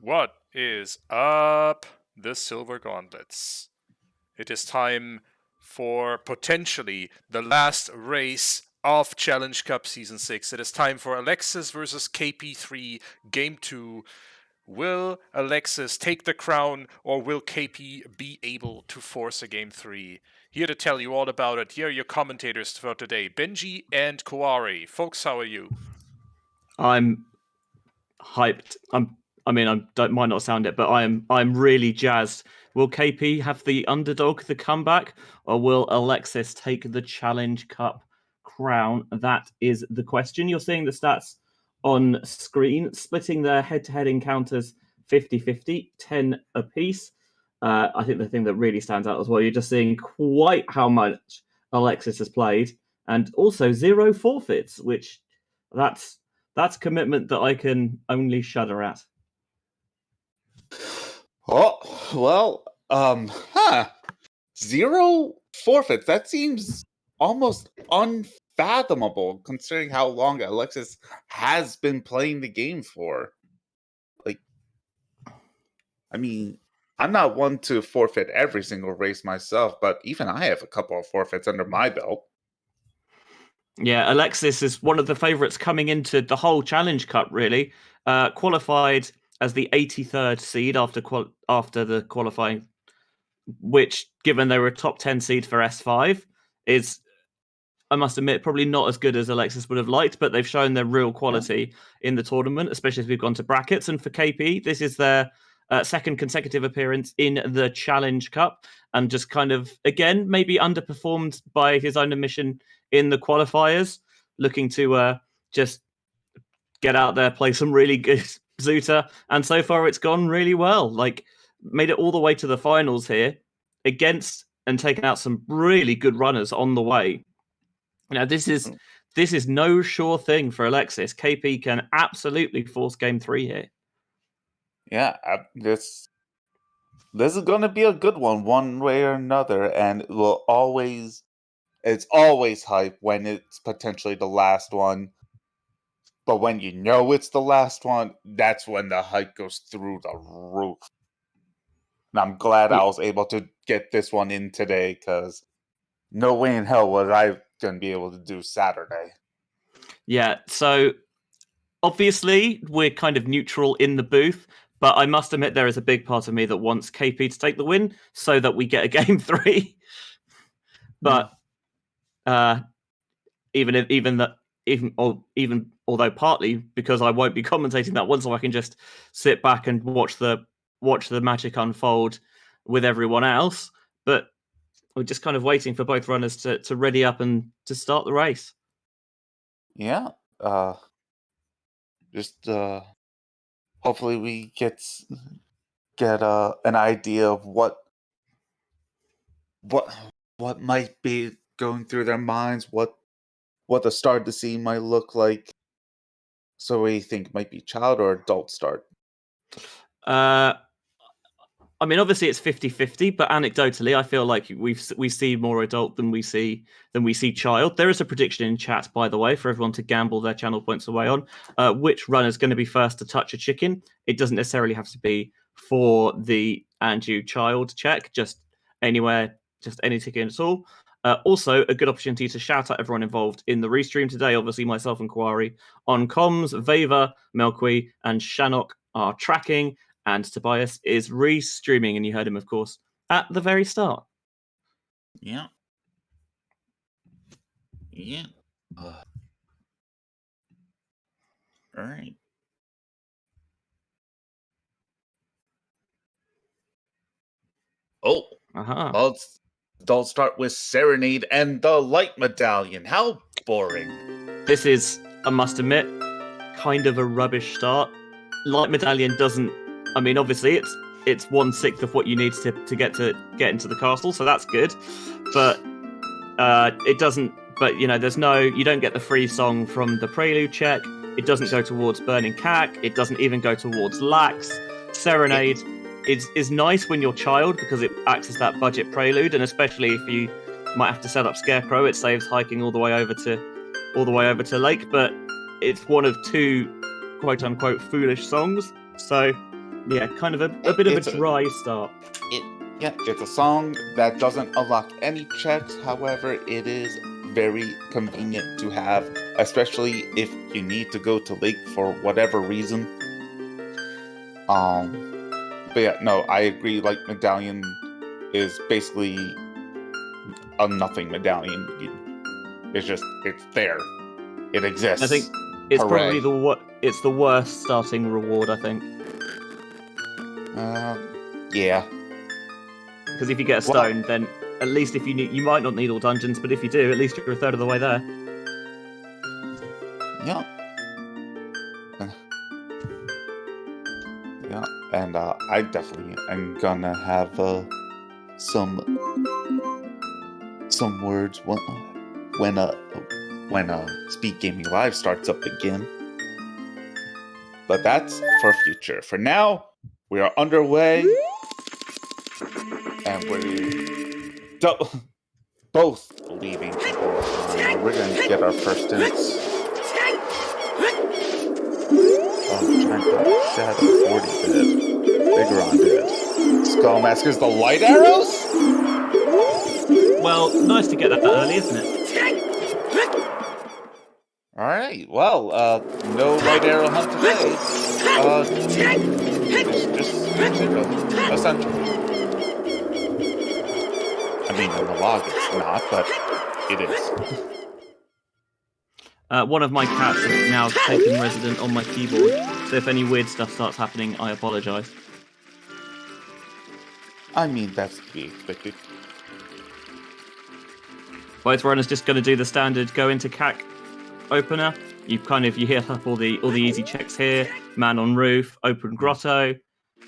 What is up, the Silver Gauntlets? It is time for potentially the last race of Challenge Cup Season 6. It is time for Alexis versus Keipi3 Game 2. Will Alexis take the crown, or will KP be able to force a Game 3? Here to tell you all about it, here are your commentators for today, Benjy and Koari. Folks, how are you? I'm hyped. Might not sound it, but I'm really jazzed. Will KP have the underdog, the comeback, or will Alexis take the Challenge Cup crown? That is the question. You're seeing the stats on screen, splitting their head-to-head encounters 50-50, 10 apiece. I think the thing that really stands out as well, you're just seeing quite how much Alexis has played, and also 0 forfeits, which that's commitment that I can only shudder at. Oh, well, 0 forfeits. That seems almost unfathomable considering how long Alexis has been playing the game for. I'm not one to forfeit every single race myself, but even I have a couple of forfeits under my belt. Yeah, Alexis is one of the favourites coming into the whole Challenge Cup, really. Qualified as the 83rd seed after the qualifying, which, given they were a top 10 seed for S5, is, I must admit, probably not as good as Alexis would have liked, but they've shown their real quality in the tournament, especially as we've gone to brackets. And for KP, this is their second consecutive appearance in the Challenge Cup, and just kind of, again, maybe underperformed by his own admission in the qualifiers, looking to just get out there, play some really good Zuta, and so far it's gone really well. Like, made it all the way to the finals here against and taken out some really good runners on the way. Now, this is no sure thing for Alexis. KP can absolutely force Game 3 here. Yeah, this is going to be a good one way or another, and it's always hype when it's potentially the last one. But when you know it's the last one, that's when the hype goes through the roof. And I'm glad I was able to get this one in today, because no way in hell was I going to be able to do Saturday. Yeah, so obviously we're kind of neutral in the booth, but I must admit there is a big part of me that wants KP to take the win so that we get a Game 3. But even although partly because I won't be commentating that one, so I can just sit back and watch the magic unfold with everyone else. But we're just kind of waiting for both runners to ready up and to start the race. Yeah. Hopefully we get an idea of what might be going through their minds, what the start of the scene might look like. So what do you think, might be child or adult start? I mean, obviously it's 50-50, but anecdotally, I feel like we see more adult than we see child. There is a prediction in chat, by the way, for everyone to gamble their channel points away on which runner is going to be first to touch a chicken. It doesn't necessarily have to be for the Anju child check, just anywhere, just any chicken at all. Also, a good opportunity to shout out everyone involved in the restream today. Obviously, myself and Koari on comms, Veva, Melqui, and Shanok are tracking. And Tobias is re-streaming, and you heard him, of course, at the very start. Yeah. All right. Oh. Uh-huh. I'll start with Serenade and the Light Medallion. How boring. This is, I must admit, kind of a rubbish start. Light Medallion doesn't... I mean, obviously, it's 1/6 of what you need to get into the castle, so that's good. But it doesn't... But, you know, you don't get the free song from the Prelude check. It doesn't go towards Burning Cack. It doesn't even go towards Lax. Serenade is nice when you're child because it acts as that budget prelude, and especially if you might have to set up Scarecrow, it saves hiking all the way over to Lake. But it's one of two quote unquote foolish songs, so Yeah, kind of a bit of a dry start. It's a song that doesn't unlock any checks. However, it is very convenient to have, especially if you need to go to Lake for whatever reason. But yeah, no, I agree. Like, Medallion is basically a nothing medallion. It's there. It exists. I think it's Hooray. probably the worst starting reward, I think. Yeah. Because if you get a stone, then at least if you might not need all dungeons, but if you do, at least you're a third of the way there. Yeah. Yeah, and I definitely am gonna have some words when Speed Gaming Live starts up again. But that's for future. For now, we are underway, and we're both leaving to Ocarina. We're gonna get our first hints. Shadow 40 did. Biggeron did. Skullmasker's the light arrows? Well, nice to get that early, isn't it? Alright, well, no light arrow hunt today. Just 0, essentially. I mean, in the log it's not, but it is. One of my cats is now taken resident on my keyboard, so if any weird stuff starts happening, I apologise. I mean, that's to be expected. Both runners just going to do the standard go into CAC opener. You hear up all the easy checks here. Man on roof, open grotto,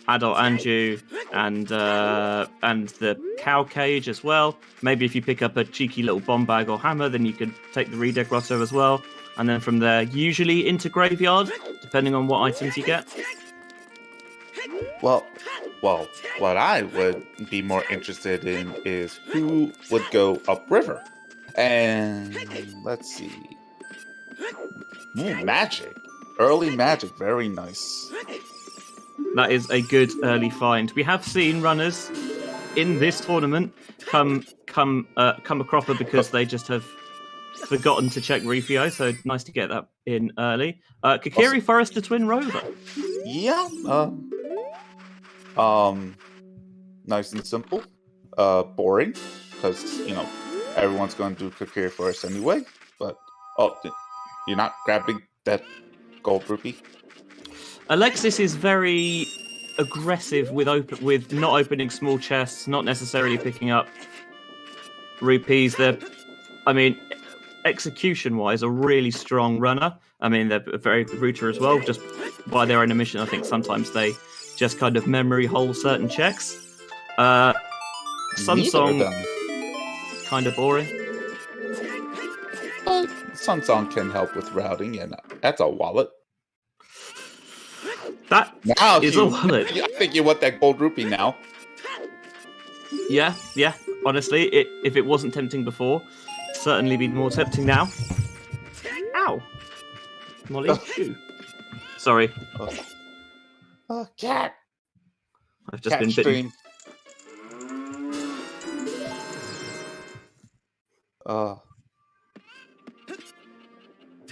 adult Anju, and the cow cage as well. Maybe if you pick up a cheeky little bomb bag or hammer, then you could take the reader grotto as well. And then from there, usually into graveyard, depending on what items you get. Well, what I would be more interested in is who would go upriver. And let's see. Magic. Early magic, very nice. That is a good early find. We have seen runners in this tournament come a cropper because they just have forgotten to check Refio, so nice to get that in early. Kokiri Forester Twin Rover. Yeah. Nice and simple. Boring, because everyone's going to do Kokiri Forest anyway. But you're not grabbing that gold rupee. Alexis is very aggressive with not opening small chests, not necessarily picking up rupees. Execution-wise, a really strong runner. I mean, they're a very good router as well. Just by their own admission, I think sometimes they just kind of memory hole certain checks. Sunsong, kind of boring. Sunsong can help with routing, and that's a wallet. That now is a wallet. I think you want that gold rupee now. Yeah. Honestly, if it wasn't tempting before, it'd certainly be more tempting now. Ow! Molly, shoe. Sorry. Cat. I've just been bitten.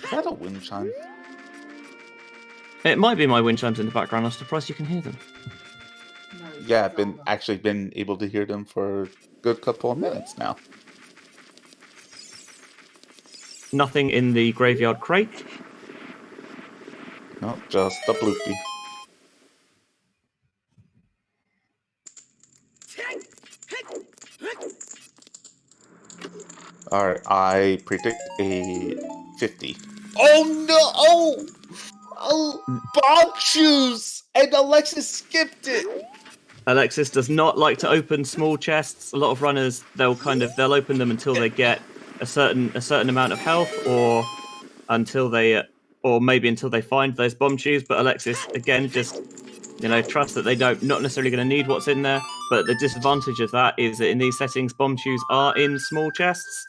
Is that a wind chime? It might be my wind chimes in the background. I'm surprised you can hear them. Yeah, I've been able to hear them for a good couple of minutes now. Nothing in the graveyard crate. No, just a bloopy. Alright, I predict a 50. Oh no! Oh, bomb shoes! And Alexis skipped it! Alexis does not like to open small chests. A lot of runners, they'll open them until they get a certain amount of health, or maybe until they find those bomb shoes. But Alexis, again, just trust that they not necessarily going to need what's in there. But the disadvantage of that is that in these settings, bomb shoes are in small chests,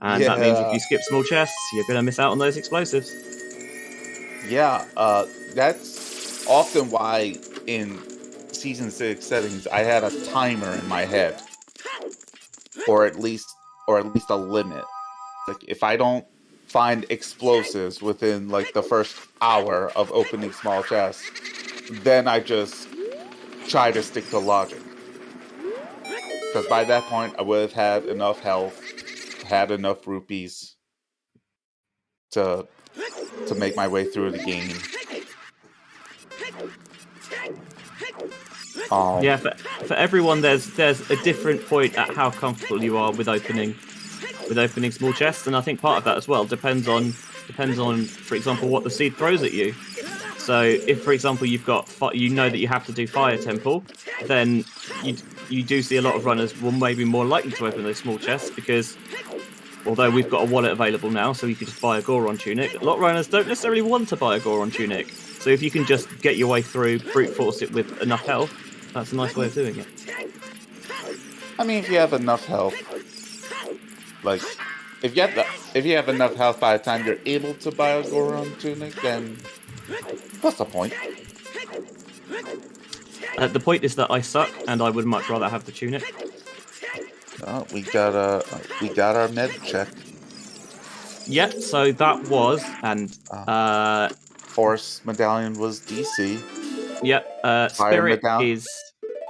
and that means if you skip small chests, you're going to miss out on those explosives. Yeah, that's often why in Season 6 settings, I had a timer in my head. Or at least a limit. Like, if I don't find explosives within, like, the first hour of opening small chests, then I just try to stick to logic. Because by that point, I would have had enough health, had enough rupees to make my way through the game. Yeah, for everyone, there's a different point at how comfortable you are with opening small chests, and I think part of that as well depends on, for example, what the seed throws at you. So if, for example, you've got you know that you have to do Fire Temple, then you do see a lot of runners will maybe more likely to open those small chests because although we've got a wallet available now, so you can just buy a Goron tunic, a lot of runners don't necessarily want to buy a Goron tunic. So if you can just get your way through, brute force it with enough health, that's a nice way of doing it. I mean, if you have enough health, like, if you have enough health by the time you're able to buy a Goron tunic, then what's the point? The point is that I suck, and I would much rather have the tunic. We got our med check. Yeah, so that was, and Force Medallion was DC. yeah, Spirit Medallion.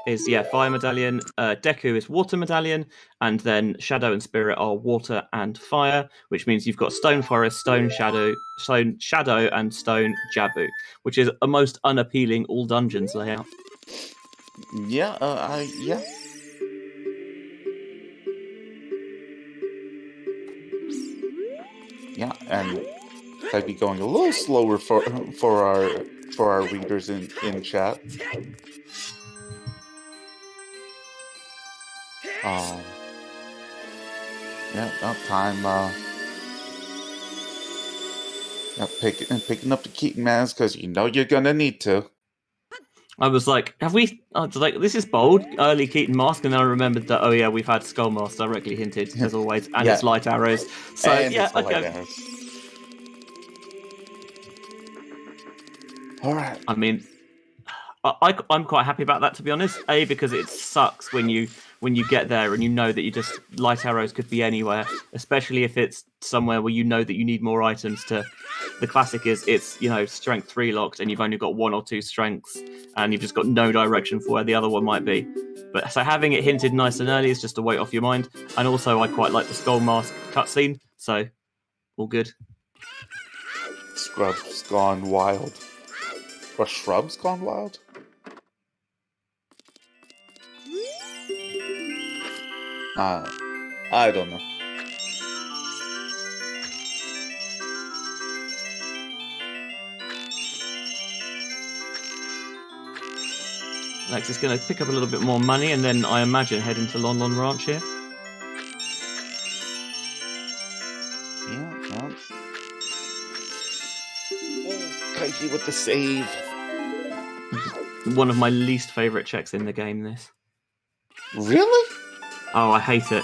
is Fire Medallion. Deku is Water Medallion, and then Shadow and Spirit are Water and Fire, which means you've got Stone Forest, Stone Shadow, and Stone Jabu, which is a most unappealing all dungeons layout. Yeah, yeah. Yeah, and I'd be going a little slower for our readers in chat. Yeah, no time. Picking up the Keaton Mans because you know you're gonna need to. I was like, have we? I was like, this is bold, early Keaton Mask, and then I remembered that, oh yeah, we've had Skull Mask directly hinted, as always, and Yeah. it's light arrows. So and yeah, it's light okay. arrows. All right. I mean, I'm quite happy about that, to be honest. A, because it sucks when you get there and you know that you just light arrows could be anywhere, especially if it's somewhere where you know that you need more items to. The classic is it's strength 3 locked and you've only got 1 or 2 strengths and you've just got no direction for where the other one might be. But so having it hinted nice and early is just a weight off your mind. And also I quite like the Skull Mask cutscene, so all good. Scrub's gone wild. Or Shrub's gone wild? I don't know. Alexis is going to pick up a little bit more money and then I imagine head into Lon Lon Ranch here. Yeah. Keipi with the save. One of my least favourite checks in the game, this. Really? Oh, I hate it.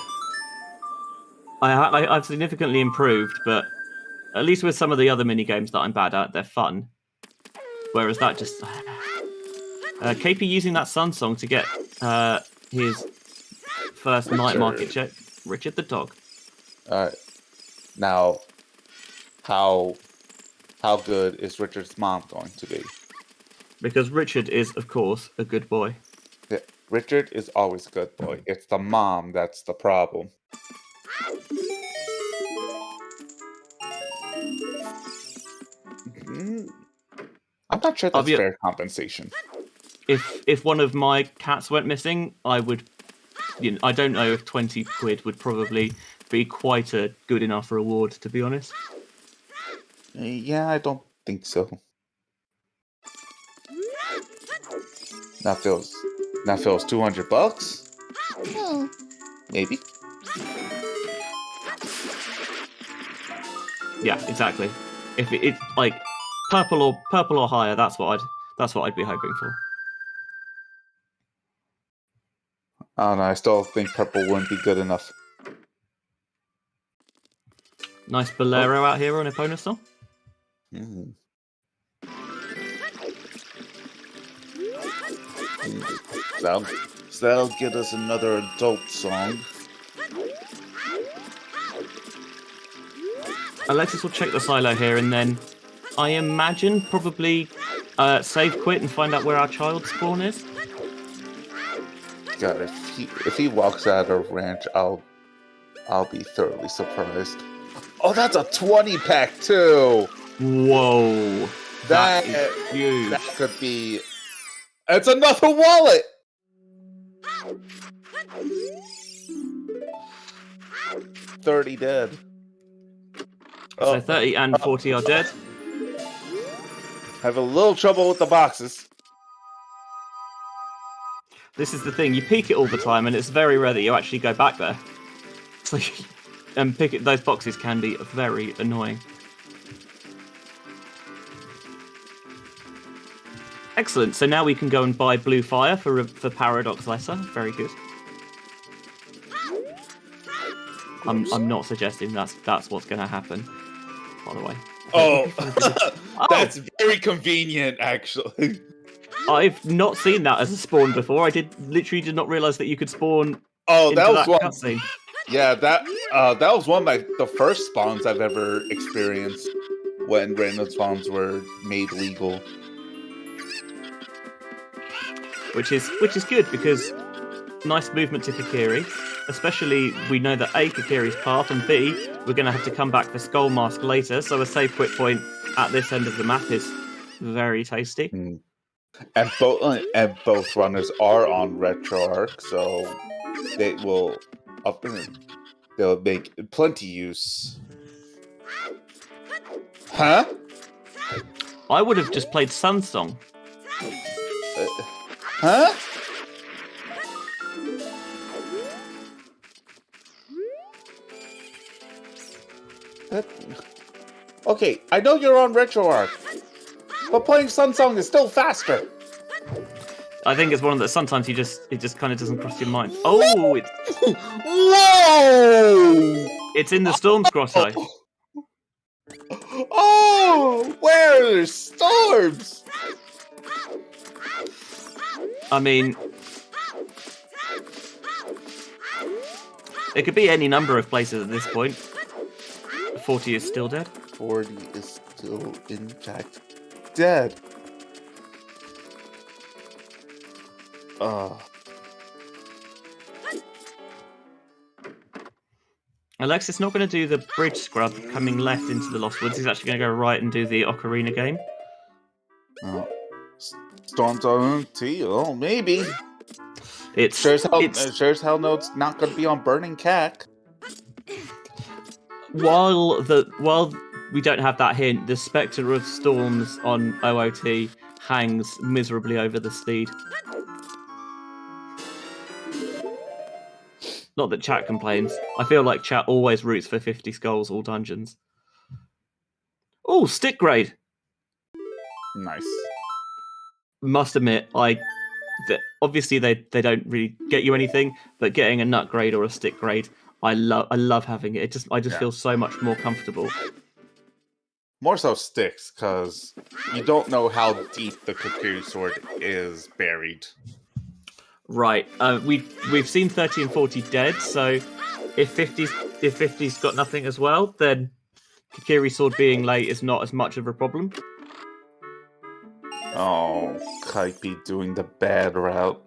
I've significantly improved, but at least with some of the other mini games that I'm bad at, they're fun. Whereas that just Keipi using that Sun Song to get his first night market check. Richard the dog. Now, how good is Richard's mom going to be? Because Richard is, of course, a good boy. Yeah, Richard is always a good boy. It's the mom that's the problem. I'm not sure that's fair compensation. If one of my cats went missing, I would. I don't know if 20 quid would probably be quite a good enough reward, to be honest. Yeah, I don't think so. That feels $200. Well, maybe. Yeah, exactly. If it's like purple or higher, that's what I'd be hoping for. I don't know. I still think purple wouldn't be good enough. Nice bolero out here on Eponisol. That'll get us another adult song. Alexis will check the silo here, and then I imagine probably save quit and find out where our child spawn is. God, if he walks out of ranch, I'll be thoroughly surprised. Oh, that's a 20-pack too. Whoa, that is huge. That could be. It's another wallet. $30 dead. So 30 and 40 are dead. Have a little trouble with the boxes. This is the thing, you peek it all the time, and it's very rare that you actually go back there. So, and pick it. Those boxes can be very annoying. Excellent. So now we can go and buy blue fire for Paradox Lesser. Very good. I'm not suggesting that's what's going to happen. By the way. That's very convenient, actually. I've not seen that as a spawn before. I literally did not realize that you could spawn. Oh, into that was one. Cutscene. Yeah, that was one of the first spawns I've ever experienced when random spawns were made legal. Which is good because nice movement to Kokiri. Especially, we know that A, Kokiri's path, and B, we're going to have to come back for Skull Mask later, so a save quit point at this end of the map is very tasty. Mm. And both runners are on RetroArch, so they'll make plenty use. Huh? I would have just played Sun Song. Huh? Okay, I know you're on RetroArch, but playing Sun Song is still faster. I think it's one of the sometimes it just kind of doesn't cross your mind. Oh, Whoa! It's in the Storm's Grotto. Oh, where are the storms? I mean, it could be any number of places at this point. 40 is still dead. 40 is still, in fact, dead. Alexis not going to do the bridge scrub coming left into the Lost Woods. He's actually going to go right and do the Ocarina game. Storms on OoT? Oh, maybe. It's sure as hell no, it's not going to be on Burning Cack. While we don't have that hint, the spectre of storms on OOT hangs miserably over the steed. Not that chat complains. I feel like chat always roots for 50 skulls all dungeons. Oh, stick grade. Nice. Must admit, obviously they don't really get you anything, but getting a nut grade or a stick grade, I love having it. I just feel so much more comfortable. More so sticks, because you don't know how deep the Kokiri sword is buried. Right. We've seen 30 and 40 dead, so if 50's got nothing as well, then Kokiri sword being late is not as much of a problem. Oh, Keipi doing the bad route.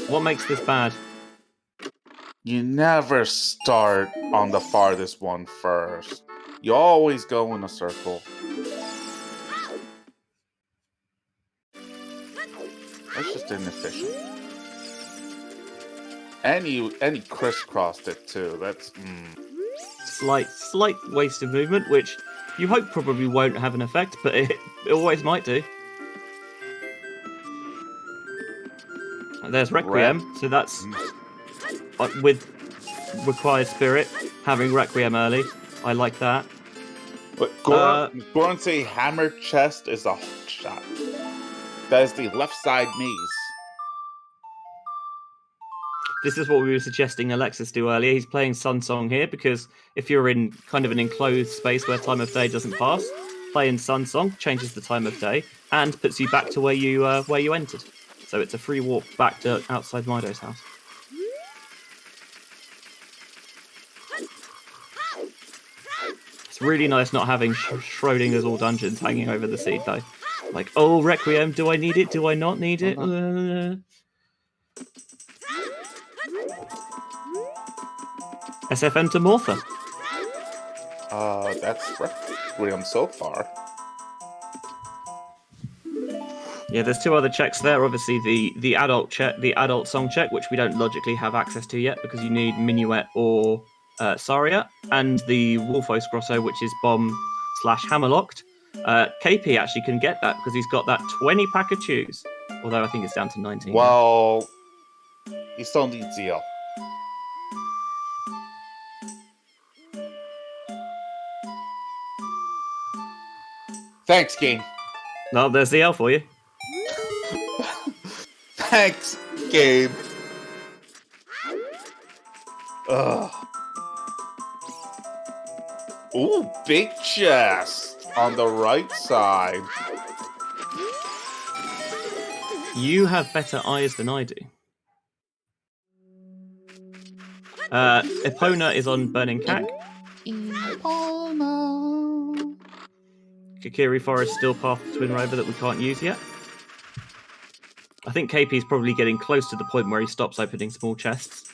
What makes this bad? You never start on the farthest one first. You always go in a circle. That's just inefficient. And you crisscrossed it too. That's Slight waste of movement, which you hope probably won't have an effect, but it always might do. There's Requiem, so that's with required spirit, having Requiem early. I like that. But Goran say hammer chest is a hot shot. That is the left side maze. This is what we were suggesting Alexis do earlier. He's playing Sun Song here because if you're in kind of an enclosed space where time of day doesn't pass, playing Sun Song, changes the time of day, and puts you back to where you entered. So it's a free walk back to outside Mido's house. It's really nice not having Schrodinger's all dungeons hanging over the seed though. Like, oh, Requiem, do I need it? Do I not need it? SFM to Morpha. That's Requiem so far. Yeah, there's 2 other checks there. Obviously, the adult check, the adult song check, which we don't logically have access to yet because you need Minuet or Saria, and the Wolfos Grosso, which is bomb/hammerlocked. KP actually can get that because he's got that 20 pack of chews. Although I think it's down to 19. Well, he still needs ZL. Thanks, game. No, there's the L for you. Thanks, Gabe. Ugh. Ooh, big chest on the right side. You have better eyes than I do. Epona is on Burning Cack. Kakiri Forest still path to Twin Rover that we can't use yet. I think KP is probably getting close to the point where he stops opening small chests.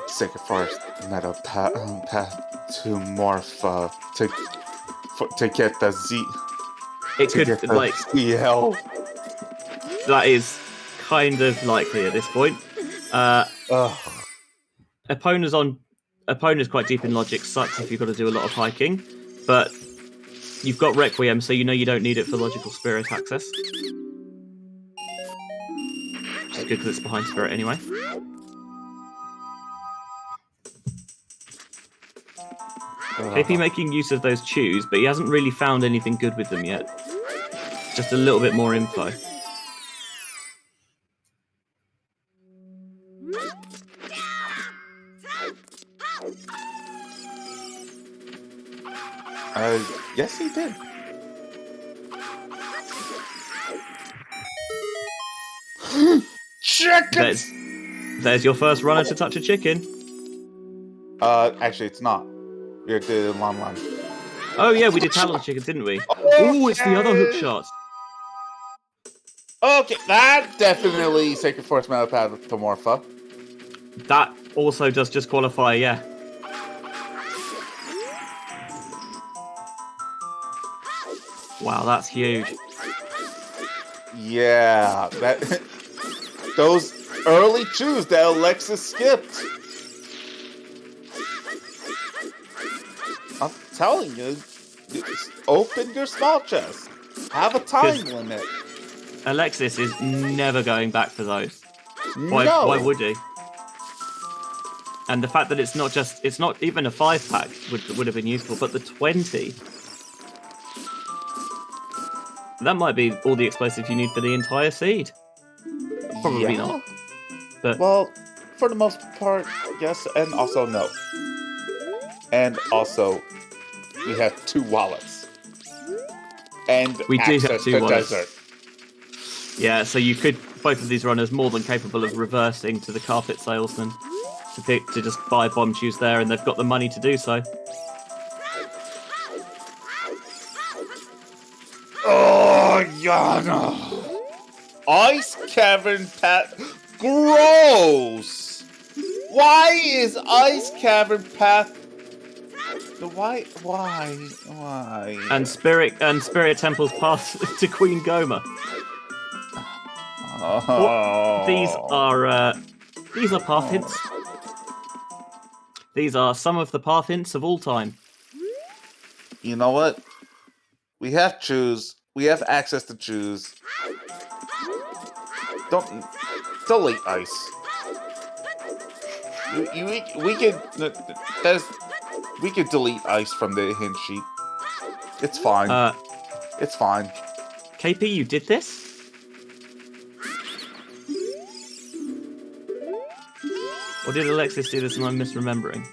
Sacred Forest meta path to morph to get the Z. It could like ZL. that is kind of likely at this point. Epona's quite deep in logic. Sucks if you've got to do a lot of hiking, but you've got Requiem, so you know you don't need it for logical spirit access. Which is good because it's behind spirit anyway. KP making use of those chews, but he hasn't really found anything good with them yet. Just a little bit more info. Yes, he did. Chicken! There's your first runner to touch a chicken. Actually, it's not. We're doing Lam. Oh yeah, we did talent chicken, didn't we? Oh, it's the other hook shot. Okay, that definitely Sacred Force Metapath to Morpha. That also does just qualify, yeah. Wow, that's huge. Yeah, that those early chews that Alexis skipped. I'm telling you, open your small chest. Have a time limit. Alexis is never going back for those. No. Why would he? And the fact that it's not even a 5-pack would have been useful, but the 20. That might be all the explosives you need for the entire seed. Probably not. But well, for the most part, yes, and also no. And also, we have 2 wallets. And we do have access 2 to wallets. desert. Yeah, so you could, both of these runners more than capable of reversing to the carpet salesman to just buy bomb chews there, and they've got the money to do so. Oh, Yana! Ice Cavern Path. Gross! Why is Ice Cavern Path. Why? And Spirit Temple's path to Queen Goma. Oh. These are path hints. These are some of the path hints of all time. You know what? We have choose. We have access to choose. Don't delete ice. We could delete ice from the hint sheet. It's fine. It's fine. KP, you did this? Or did Alexis do this and I'm misremembering?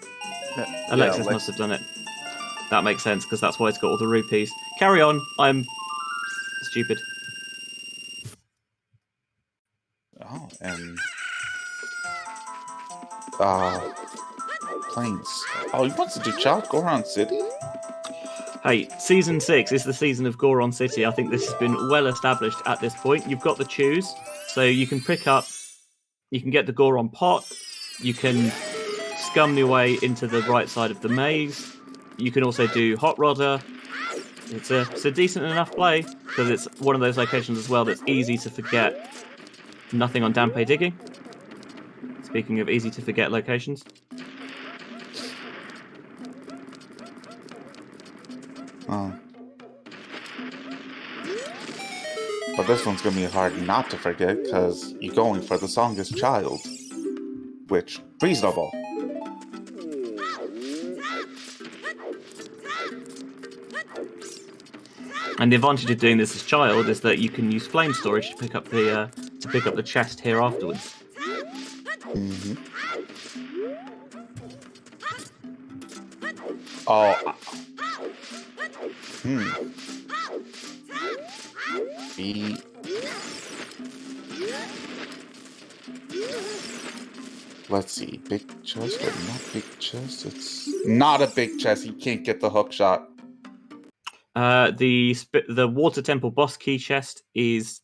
Alexis must have done it. That makes sense, because that's why it's got all the rupees. Carry on, I'm stupid. Oh, and planes. Oh, he wants to do Child Goron City? Hey, Season 6 is the season of Goron City. I think this has been well established at this point. You've got the choose, so you can you can get the Goron pot, you can scum your way into the right side of the maze, you can also do Hot Rodder. It's a decent enough play, because it's one of those locations as well that's easy to forget. Nothing on Dampe Digging. Speaking of easy to forget locations. Oh. But this one's gonna be hard not to forget, because you're going for the Songest Child. Which, reasonable. And the advantage of doing this as child is that you can use flame storage to pick up the chest here afterwards. Mm-hmm. Oh. Let's see, big chest or not big chest? It's not a big chest. You can't get the hook shot. The Water Temple boss key chest is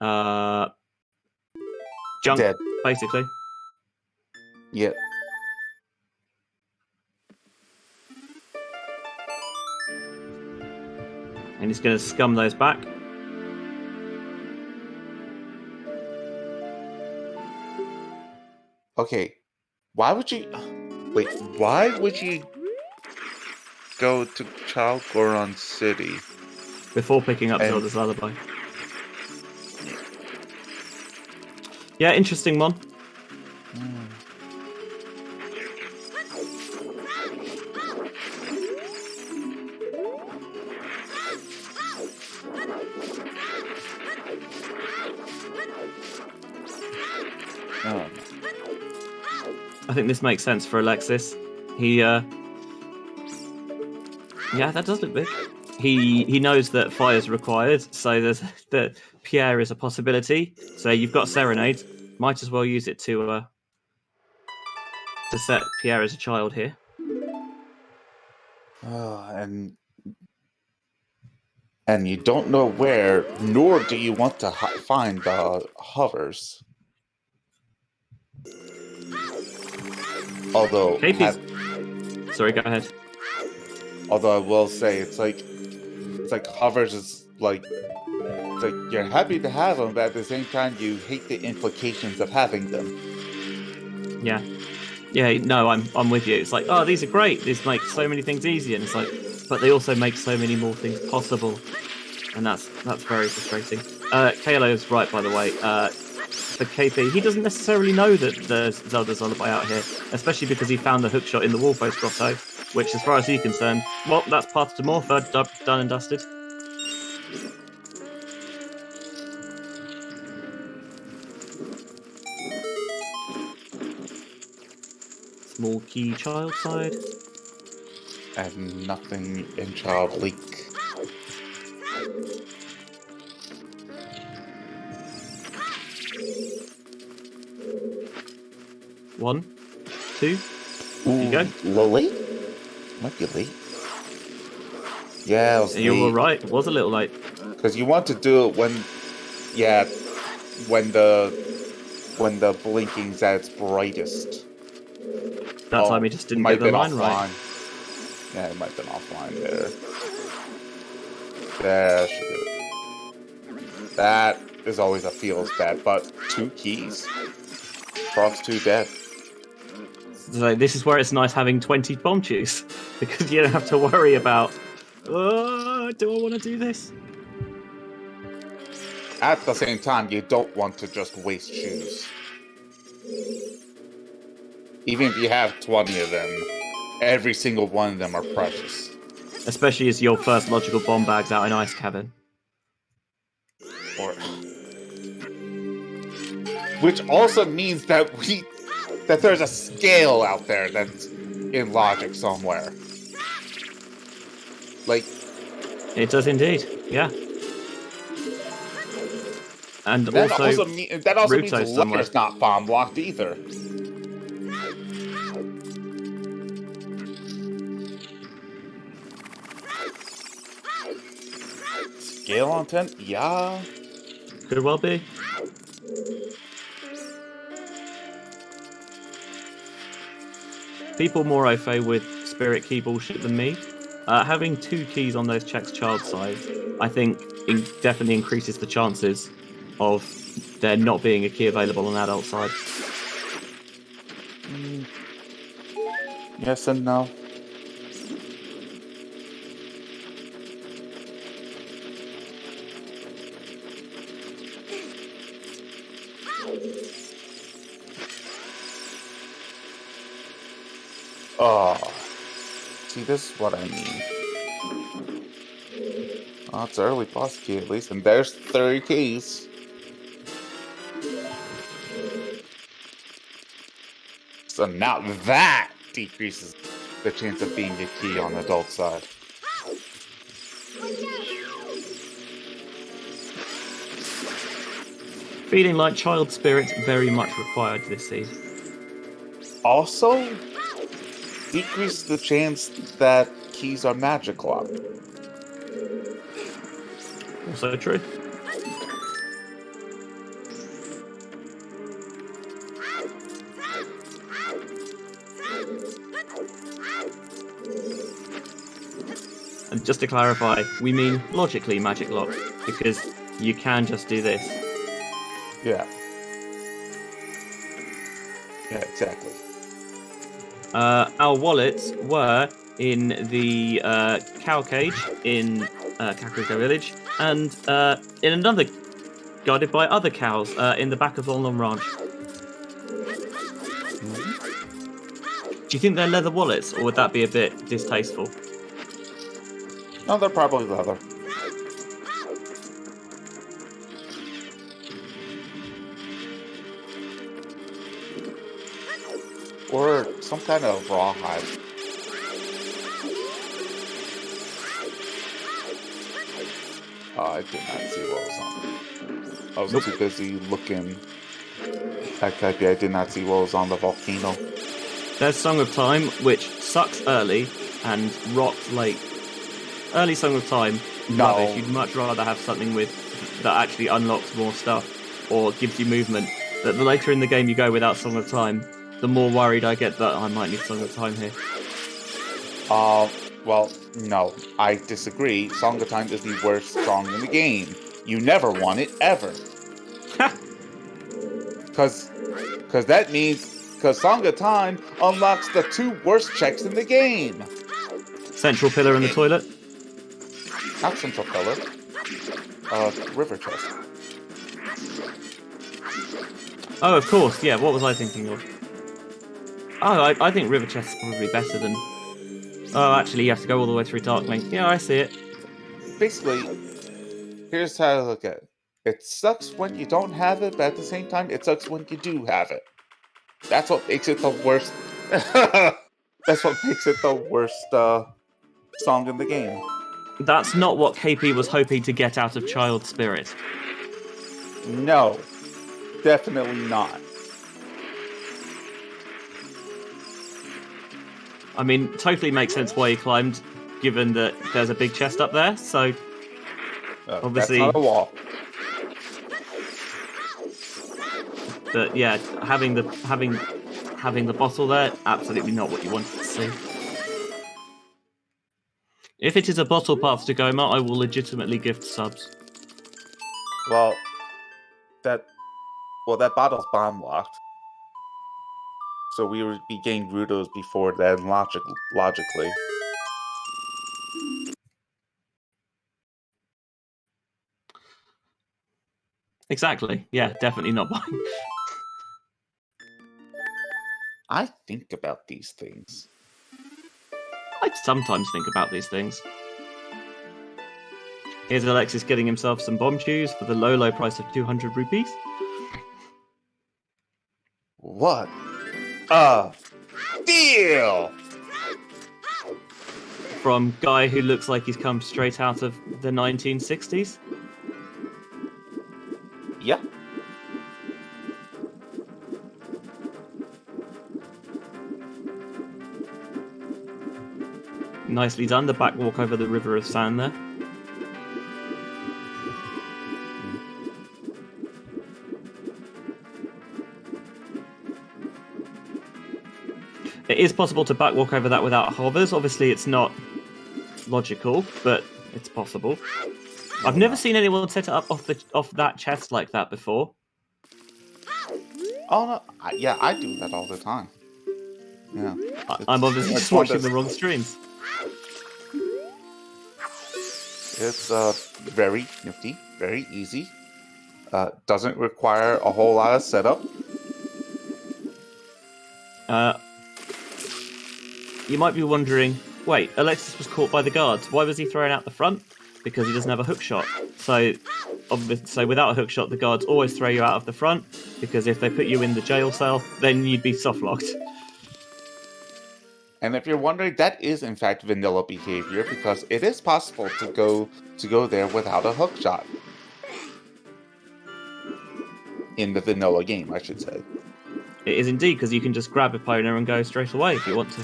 junk, Dead. basically. Yep. And he's going to scum those back. Okay. Why would you... Wait, why would you go to Child Goron City? Before picking up Zelda's Lullaby. Yeah, interesting one. Oh. I think this makes sense for Alexis. Yeah, that does look big. He knows that fire's required, so there's that Pierre is a possibility. So you've got Serenade. Might as well use it to set Pierre as a child here. And you don't know where, nor do you want to find the hovers. Although, sorry, go ahead. Although I will say, it's like hovers is like, it's like you're happy to have them, but at the same time you hate the implications of having them. Yeah, no, I'm with you. It's like, oh, these are great. These make so many things easy, and it's like, but they also make so many more things possible, and that's very frustrating. Kalo's right, by the way. For KP, he doesn't necessarily know that there's Zelda's Lullaby out here, especially because he found the hookshot in the Wolfos Grotto, which, as far as he's concerned, well, that's Path to Morpher, done and dusted. Small key child side. And nothing in Child Leak. One, two. Ooh, There you go. Little late? Might be late. Yeah, it was You're late. all right. It was a little late. Because you want to do it when the blinking's at its brightest. That time he just didn't get the line right. Yeah, it might have been offline there. There, should do it. That is always a feels bad, but 2 keys. Frog's 2 dead. So this is where it's nice having 20 bomb juice, because you don't have to worry about, do I want to do this? At the same time, you don't want to just waste shoes. Even if you have 20 of them, every single one of them are precious. Especially as your first logical bomb bag's out in Ice Cabin. Which also means that there's a scale out there that's in logic somewhere. Like, It does indeed, yeah. And that also, also means Ruto somewhere. Layer's not bomb locked either. Scale on 10? Yeah. Could well be. People more au fait with Spirit Key bullshit than me. Having 2 keys on those checks child side, I think definitely increases the chances of there not being a key available on adult side. Yes and no. Oh. See, this is what I mean. Oh, it's early boss key at least, and there's 30 keys. So now that decreases the chance of being a key on the adult side. Feeling like child spirits very much required this seed. Also, decreases the chance that keys are magic locked. Also true. And just to clarify, we mean logically magic locked, because you can just do this. Yeah. Yeah, exactly. Our wallets were in the cow cage in Kakariko Village, and in another guarded by other cows in the back of Lon Lon Ranch. Do you think they're leather wallets, or would that be a bit distasteful? No, they're probably leather. Or some kind of rawhide. I did not see what was on it. I was too busy looking at Keipi. I did not see what was on the volcano. There's Song of Time, which sucks early and rots late. Early Song of Time, No. rubbish. You'd much rather have something with that actually unlocks more stuff or gives you movement. But the later in the game you go without Song of Time, the more worried I get that I might need Song of Time here. Well, no, I disagree. Song of Time is the worst song in the game. You never want it, ever. Because that means... Because Song of Time unlocks the 2 worst checks in the game. Central pillar in the toilet? Not Central Pillar. River Chest. Oh, of course, yeah, what was I thinking of? Oh, I think River Chest is probably better than... Oh, actually, you have to go all the way through Darkling. Yeah, I see it. Basically, here's how I look at it. It sucks when you don't have it, but at the same time, it sucks when you do have it. That's what makes it the worst. That's what makes it the worst song in the game. That's not what KP was hoping to get out of Child Spirit. No, definitely not. I mean, totally makes sense why he climbed, given that there's a big chest up there, so... obviously... That's not a wall. But yeah, having the bottle there, absolutely not what you wanted to see. If it is a bottle path to Goma, I will legitimately gift subs. Well, that bottle's bomb locked. So we would be getting Rudos before then, logically. Exactly. Yeah, definitely not buying. I think about these things. I sometimes think about these things. Here's Alexis getting himself some bomb shoes for the low, low price of 200 rupees. What a deal! from guy who looks like he's come straight out of the 1960s. Yeah. Nicely done, the back walk over the river of sand there. It is possible to backwalk over that without hovers. Obviously, it's not logical, but it's possible. I've never seen anyone set it up off that chest like that before. Oh no, I do that all the time. Yeah. I'm obviously just watching the wrong streams. It's very nifty, very easy. Doesn't require a whole lot of setup. You might be wondering, wait, Alexis was caught by the guards. Why was he thrown out the front? Because he doesn't have a hook shot. So without a hook shot, the guards always throw you out of the front, because if they put you in the jail cell, then you'd be soft locked. And if you're wondering, that is in fact vanilla behavior, because it is possible to go there without a hook shot. In the vanilla game, I should say. It is indeed, because you can just grab Epona and go straight away if you want to.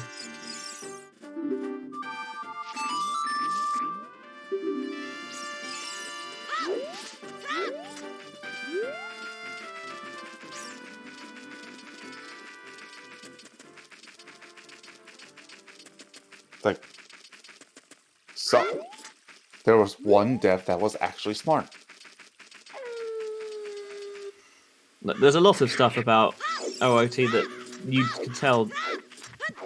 Like, so there was one dev that was actually smart. There's a lot of stuff about OOT that you can tell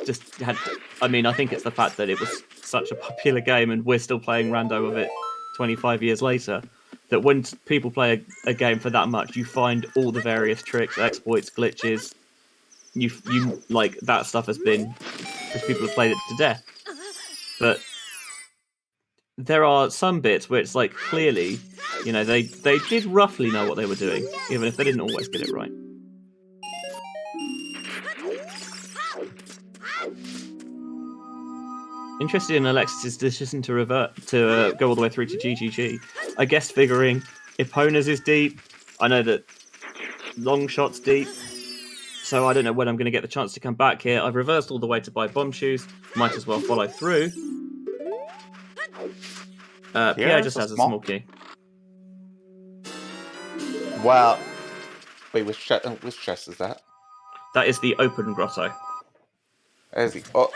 just had... I mean, I think it's the fact that it was such a popular game and we're still playing rando of it 25 years later, that when people play a game for that much, you find all the various tricks, exploits, glitches. You like, that stuff has been... because people have played it to death. But there are some bits where it's like, clearly, you know, they did roughly know what they were doing, even if they didn't always get it right. Interested in Alexis' decision to revert to go all the way through to GGG. I guess figuring Epona's is deep. I know that long shot's deep, so I don't know when I'm going to get the chance to come back here. I've reversed all the way to buy bomb shoes. Might as well follow through. Pierre just has a small key. Wow. Wait, which chest is that? That is the open grotto. Is he? Oh,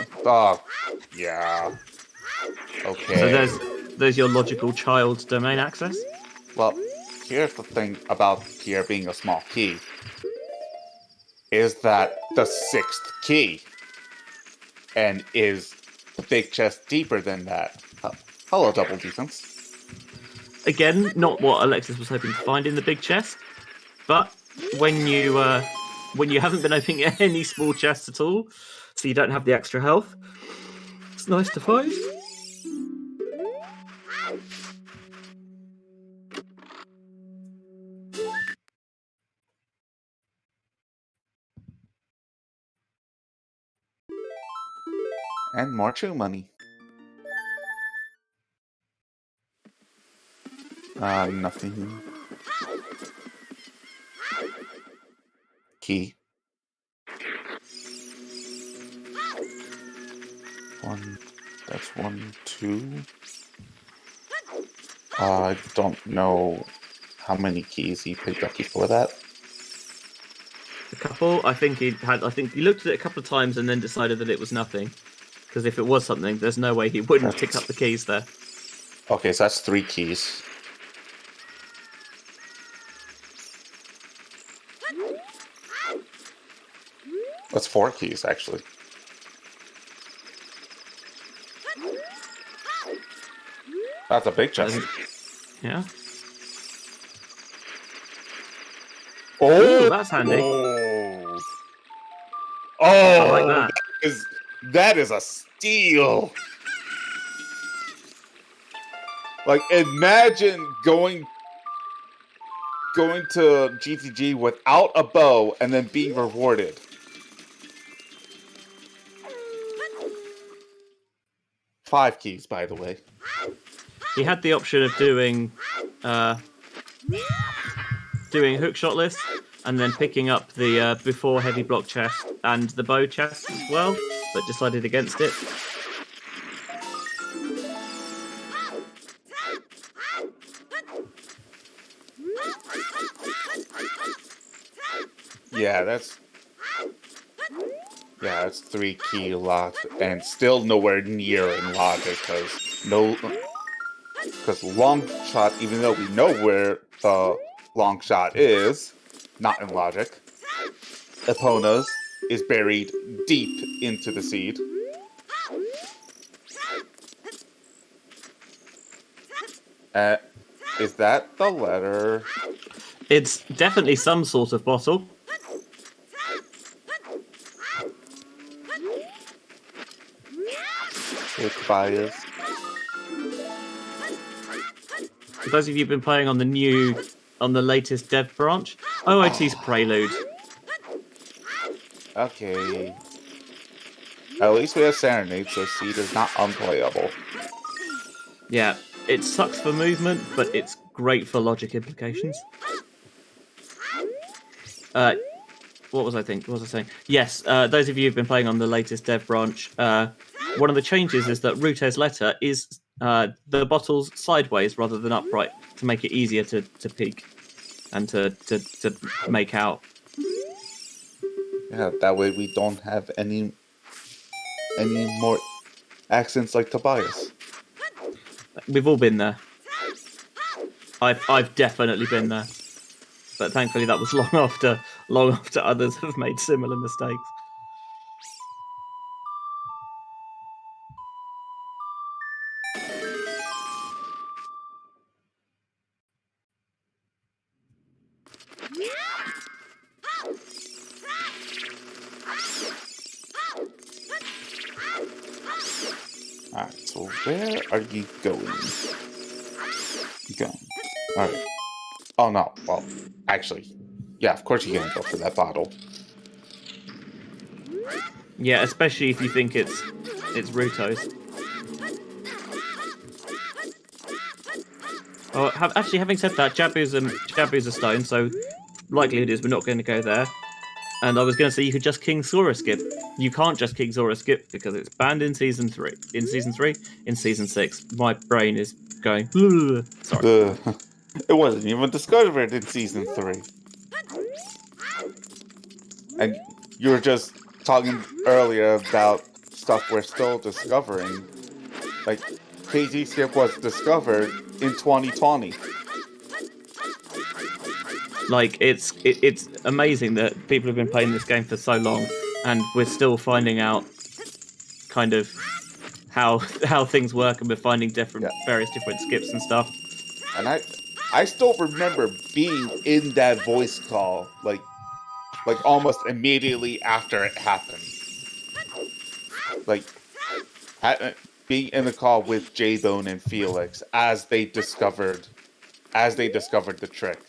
yeah. Okay. So there's your logical child domain access. Well, here's the thing about Pierre being a small key. Is that the 6th key? And is the big chest deeper than that? Hello, double defense. Again, not what Alexis was hoping to find in the big chest, but when you haven't been opening any small chests at all, so you don't have the extra health, it's nice to find. And more true money. Nothing. Key. That's 1, 2. I don't know how many keys he picked up before that. A couple. I think he looked at it a couple of times and then decided that it was nothing. Because if it was something, there's no way he wouldn't have picked up the keys there. Okay, so that's 3 keys. That's 4 keys, actually. That's a big chest. Yeah. Oh, ooh, that's handy. Oh, I like that. That is a steal. Like, imagine going to GTG without a bow and then being rewarded. 5 keys, by the way. He had the option of doing hookshot list and then picking up the before heavy block chest and the bow chest as well, but decided against it. Yeah, that's 3 key locked, and still nowhere near in logic, because long shot, even though we know where the long shot is, not in logic. Epona's is buried deep into the seed. Is that the letter? It's definitely some sort of bottle. It's bias. For those of you who've been playing on the latest dev branch, OOT's Prelude. Okay. At least we have Serenade, so seed is not unplayable. Yeah, it sucks for movement, but it's great for logic implications. What was I saying? Yes, those of you who've been playing on the latest dev branch, one of the changes is that Rute's letter is the bottles sideways rather than upright to make it easier to peek and to make out. Yeah, that way we don't have any more accents like Tobias. We've all been there. I've definitely been there, but thankfully that was long after others have made similar mistakes. Alright, so where are you going? Alright. Oh no, well, actually, yeah, of course you're gonna go for that bottle. Yeah, especially if you think it's Ruto's. Oh, actually, having said that, Jabu's a stone, so likelihood is we're not going to go there. And I was going to say you could just King Sora skip. You can't just King Sora skip because it's banned in Season 3. In Season 3? In Season 6. My brain is going... Sorry. It wasn't even discovered in Season 3. And you were just talking earlier about stuff we're still discovering. Like, KZ Skip was discovered in 2020. Like, it's amazing that people have been playing this game for so long and we're still finding out kind of how things work, and we're finding various different skips and stuff. And I still remember being in that voice call, like almost immediately after it happened. Like, being in the call with J-Bone and Felix as they discovered the trick.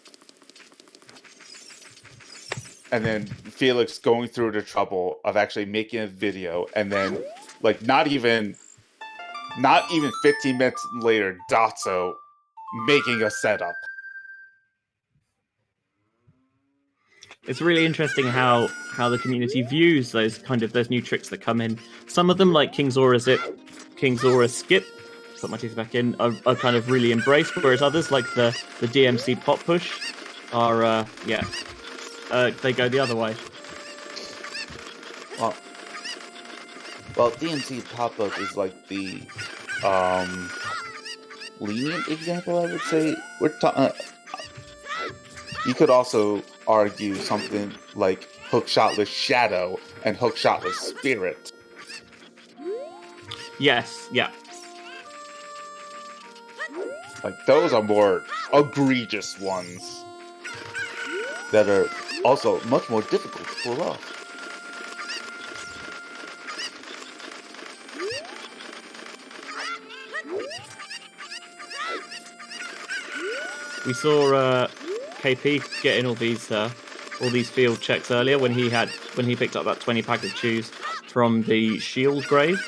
And then Felix going through the trouble of actually making a video, and then, like, not even 15 minutes later, Dotso making a setup. It's really interesting how the community views those new tricks that come in. Some of them, like King Zora Zip, King Zora Skip, put my teeth back in, are kind of really embraced, whereas others, like the DMC Pop Push, are they go the other way. Well, DMC pop-up is like the lenient example, I would say. You could also argue something like Hookshotless Shadow and Hookshotless Spirit. Yes, yeah. Like, those are more egregious ones that are also much more difficult to pull off. We saw KP getting all these field checks earlier when he picked up that 20 pack of chews from the shield grave.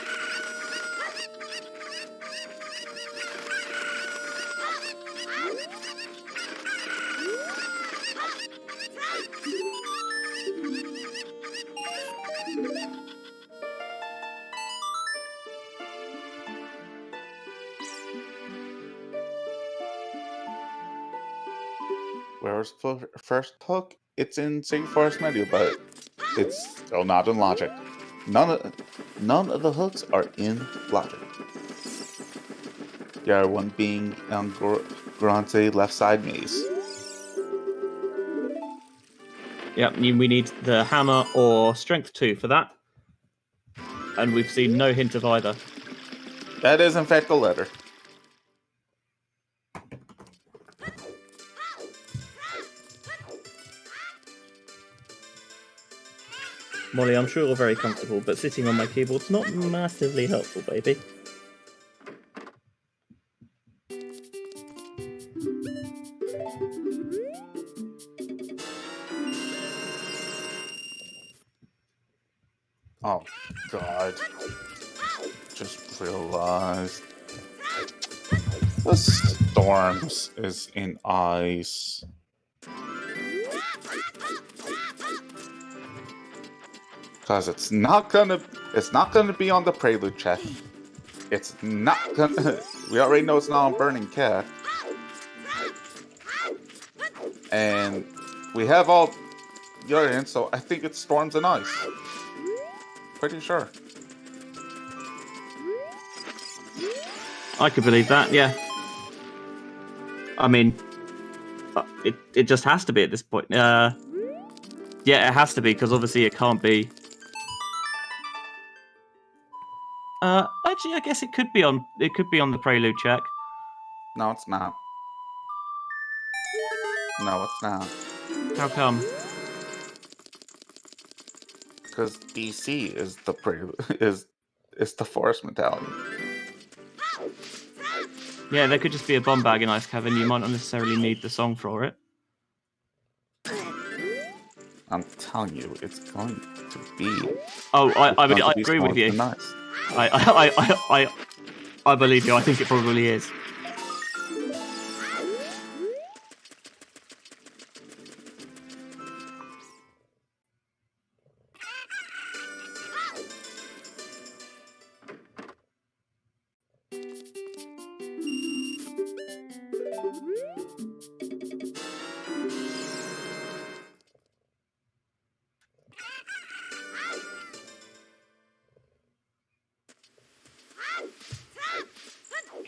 Where's first hook? It's in Save Forest menu, but it's still not in Logic. None of the hooks are in Logic. The other one being on Grante left side maze. Yep, we need the hammer or strength 2 for that. And we've seen no hint of either. That is in fact a letter. Molly, I'm sure you're very comfortable, but sitting on my keyboard's not massively helpful, baby. Oh, God. Just realized. The storms is in ice. Because it's not gonna be on the prelude check. It's not gonna we already know it's not on Burning Cat. And we have all the other hints, so I think it's storms and ice. Pretty sure. I could believe that, yeah. I mean, it just has to be at this point. Yeah, it has to be, because obviously it can't be. Actually, I guess it could be on the prelude check. No, it's not. No, it's not. How come? Because DC is the is the forest mentality. Yeah, there could just be a bomb bag in Ice Cavern. You might not necessarily need the song for it. I'm telling you, it's going to be. Oh, I mean, I agree with you. Nice. I believe you. I think it probably is.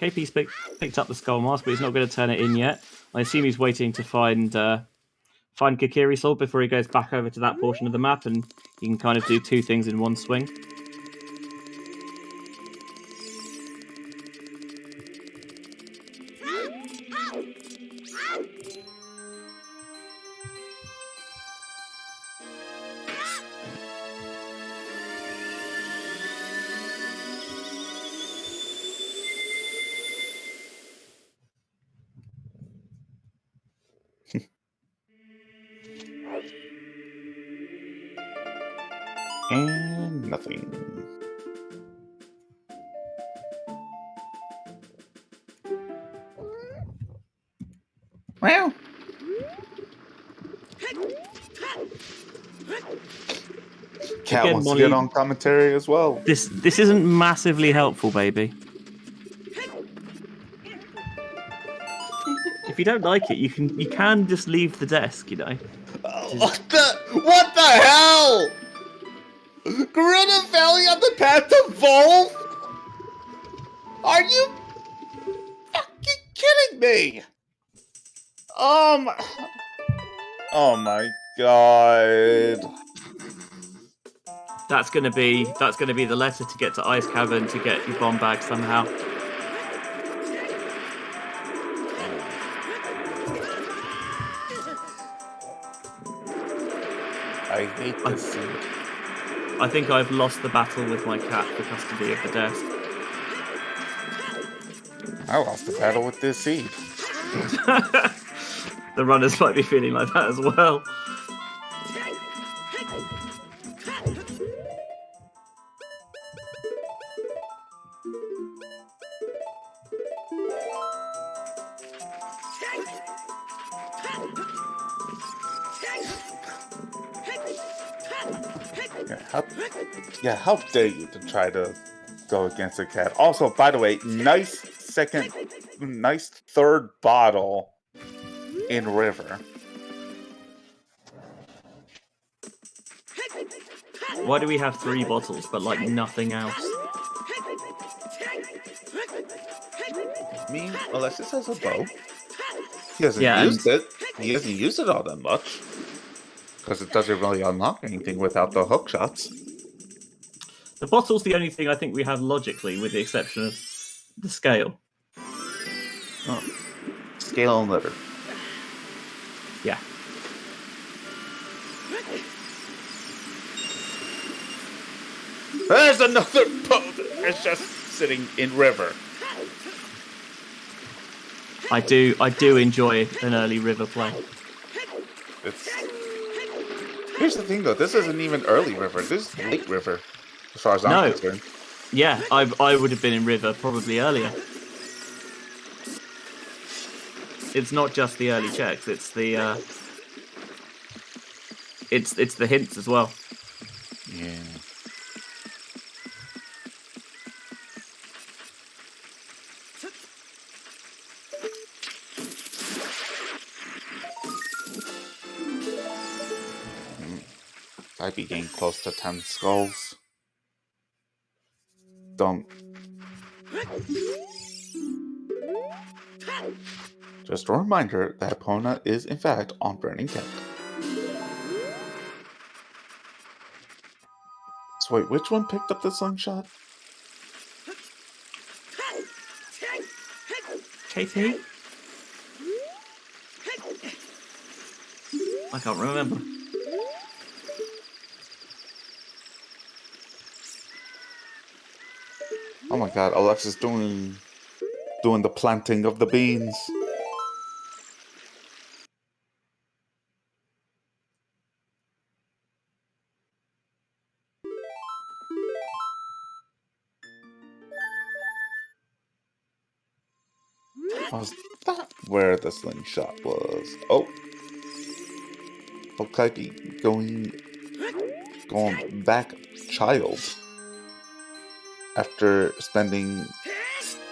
KP's picked up the skull mask, but he's not going to turn it in yet. I assume he's waiting to find Kokiri Sword before he goes back over to that portion of the map, and he can kind of do two things in one swing. And nothing. Well. Cat Again, wants Molly, to get on commentary as well. This isn't massively helpful, baby. If you don't like it, you can just leave the desk, you know. What the hell? Gorilla Valley on the path to Volve? Are you fucking kidding me? Oh my god. That's gonna be the letter to get to Ice Cavern to get your bomb bag somehow. I hate this scene. I think I've lost the battle with my cat for custody of the desk. I lost the battle with this seed. The runners might be feeling like that as well. How dare you to try to go against a cat. Also, by the way, nice third bottle in River. Why do we have 3 bottles but like nothing else? I mean, Alexis has a bow. He hasn't Yeah, used it. He hasn't used it all that much. Because it doesn't really unlock anything without the hook shots. the bottle's the only thing I think we have logically, with the exception of the scale. Oh. Scale and litter. Yeah. There's another boat! It's just sitting in river. I do enjoy an early river play. Here's the thing though, this isn't even early river, this is late river, as far as I'm concerned. Yeah, I would have been in river probably earlier. It's not just the early checks, it's the it's the hints as well. Yeah. I'd be getting close to 10 skulls. Don't. Just a reminder that Epona is in fact on Burning Tent. So wait, which one picked up the slingshot? KP? I can't remember. Oh my god, Alexis doing the planting of the beans. Was that where the slingshot was? Oh. Oh, Keipi going back child after spending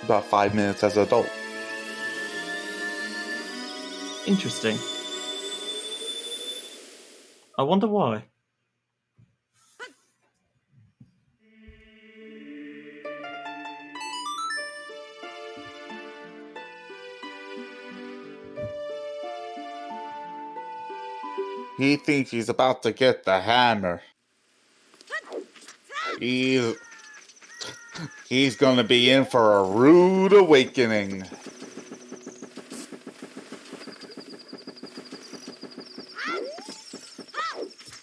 about 5 minutes as an adult. Interesting. I wonder why. He thinks he's about to get the hammer. He's gonna be in for a rude awakening.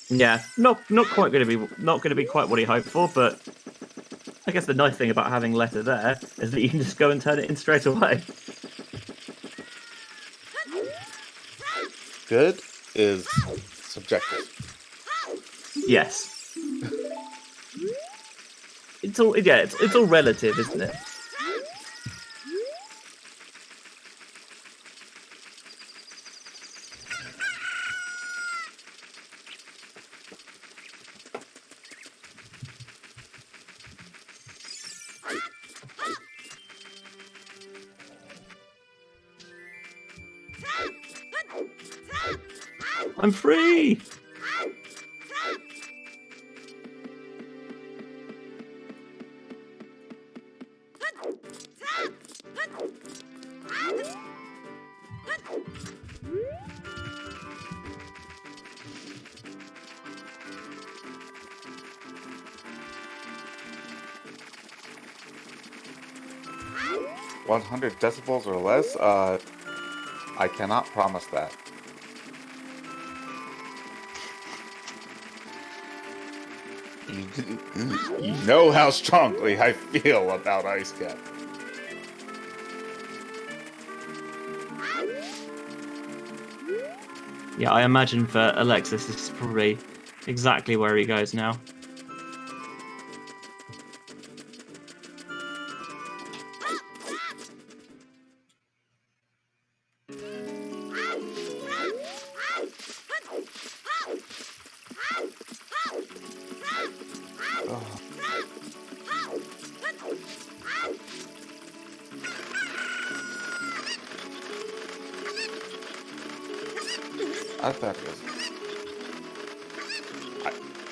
Yeah, not quite going to be quite what he hoped for, but I guess the nice thing about having letter there is that you can just go and turn it in straight away. Good is subjective. Yes. It's all relative, isn't it? I'm free! $100 decibels or less? I cannot promise that. You know how strongly I feel about Ice Cap. Yeah, I imagine for Alexis this is probably exactly where he goes now. I thought it was...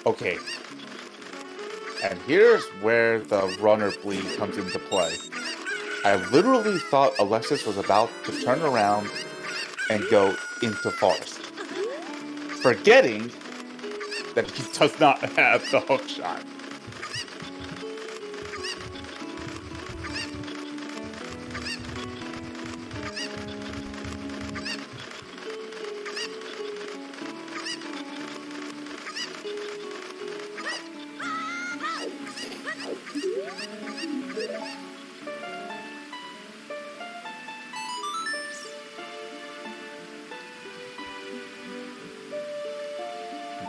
Okay. And here's where the runner bleed comes into play. I literally thought Alexis was about to turn around and go into forest, forgetting that he does not have the hook shot.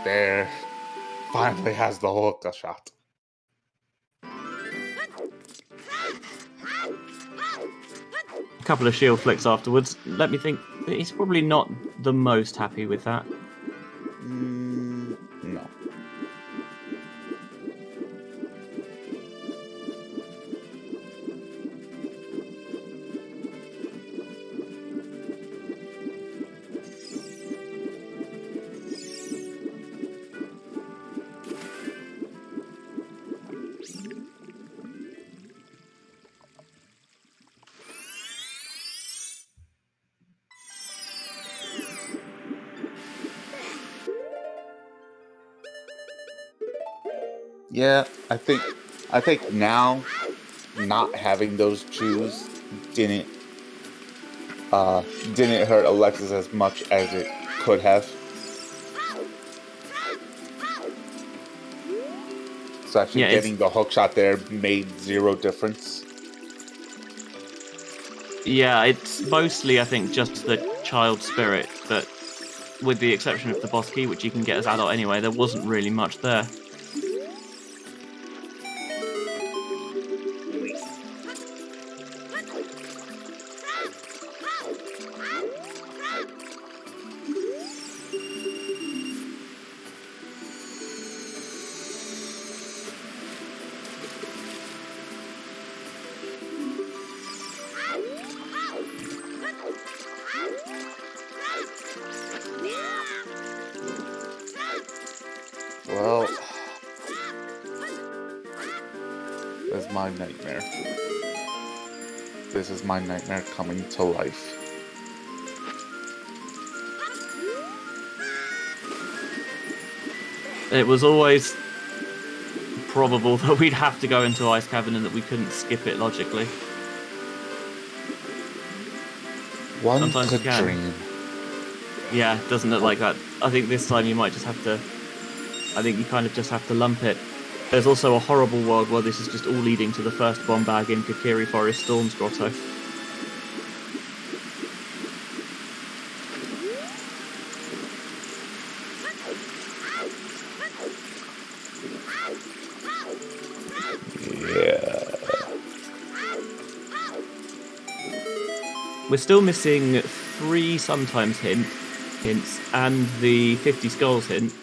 There, finally has the hook shot. A couple of shield flicks afterwards. Let me think. He's probably not the most happy with that. No. Yeah, I think now not having those shoes didn't hurt Alexis as much as it could have. So actually getting the hook shot there made zero difference. Yeah, it's mostly, I think, just the child spirit that, with the exception of the boss key, which you can get as adult anyway, there wasn't really much there. Well, this is my nightmare. This is my nightmare coming to life. It was always probable that we'd have to go into Ice Cavern and that we couldn't skip it logically. One Sometimes could you can. dream. Yeah, it doesn't look like that. I think this time you might just have to... I think you kind of just have to lump it. There's also a horrible world where this is just all leading to the first bomb bag in Keipi3 Forest Storm's Grotto. Yeah. We're still missing 3 sometimes hints and the 50 skulls hint.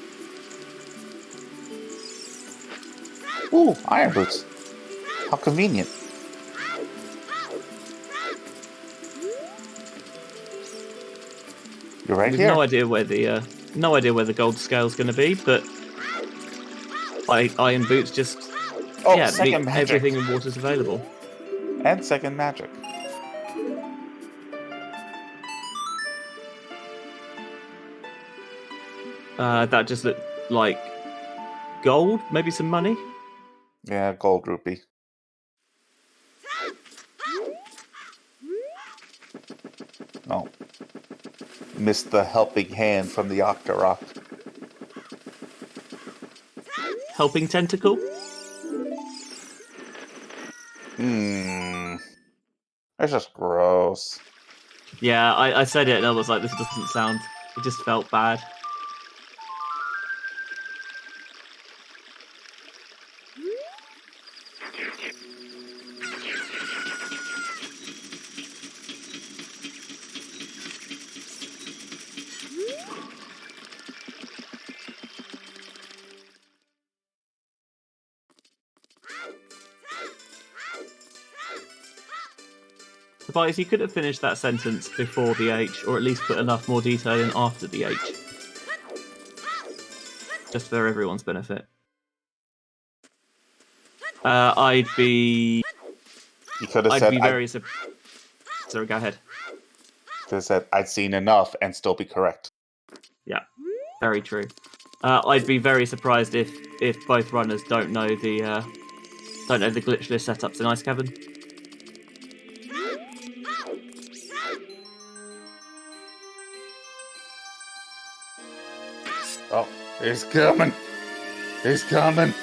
Ooh, iron boots. How convenient. You're right We've here. no idea where the gold scale's going to be, but iron boots just second magic. everything in water's available. And second magic. That just looked like gold, maybe some money. Yeah, gold rupee. Oh. Missed the helping hand from the Octorok. Helping tentacle. That's just gross. Yeah, I said it and I was like, this doesn't sound... It just felt bad. Tobias, you could have finished that sentence before the H, or at least put enough more detail in after the H. Just for everyone's benefit. I'd be. You could have I'd said, be very. Sorry, go ahead. could have said, I'd seen enough and still be correct. Yeah, very true. I'd be very surprised if both runners don't know the glitchless setups in Ice Cavern. Oh, he's coming. He's coming.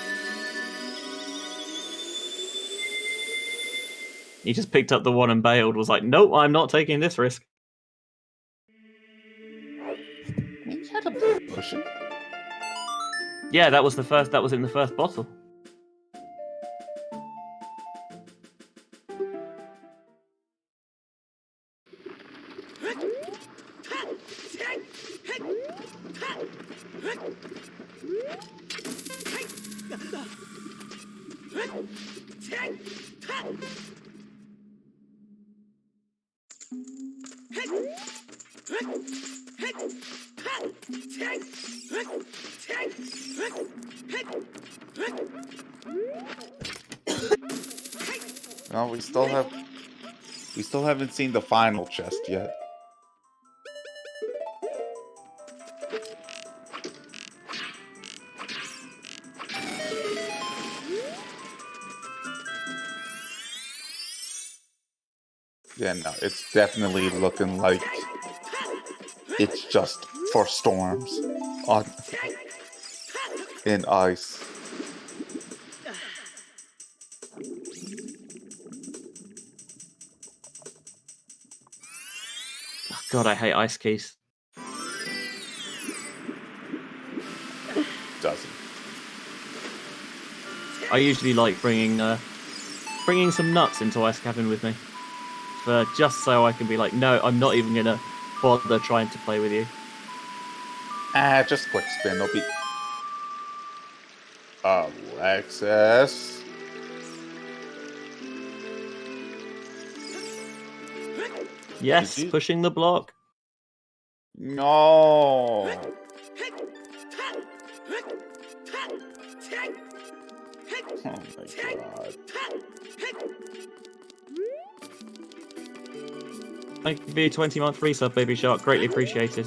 He just picked up the one and bailed. Was like, nope, I'm not taking this risk. He had a potion. Yeah, that was the first. That was in the first bottle. No, we still haven't seen the final chest yet. Yeah, no, it's definitely looking like it's just for storms in ice. Oh, God, I hate ice keys. Doesn't. I usually like bringing some nuts into Ice Cavern with me, for just so I can be like, no, I'm not even gonna bother trying to play with you. Just quick spin. It'll be Alexis. Yes, Did you- pushing the block. No. Oh my god. Thank you for your 20-month resub, Baby Shark. Greatly appreciated.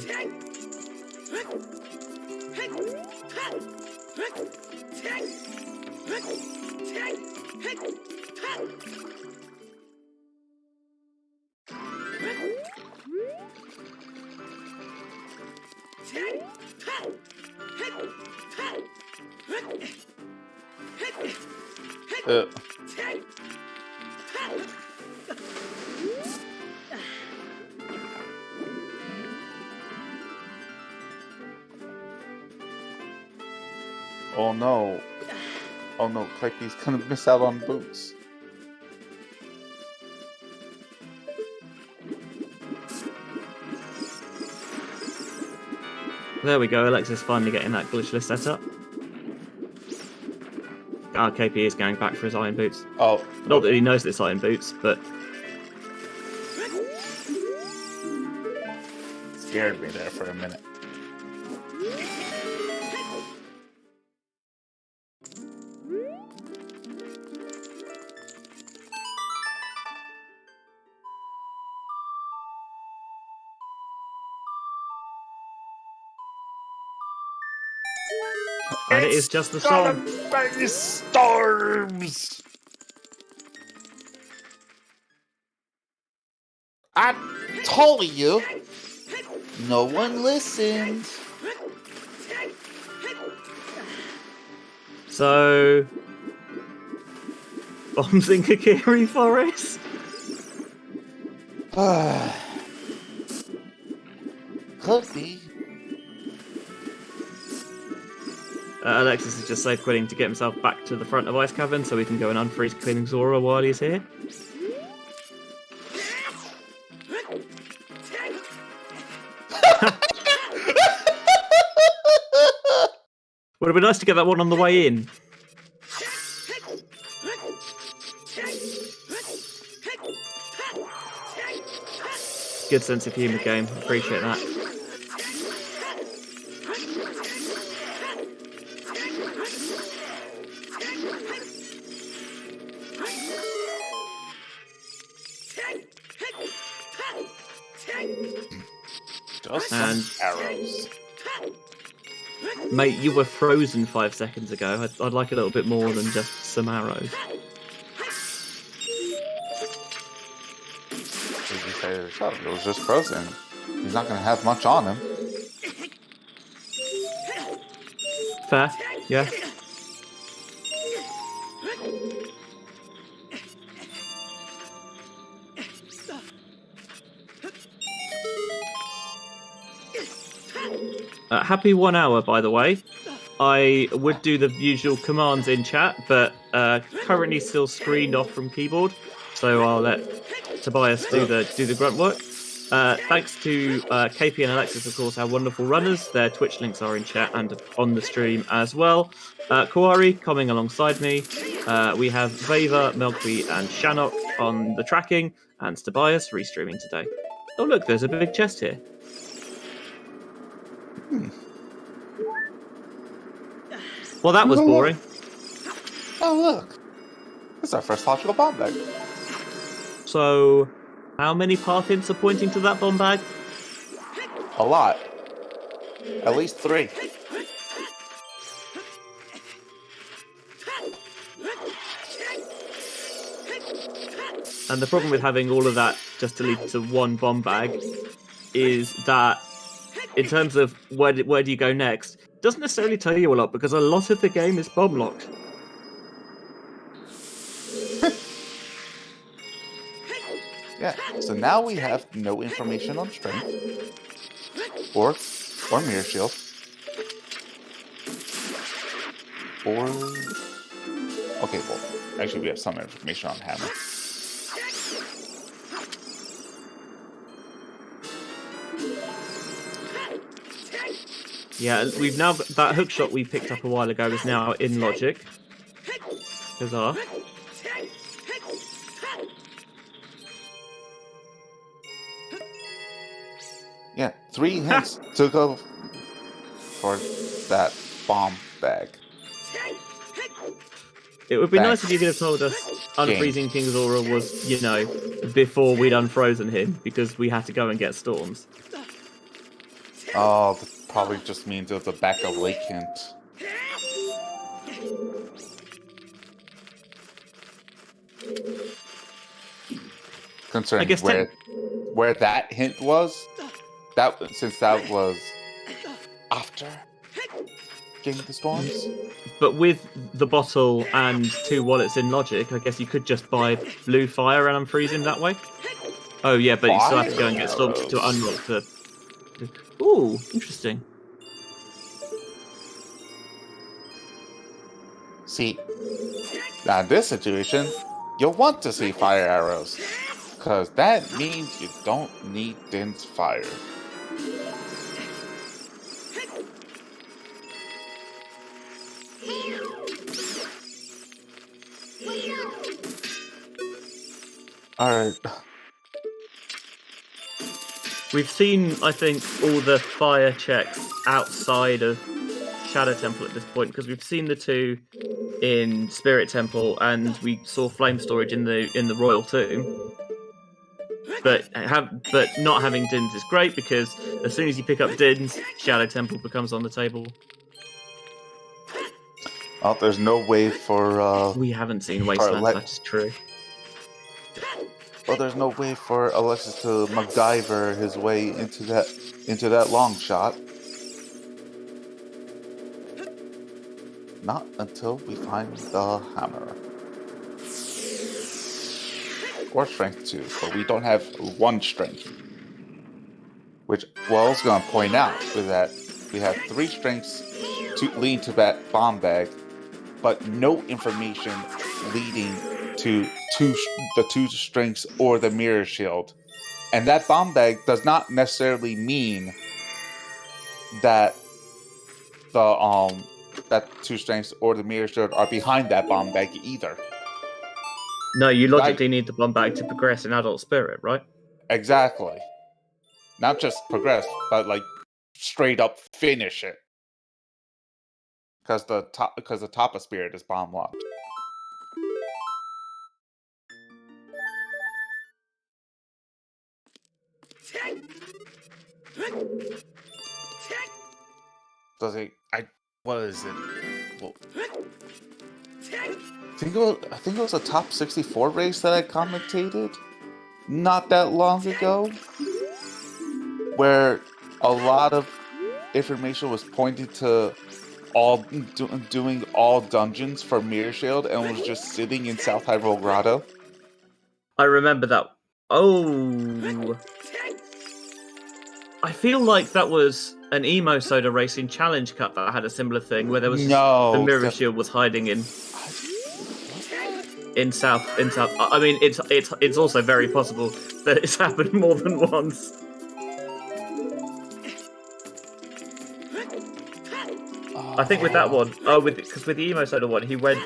Oh no. Oh no, Keipi's gonna miss out on boots. There we go, Alexis finally getting that glitchless setup. KP is going back for his iron boots. Oh. Not that he knows that it's iron boots, but... Scared me there for a minute. And it is just the song. Be storms. I told you. No one listened. So... Bombs in Kokiri Forest? Could be. Alexis is just safe quitting to get himself back to the front of Ice Cavern so we can go and unfreeze Cleaning Zora while he's here. Would have been nice to get that one on the way in. Good sense of humour, game. Appreciate that. Just And- some arrows. Mate, you were frozen 5 seconds ago. I'd like a little bit more than just some arrows. As you say yourself, it was just frozen. He's not going to have much on him. Fair, yeah. Happy 1 hour, by the way. I would do the usual commands in chat, but currently still screened off from keyboard, so I'll let Tobias do the grunt work. Thanks to Keipi and Alexis, of course, our wonderful runners. Their Twitch links are in chat and on the stream as well. Koari coming alongside me. We have Veva, Milkweed, and Shannock on the tracking, and Tobias restreaming today. Oh look, there's a big chest here. Well, that was Oh, boring. Oh, look. It's our first logical bomb bag. So, how many path hints are pointing to that bomb bag? A lot. At least 3. And the problem with having all of that just to lead to one bomb bag is that, in terms of where do you go next, it doesn't necessarily tell you a lot because a lot of the game is bomb locked. Yeah, so now we have no information on strength. Or mirror shield. Or... Okay, well, actually we have some information on hammer. Yeah, we've now got that hook shot we picked up a while ago is now in logic. Bizarre. Yeah, 3 hints to go for that bomb bag. It would be Thanks. nice if you could have told us Game. unfreezing King's Aura was, you know, before we'd unfrozen him because we had to go and get storms. Oh, that probably just means it was a backup lake hint. Concerning I guess where that hint was, since that was after getting the storms. But with the bottle and 2 wallets in logic, I guess you could just buy blue fire and unfreeze him that way. Oh yeah, but you still have to go and get storms to Arrows. unlock the... Ooh, interesting. See, now in this situation, you'll want to see fire arrows, because that means you don't need Din's fire. Alright. We've seen, I think, all the fire checks outside of Shadow Temple at this point, because we've seen the 2 in Spirit Temple, and we saw flame storage in the Royal Tomb. But not having Dins is great because as soon as you pick up Dins, Shadow Temple becomes on the table. Well, there's no way for We haven't seen Wasteland, that is true. well, there's no way for Alexis to MacGyver his way into that long shot. Not until we find the hammer. Or strength 2, but we don't have 1 strength. Which, well, I was going to point out is that we have 3 strengths to lead to that bomb bag, but no information leading to the 2 strengths or the mirror shield. And that bomb bag does not necessarily mean that that 2 strengths or the mirror shield are behind that bomb bag either. No, you logically need the bomb bag to progress in Adult Spirit, right? Exactly. Not just progress, but like straight up finish it. Because the top of Spirit is bomb locked. Does it? What is it? Well, I think it was a top 64 race that I commentated not that long ago, where a lot of information was pointing to doing all dungeons for Mirror Shield and was just sitting in South Hyrule Grotto. I remember that. Oh. I feel like that was an Emo Soda Racing Challenge Cup that had a similar thing, where there was the Mirror Shield was hiding in South. I mean, it's also very possible that it's happened more than once. I think with that one, because with the Emo Soda one, he went.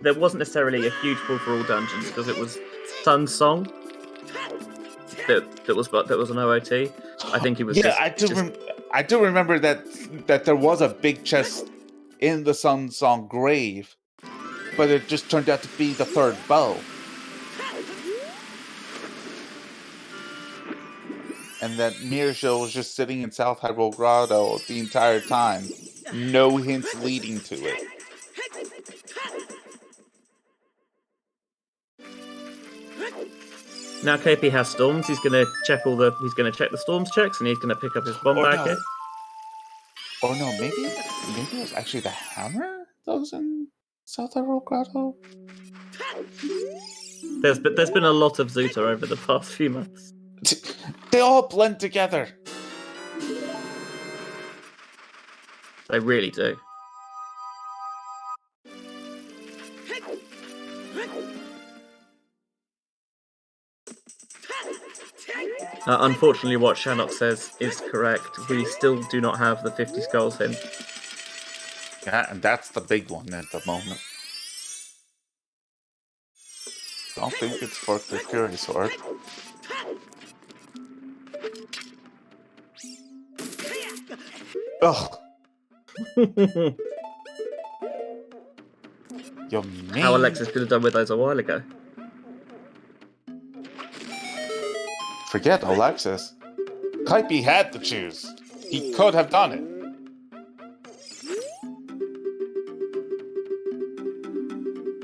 There wasn't necessarily a huge pull for all dungeons because it was Sun's Song that was an OOT. I think he was. Yeah, I do remember that there was a big chest in the Sun Song grave, but it just turned out to be the third bow. And that Mirror Shield was just sitting in South Hyrule Grotto the entire time. No hints leading to it. Now KP has storms. He's gonna check the storms checks, and he's gonna pick up his bomb bag here. Oh no, maybe it was actually the hammer that was in South Hyrule Grotto. There's been a lot of Zuta over the past few months. They all blend together. They really do. Unfortunately, what Shannock says is correct. We still do not have the 50 skulls hint. Yeah, and that's the big one at the moment. Don't think it's for the Fury Sword. Ugh. You mean... How Alexis could have done with those a while ago. Forget Alexis. Keipi had to choose. He could have done it.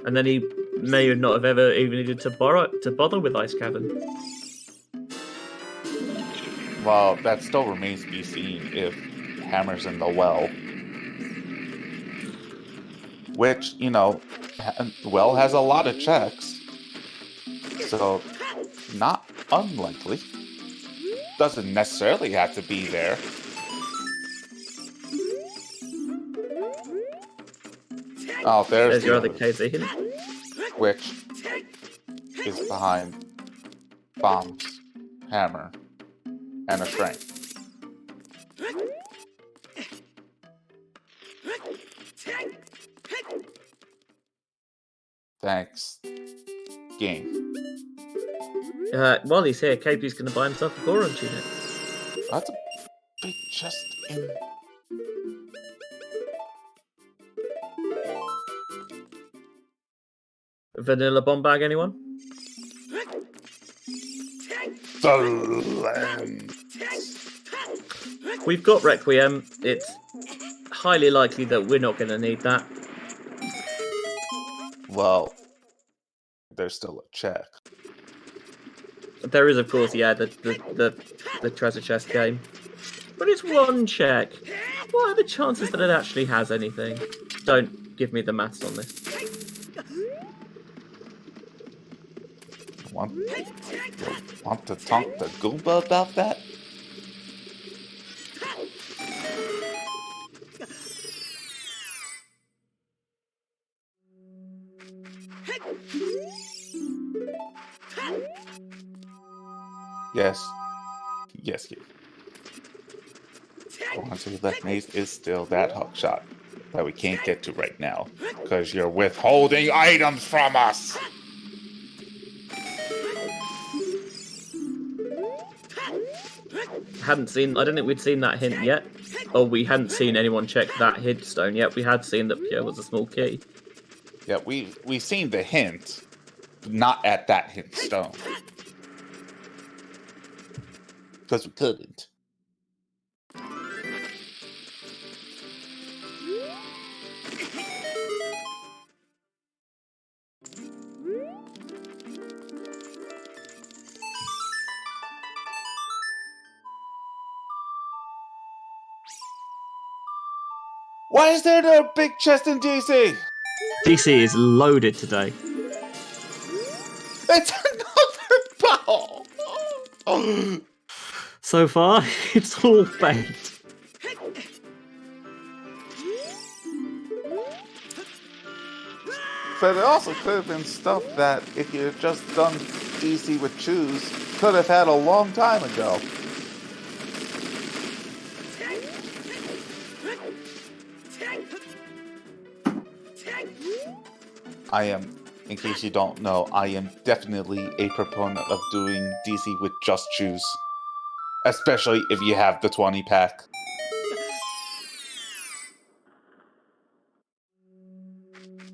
And then he may not have ever even needed to bother with Ice Cavern. Well, that still remains to be seen if Hammer's in the well. Which, well has a lot of checks. So, not unlikely. Doesn't necessarily have to be there. Oh, there's your other KZ hint. Which is behind bombs, hammer, and a strength. Thanks. Game. While he's here, KP's going to buy himself a Goron tunic. That's a big chest in... Vanilla bomb bag, anyone? We've got Requiem. It's highly likely that we're not going to need that. Well, there's still a check. There is, of course, yeah, the treasure chest game. But it's one check. What are the chances that it actually has anything? Don't give me the maths on this. Want to talk to Goomba about that? Yes. The one to the left maze is still that hook shot that we can't get to right now because you're withholding items from us. I don't think we'd seen that hint yet. Or we hadn't seen anyone check that hint stone yet. We had seen that Pierre was a small key. Yeah, we've seen the hint, not at that hint stone. Because we couldn't. Why is there no big chest in DC? DC is loaded today. It's another ball! So far, it's all bait. But it also could have been stuff that, if you had just done DC with choose, could have had a long time ago. In case you don't know, I am definitely a proponent of doing DC with just choose. Especially if you have the 20 pack.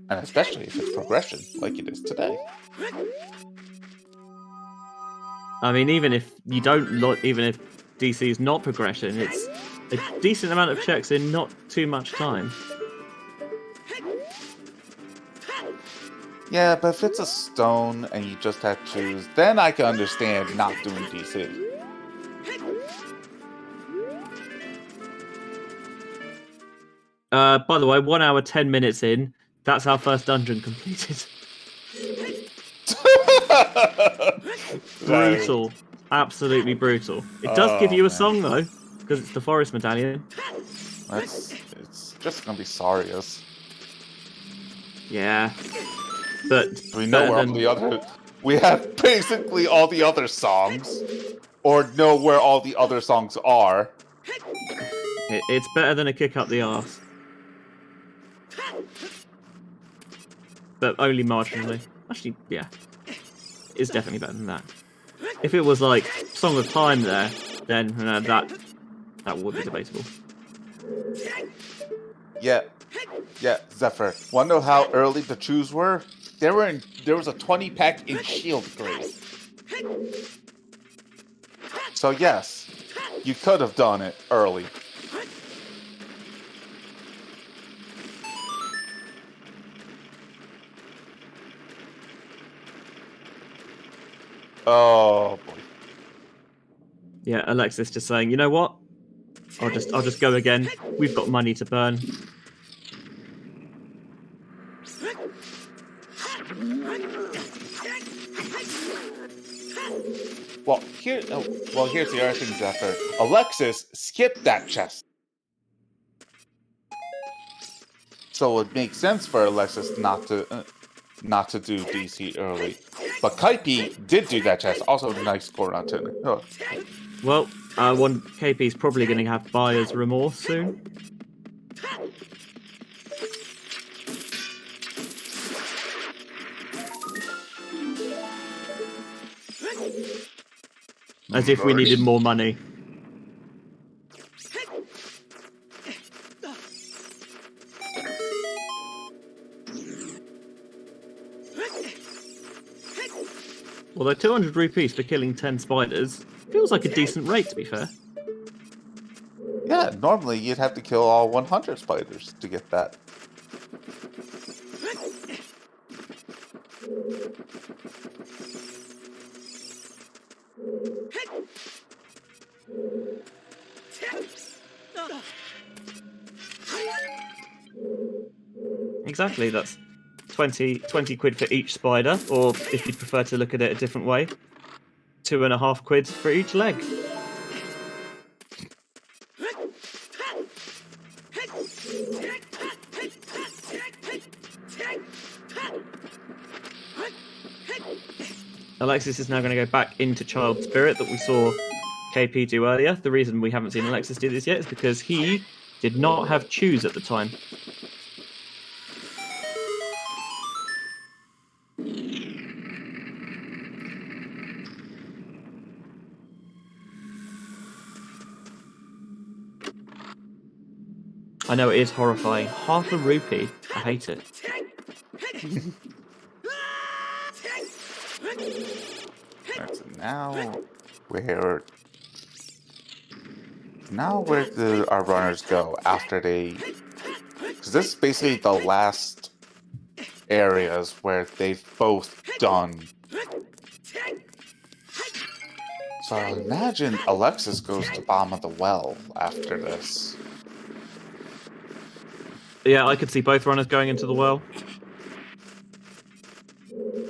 And especially if it's progression, like it is today. I mean, even if you don't look, even if DC is not progression, it's a decent amount of checks in not too much time. Yeah, but if it's a stone and you just have choose, then I can understand not doing DC. By the way, 1 hour 10 minutes in, that's our first dungeon completed. Brutal, absolutely brutal. It does give you a song though, because it's the forest medallion. It's just gonna be Saria's. Yeah, but We know where all the other. We have basically all the other songs, or know where all the other songs are. It's better than a kick up the arse, but only marginally. Actually, yeah, it's definitely better than that. If it was like Song of Time there, then that would be debatable. Yeah, Zephyr. Wanna know how early the choose were? There was a 20 pack in Shield grade. So yes, you could have done it early. Oh boy. Yeah, Alexis just saying, you know what? I'll just go again. We've got money to burn. Here's the other thing, Zephyr. Alexis skipped that chest. So it makes sense for Alexis not to do DC early. But Keipi did do that chest. Also, nice score on Tinder. Oh. Well, KP's probably going to have buyer's remorse soon. As if we needed more money. Although 200 rupees for killing 10 spiders feels like a decent rate, to be fair. Yeah, normally you'd have to kill all 100 spiders to get that. Exactly, that's 20 quid for each spider, or if you prefer to look at it a different way, 2.5 quid for each leg. Alexis is now going to go back into Child Spirit that we saw KP do earlier. The reason we haven't seen Alexis do this yet is because he did not have choose at the time. I know it is horrifying. Half a rupee. I hate it. Right, so where do our runners go after they? Because this is basically the last areas where they've both done. So I imagine Alexis goes to bottom of the well after this. Yeah, I could see both runners going into the well.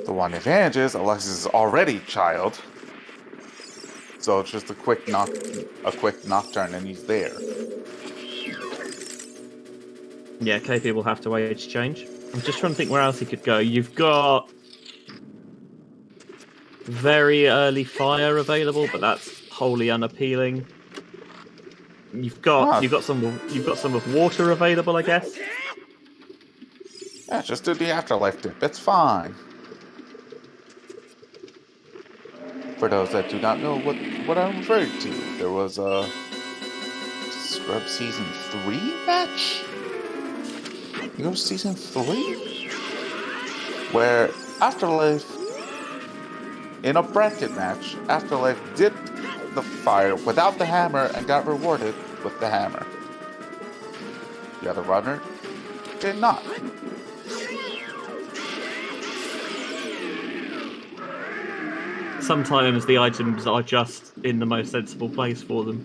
The one advantage is Alexis is already child. So it's just a quick nocturne and he's there. Yeah, KP will have to age change. I'm just trying to think where else he could go. You've got very early fire available, but that's wholly unappealing. You've got some of water available, I guess. Yeah, just do the afterlife dip. It's fine. For those that do not know what I'm referring to, there was a Scrub Season 3 match? I think it was Season 3? Where Afterlife, in a bracket match, Afterlife dipped the fire without the hammer and got rewarded with the hammer. The other runner did not. Sometimes the items are just in the most sensible place for them,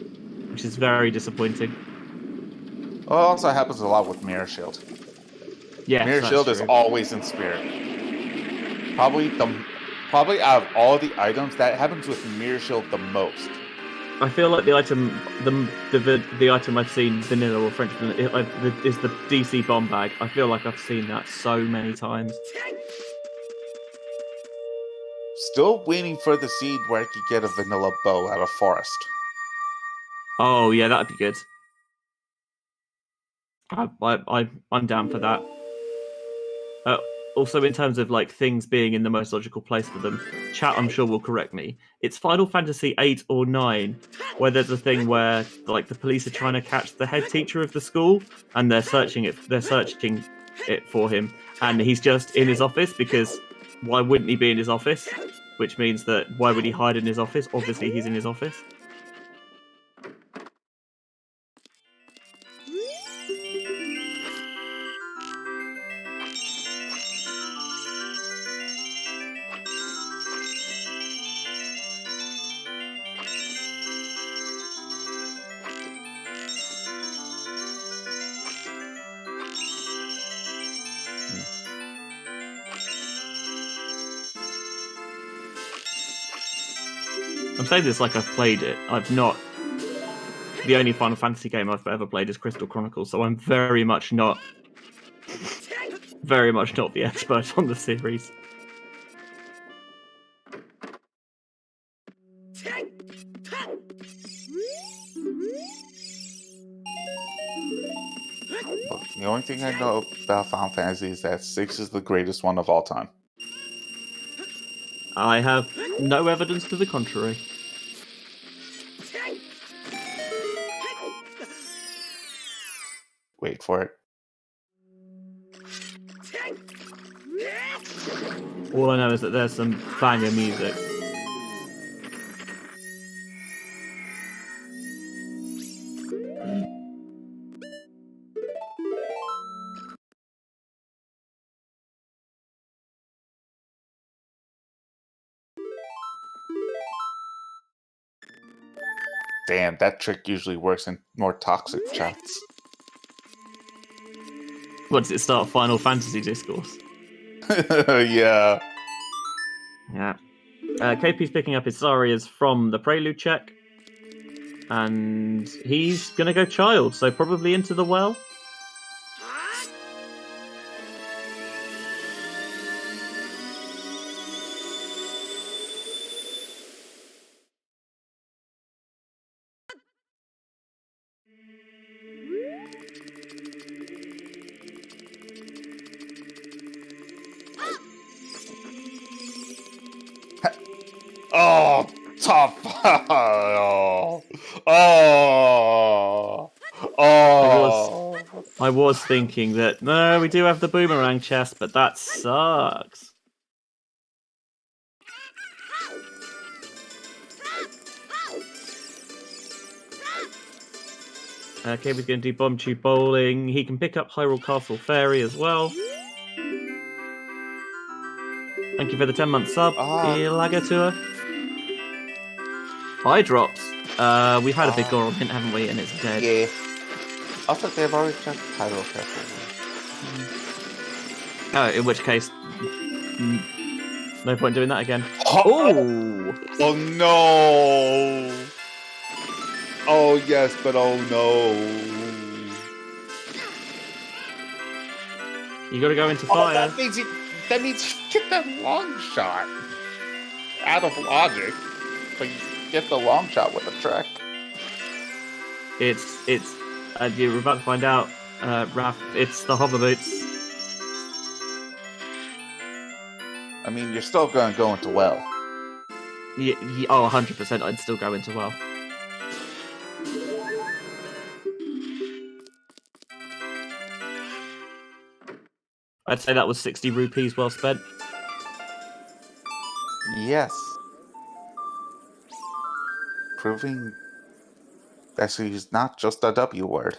which is very disappointing. Well, it also happens a lot with Mirror Shield. Yes, Mirror that's Shield true. is always in spirit. Probably out of all the items, that happens with Mirror Shield the most. I feel like the item I've seen vanilla or French vanilla is the DC bomb bag. I feel like I've seen that so many times. Still waiting for the seed where I could get a vanilla bow out of forest. Oh yeah, that'd be good. I'm down for that. Also, in terms of like things being in the most logical place for them, chat I'm sure will correct me. It's Final Fantasy 8 or 9 where there's a thing where like the police are trying to catch the head teacher of the school and they're searching it for him, and he's just in his office because why wouldn't he be in his office? Which means that why would he hide in his office? Obviously, he's in his office. I'm saying this like I've played it. I've not. The only Final Fantasy game I've ever played is Crystal Chronicles, so I'm very much not the expert on the series. Look, the only thing I know about Final Fantasy is that 6 is the greatest one of all time. I have no evidence to the contrary. Wait for it. All I know is that there's some banger music. Damn, that trick usually works in more toxic chats. What does it start Final Fantasy discourse? Yeah. Yeah. KP's picking up his Sarias from the Prelude check. And he's going to go child, so probably into the well. Oh, tough. I was thinking that, no, we do have the boomerang chest, but that sucks. Okay, we're going to do Bomb Tube Bowling. He can pick up Hyrule Castle Fairy as well. Thank you for the 10-month sub, Ilagatua. High drops. We've had a big Goron hint, haven't we? And it's dead. Yeah. I thought they've already checked Hydro Castle. Oh, in which case, no point doing that again. Oh! Oh no! Oh yes, but oh no! You gotta go into fire. That means you get that long shot. Out of logic, but you get the long shot with the trick. It's you're about to find out, Raph. It's the hover boots. I mean, you're still going to go into well. Oh, 100%. I'd still go into well. I'd say that was 60 rupees well spent. Yes. Proving that she's not just a W word.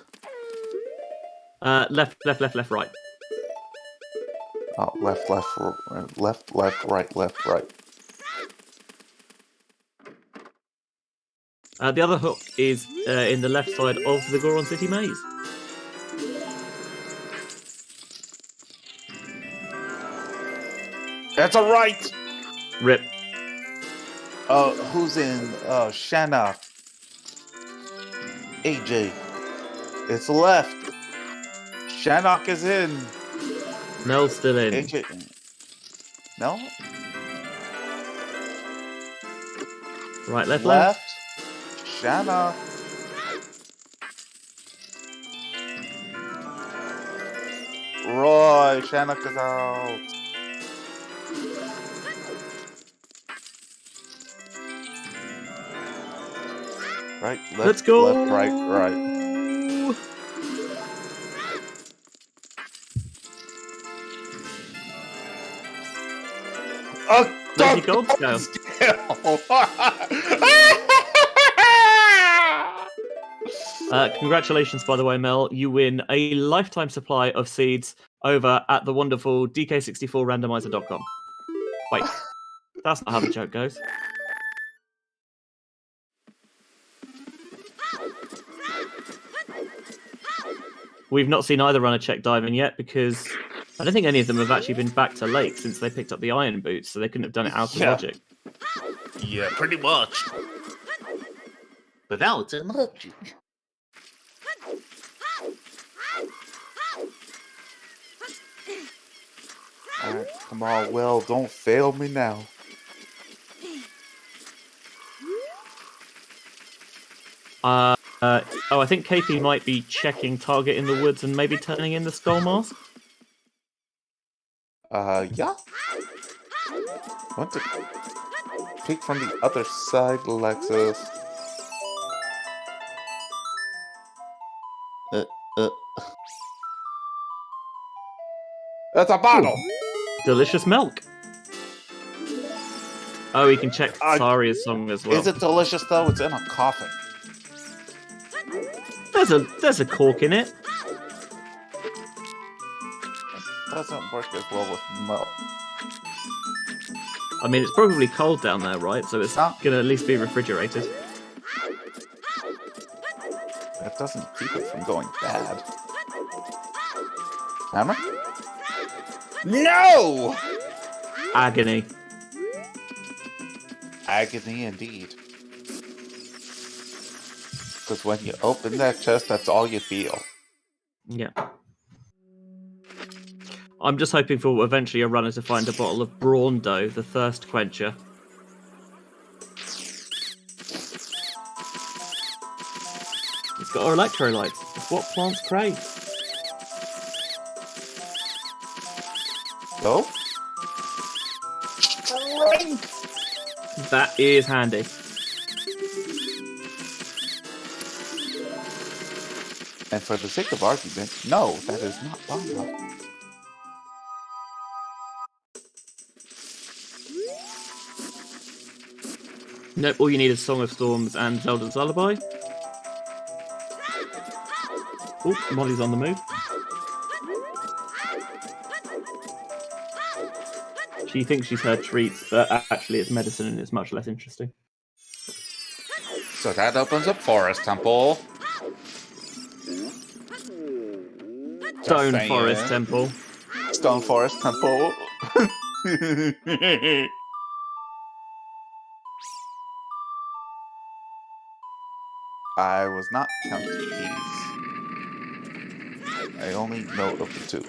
Left, right. Oh, left, right, left, right. The other hook is in the left side of the Goron City maze. That's a right! Rip. Who's in? Shanna. AJ. It's left. Shannock is in. Mel's still in. AJ. No? Right, left. Shanna. Roy. Shannock is out. Right, left, Let's go. left, right. Where's your gold scale? Congratulations, by the way, Mel. You win a lifetime supply of seeds over at the wonderful DK64randomizer.com. Wait, that's not how the joke goes. We've not seen either runner check diving yet because I don't think any of them have actually been back to lake since they picked up the iron boots, so they couldn't have done it out of logic. Yeah, pretty much. Without logic. Alright, come on, Will, don't fail me now. I think Keipi might be checking target in the woods and maybe turning in the skull mask. Yeah. Want to peek from the other side, Alexis. That's a bottle! Ooh, delicious milk. Oh, he can check Saria's song as well. Is it delicious though? It's in a coffin. There's a cork in it. Doesn't work as well with milk. I mean, it's probably cold down there, right? So it's gonna at least be refrigerated. That doesn't keep it from going bad. Hammer? No! Agony. Agony indeed. Because when you open that chest, that's all you feel. Yeah. I'm just hoping for eventually a runner to find a bottle of Brawn Dough, the thirst quencher. It's got our electrolytes. It's what plants crave. So? Strength! That is handy. And for the sake of argument, no, that is not Bamba. Nope, all you need is Song of Storms and Zelda's Lullaby. Oh, Molly's on the move. She thinks she's heard treats, but actually it's medicine and it's much less interesting. So that opens up Forest Temple. Stone Forest Temple. Stone Forest Temple. I was not counting these. I only know of the two.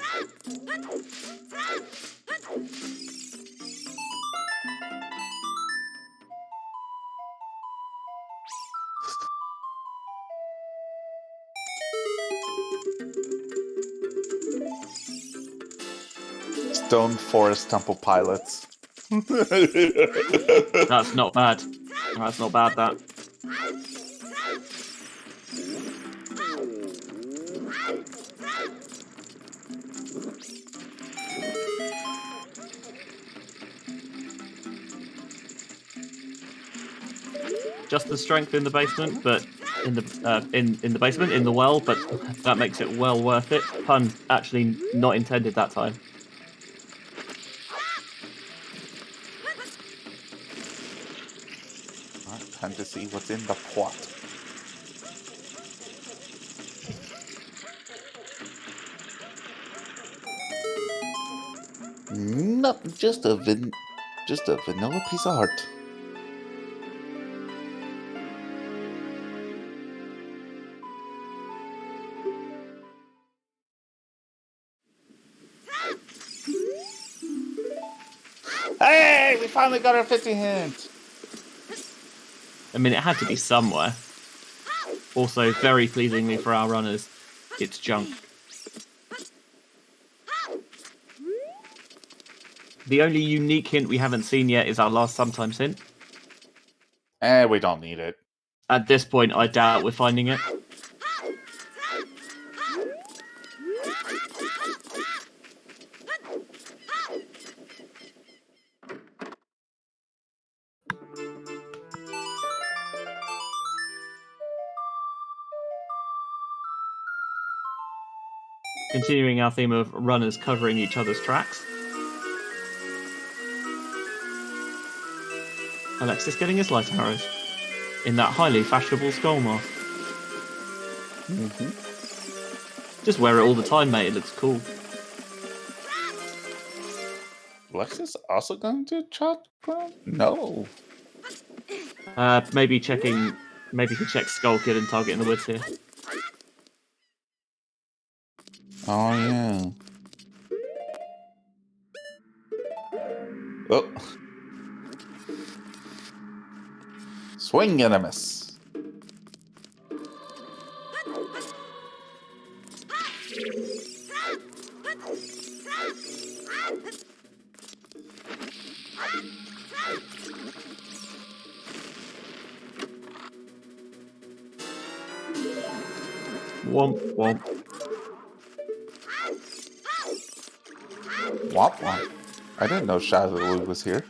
Stone Forest Temple pilots. That's not bad. That's not bad, that. Just the strength in the basement, but in the basement, in the well, but that makes it well worth it. Pun actually not intended that time. Alright, time to see what's in the pot. Nope, just a vanilla piece of art. Hey, we finally got our 50 hint. I mean, it had to be somewhere. Also, very pleasingly for our runners, it's junk. The only unique hint we haven't seen yet is our last sometimes hint. We don't need it. At this point, I doubt we're finding it. Continuing our theme of runners covering each other's tracks. Alexis getting his light arrows in that highly fashionable skull mask. Just wear it all the time, mate. It looks cool. Alexis also going to chakra? No. Maybe checking. Maybe he checks Skull Kid and Target in the Woods here. Oh yeah. Oh. Swing and a miss. Womp womp. Womp womp. I didn't know Shadowloo was here.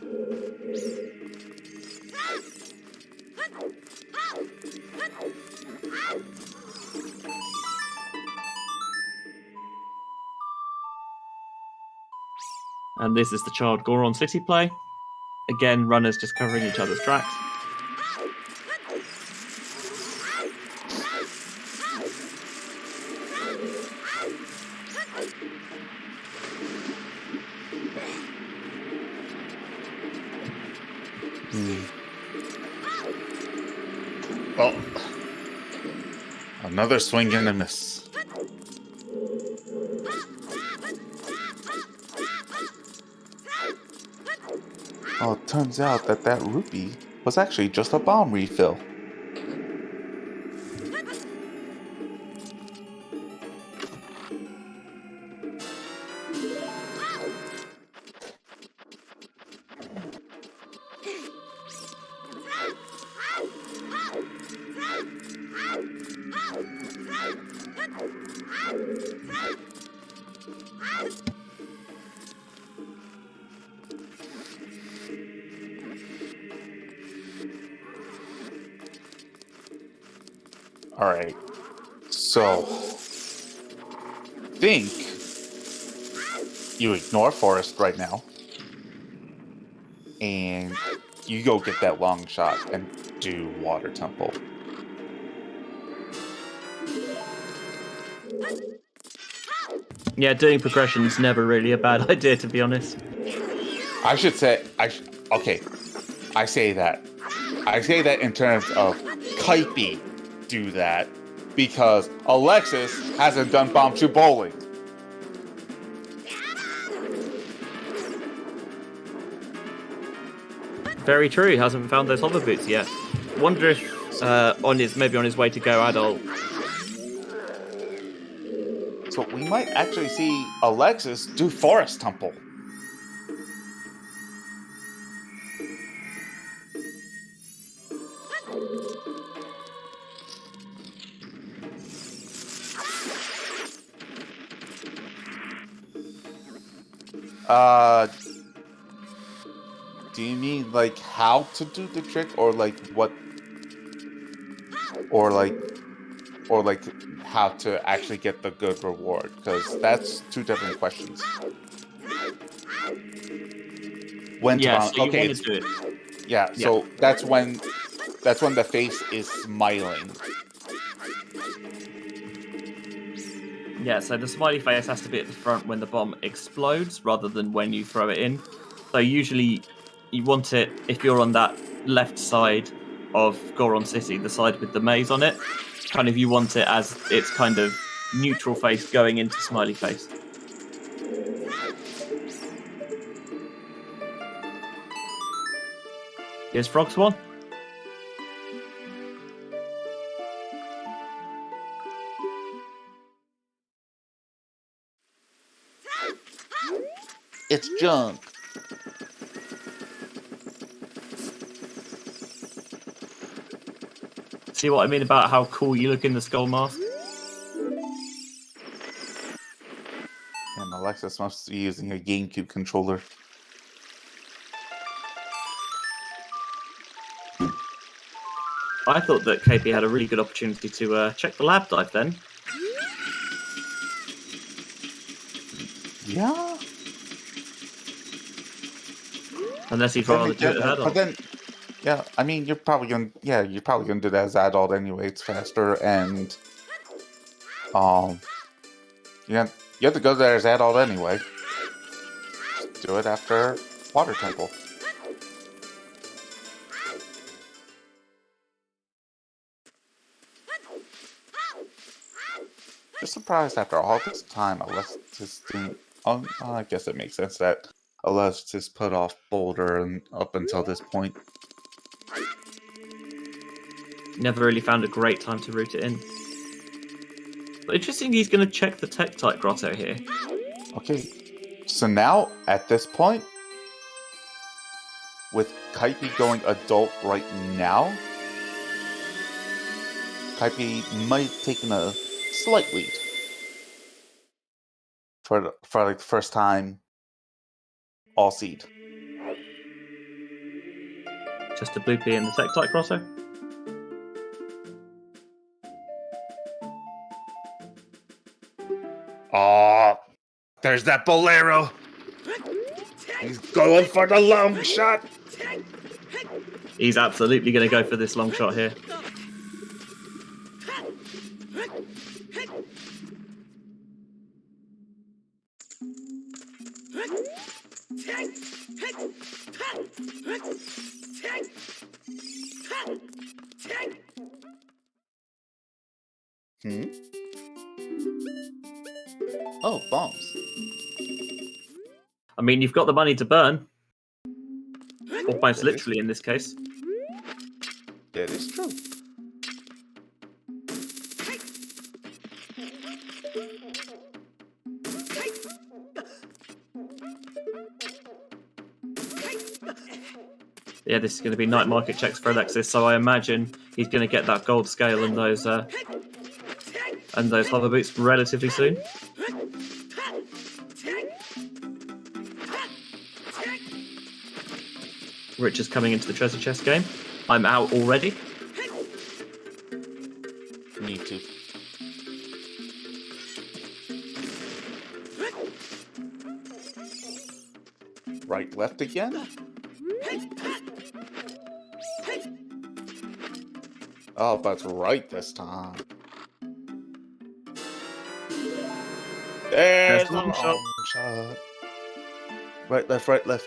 And this is the Child Goron City play. Again, runners just covering each other's tracks. Well, another swing and a miss. Oh, it turns out that rupee was actually just a bomb refill. Alright, so think you ignore Forest right now, and you go get that long shot and do Water Temple. Yeah, doing progression's never really a bad idea, to be honest. I should say, okay, I say that. I say that in terms of Keipi do that, because Alexis hasn't done Bombshoe Bowling. Very true. He hasn't found those hover boots yet. Wonder if on his way to go adult. So we might actually see Alexis do Forest Temple. Do you mean like how to do the trick, or like what, or like how to actually get the good reward? Because that's two different questions. When Yeah, to so you okay, want to do it. yeah. So that's when the face is smiling. Yeah, so the smiley face has to be at the front when the bomb explodes, rather than when you throw it in. So usually, you want it if you're on that left side of Goron City, the side with the maze on it. Kind of, you want it as its kind of neutral face going into smiley face. Here's Frog Swan. It's junk. See what I mean about how cool you look in the skull mask? And Alexis must be using a GameCube controller. I thought that KP had a really good opportunity to check the lab dive then. Yeah. Unless he'd rather do it as adult. But then, yeah, I mean, you're probably gonna do that as adult anyway. It's faster, and you have to go there as adult anyway. Just do it after Water Temple. Just surprised after all this time, Alexis didn't. I guess it makes sense that Alexis put off Boulder and up until this point. Never really found a great time to route it in. But interesting, he's going to check the Tektite Grotto here. Okay, so now at this point, with Keipi going adult right now, Keipi might have taken a slight lead for like the first time all seed. Just a Bloopy in the Tektite Grotto. Oh, there's that Bolero. He's going for the long shot. He's absolutely going to go for this long shot here. Oh, bombs. I mean, you've got the money to burn. Almost literally in this case. That is true. Yeah, this is going to be night market checks for Alexis, so I imagine he's going to get that gold scale and those hover boots relatively soon. Rich is coming into the treasure chest game. I'm out already. Me too. Right, left again? Oh, but right this time. There's the a long shot. long shot. Right, left, right, left.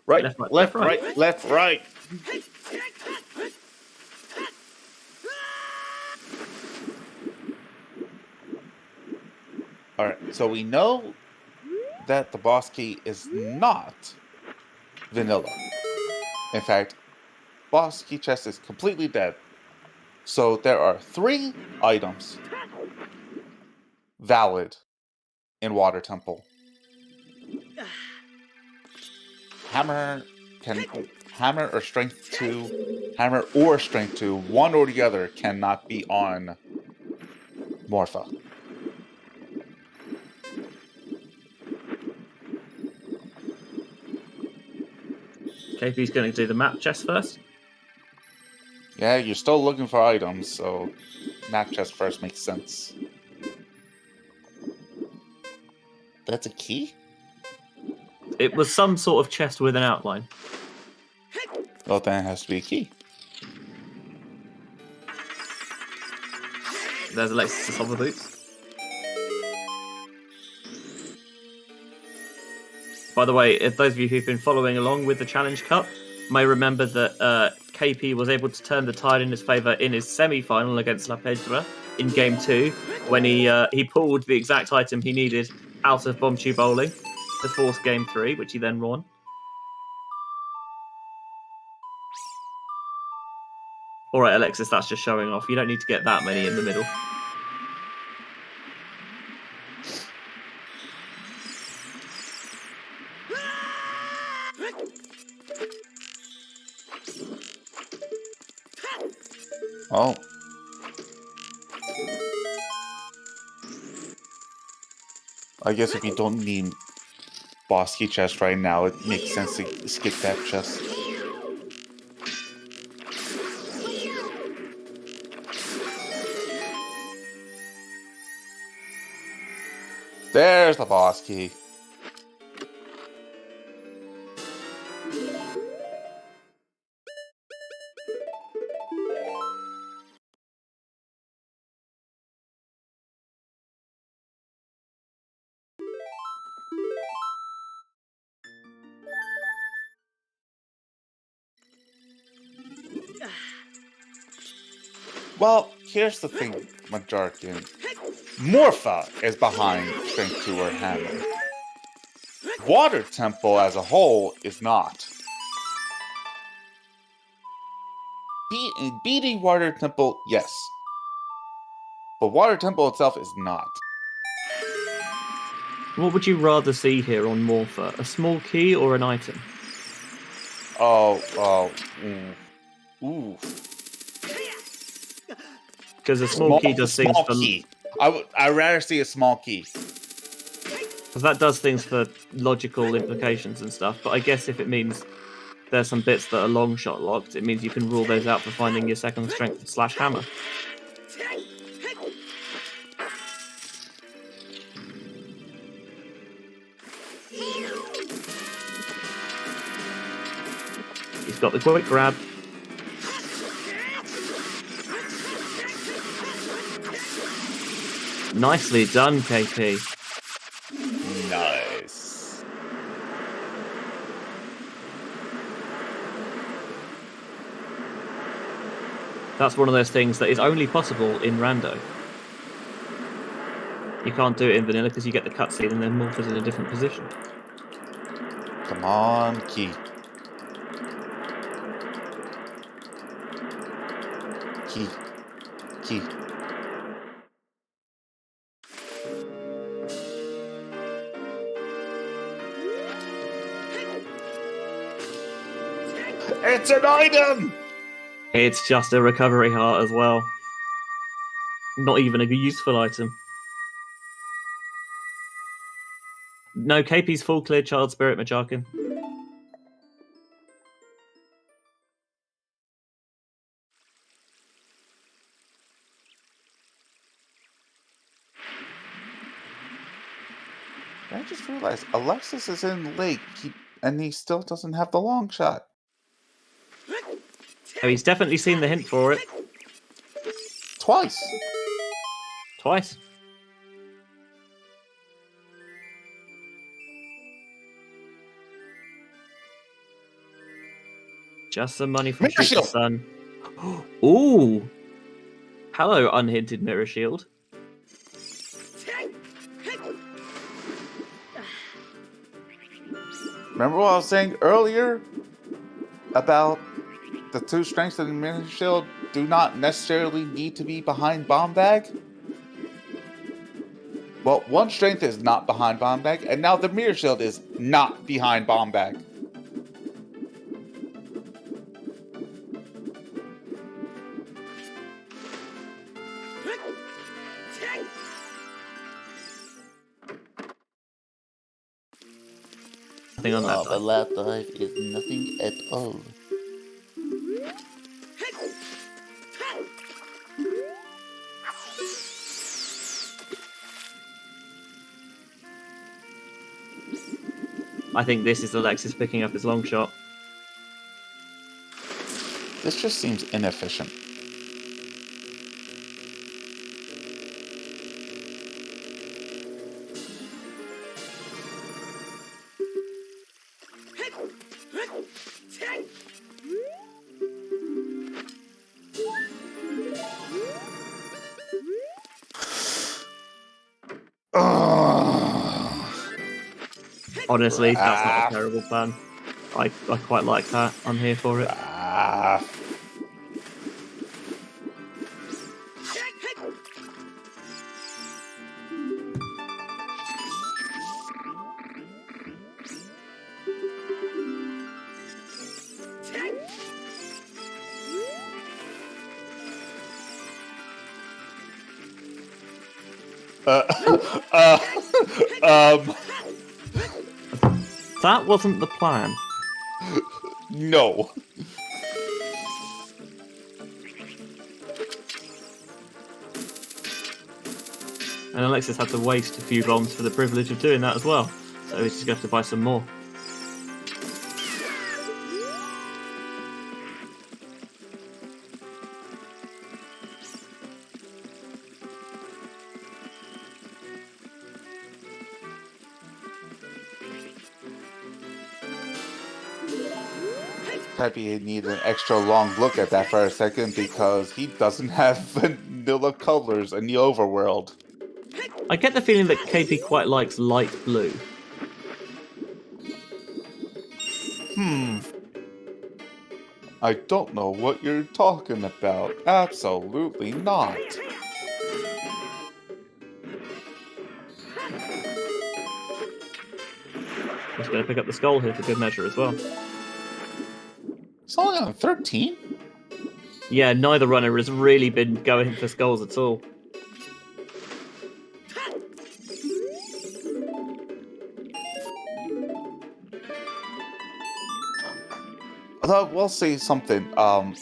Right, Left, right, left, left, right. right, left, right. Alright, so we know that the boss key is not vanilla. In fact, boss key chest is completely dead. So there are 3 items valid in Water Temple. Hammer or strength 2, hammer or strength 2, one or the other cannot be on Morpha. KP's going to do the map chest first. Yeah, you're still looking for items, so map chest first makes sense. That's a key? It was some sort of chest with an outline. Well, then it has to be a key. There's Alexis' hover boots. By the way, if those of you who've been following along with the Challenge Cup may remember that KP was able to turn the tide in his favour in his semi-final against La Pedra in Game 2 when he pulled the exact item he needed out of Bomb Tube Bowling to force Game 3, which he then won. Alright, Alexis, that's just showing off. You don't need to get that many in the middle. Oh. I guess if you don't need boss key chest right now, it makes sense to skip that chest. There's the boss key. Well, here's the thing, Majarkin. Morpha is behind Strength 2 or Hammer. Water Temple as a whole is not. Beating Water Temple, yes. But Water Temple itself is not. What would you rather see here on Morpha? A small key or an item? Ooh. Because a small key does things small for... key. I'd rather see a small key. Because that does things for logical implications and stuff, but I guess if it means there's some bits that are long shot locked, it means you can rule those out for finding your second strength / hammer. He's got the quick grab. Nicely done, KP. Nice. That's one of those things that is only possible in Rando. You can't do it in vanilla because you get the cutscene and then Morpha's in a different position. Come on, key. Key. It's an item! It's just a recovery heart as well. Not even a useful item. No, KP's full clear Child Spirit, Majarkin. I just realized Alexis is in lake, and he still doesn't have the long shot. Oh, he's definitely seen the hint for it. Twice. Twice. Just some money from Mirror Shoot the Shield! Sun. Ooh! Hello, unhinted Mirror Shield. Remember what I was saying earlier about the 2 strengths of the Mirror Shield do not necessarily need to be behind Bomb Bag? Well, 1 strength is not behind Bomb Bag, and now the Mirror Shield is not behind Bomb Bag. Nothing on that die. lap dive is nothing at all. I think this is Alexis picking up his long shot. This just seems inefficient. Honestly, that's not a terrible plan. I quite like that. I'm here for it. That wasn't the plan. No. And Alexis had to waste a few bombs for the privilege of doing that as well. So he's just going to have to buy some more. Keipi needs an extra long look at that for a second because he doesn't have vanilla colors in the overworld. I get the feeling that Keipi quite likes light blue. I don't know what you're talking about. Absolutely not. He's going to pick up the skull here for good measure as well. It's only on 13? Yeah, neither runner has really been going for skulls at all. Although we'll say something, like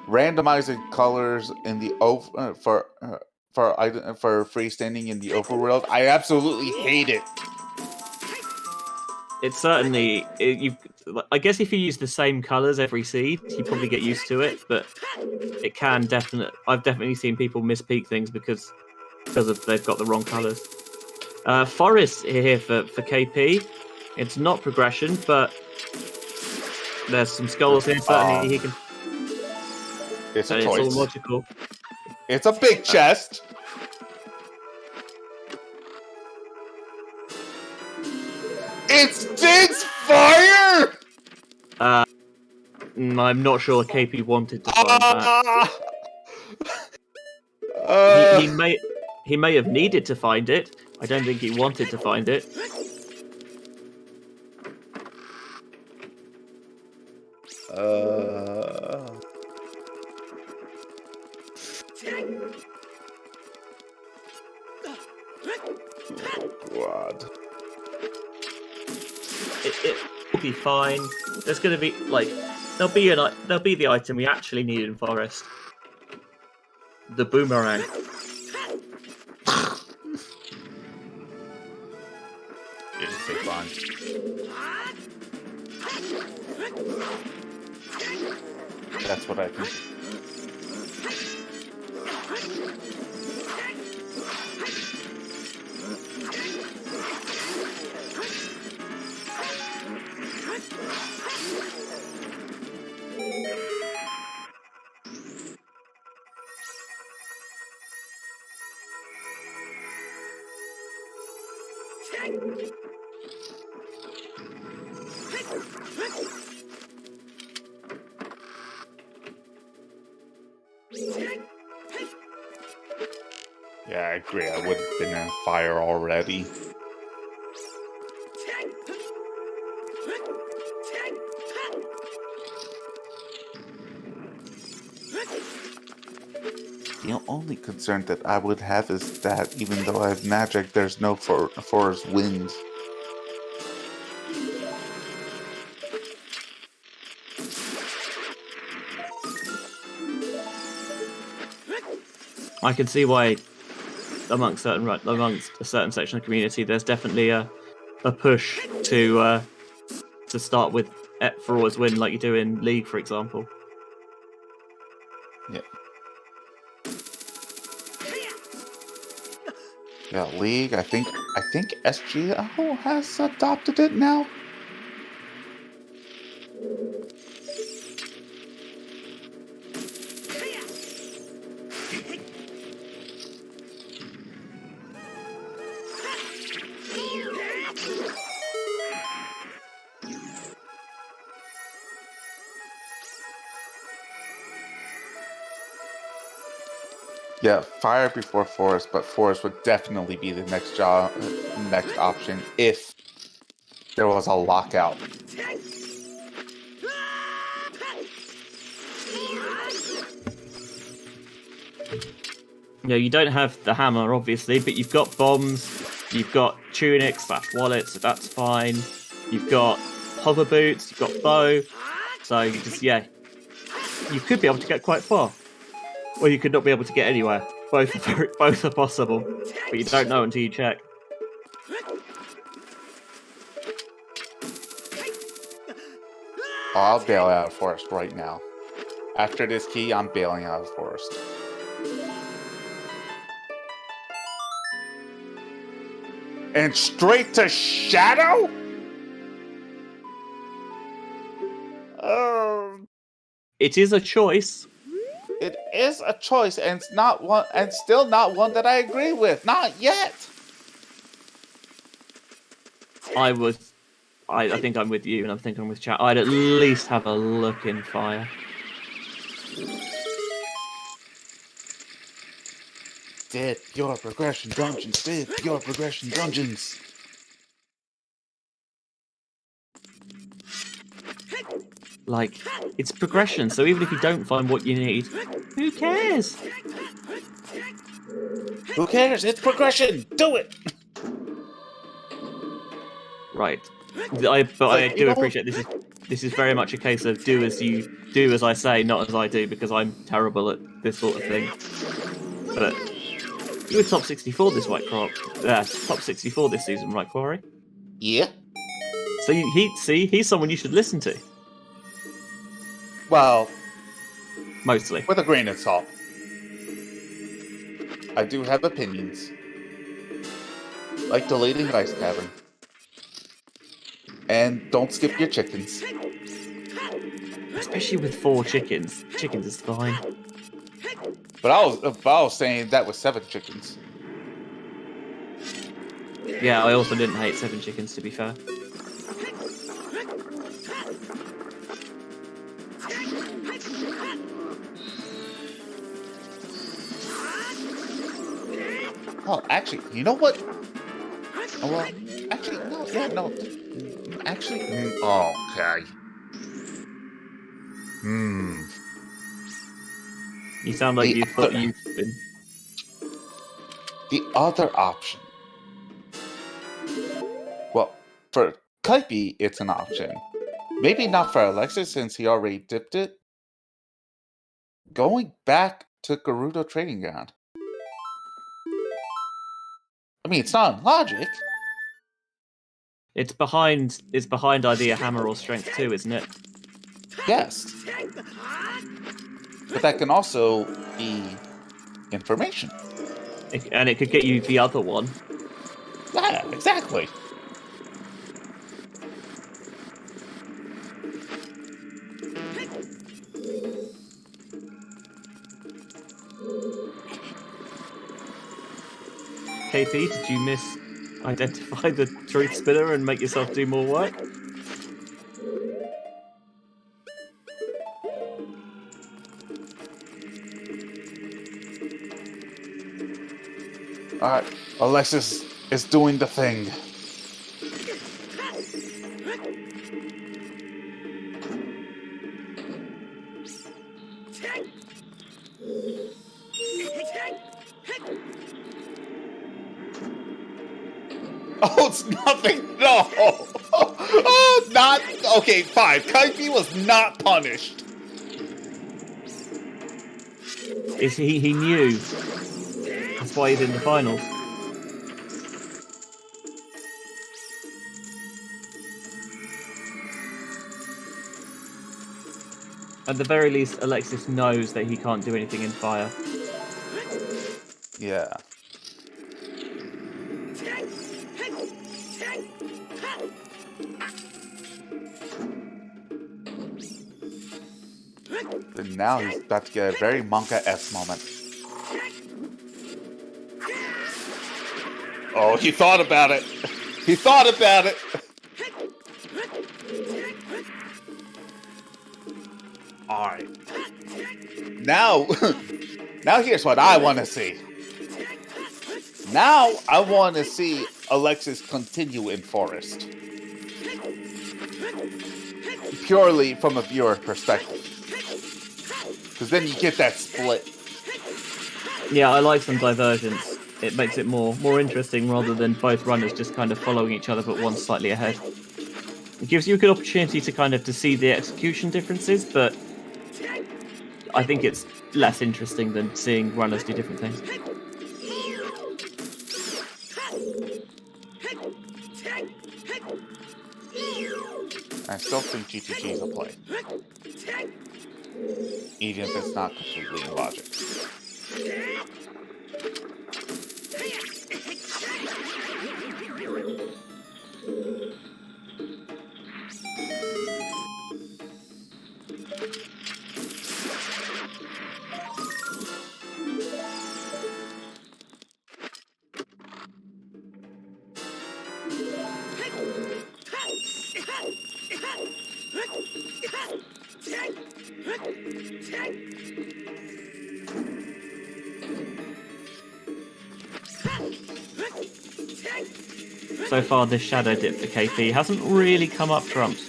randomizing colors in the for freestanding in the overworld, I absolutely hate it. It's certainly I guess if you use the same colours every seed, you probably get used to it. But it can I've definitely seen people mispeak things because of they've got the wrong colours. Forest here for KP. It's not progression, but there's some skulls here. Certainly he can. It's a It's all choice. logical. It's a big chest. It's Dig's fire! I'm not sure KP wanted to find that. He may have needed to find it. I don't think he wanted to find it. Oh God. It will be fine. There's going to be there'll be the item we actually need in Forest. The boomerang. Didn't say fun. That's what I think. Yeah, I agree. I would have been in fire already. The only concern that I would have is that even though I have magic, there's no forest wind. I can see why amongst a certain section of the community, there's definitely a push to start with for always win, like you do in League, for example. Yeah. Yeah, League. I think SGO has adopted it now. Yeah, fire before forest, but forest would definitely be the next option if there was a lockout. Yeah, you don't have the hammer, obviously, but you've got bombs, you've got tunics / wallets, so that's fine. You've got hover boots, you've got bow, so you just you could be able to get quite far, or you could not be able to get anywhere. Both are possible, but you don't know until you check. Oh, I'll bail out of forest right now. After this key, I'm bailing out of forest. And straight to shadow? It is a choice. It is a choice, and it's not one, and still not one that I agree with. Not yet. I think I'm with you, and I think I'm with chat. I'd at least have a look in fire. Dip your progression dungeons. Dip your progression dungeons. Like, it's progression, so even if you don't find what you need, who cares? Who cares? It's progression. Do it. Right. I do appreciate this is very much a case of do as I say, not as I do, because I'm terrible at this sort of thing. But you were top 64 this top 64 this season, right, Koari? Yeah. So he's someone you should listen to. Well, Mostly. with a grain of salt. I do have opinions. Like deleting Ice Cavern. And don't skip your chickens. Especially with 4 chickens. Chickens is fine. But I was saying that was 7 chickens. Yeah, I also didn't hate 7 chickens, to be fair. Oh, actually, you know what? Oh, well, actually, no, yeah, no. Actually, okay. You sound like you've been... The other option. Well, for Keipi, it's an option. Maybe not for Alexis, since he already dipped it. Going back to Gerudo Trading Ground. I mean, it's not logic. It's behind either a hammer or strength 2, isn't it? Yes. But that can also be information. And it could get you the other one. Yeah, exactly. KP, did you misidentify the truth spinner and make yourself do more work? Alright, Alexis is doing the thing. Oh, it's nothing! No! Oh, not... Okay, fine. Keipi was not punished. He knew. That's why he's in the finals. At the very least, Alexis knows that he can't do anything in fire. Yeah. And now he's about to get a very Monka-esque moment. Oh, he thought about it. He thought about it. Alright. Now, now here's what I want to see. Now I want to see Alexis continue in Forest. Purely from a viewer perspective. Because then you get that split. Yeah, I like some divergence. It makes it more interesting rather than both runners just kind of following each other, but one slightly ahead. It gives you a good opportunity to see the execution differences, but I think it's less interesting than seeing runners do different things. I still think GTG is a play. Even if it's not completely illogic. So far, this shadow dip for KP hasn't really come up trumps.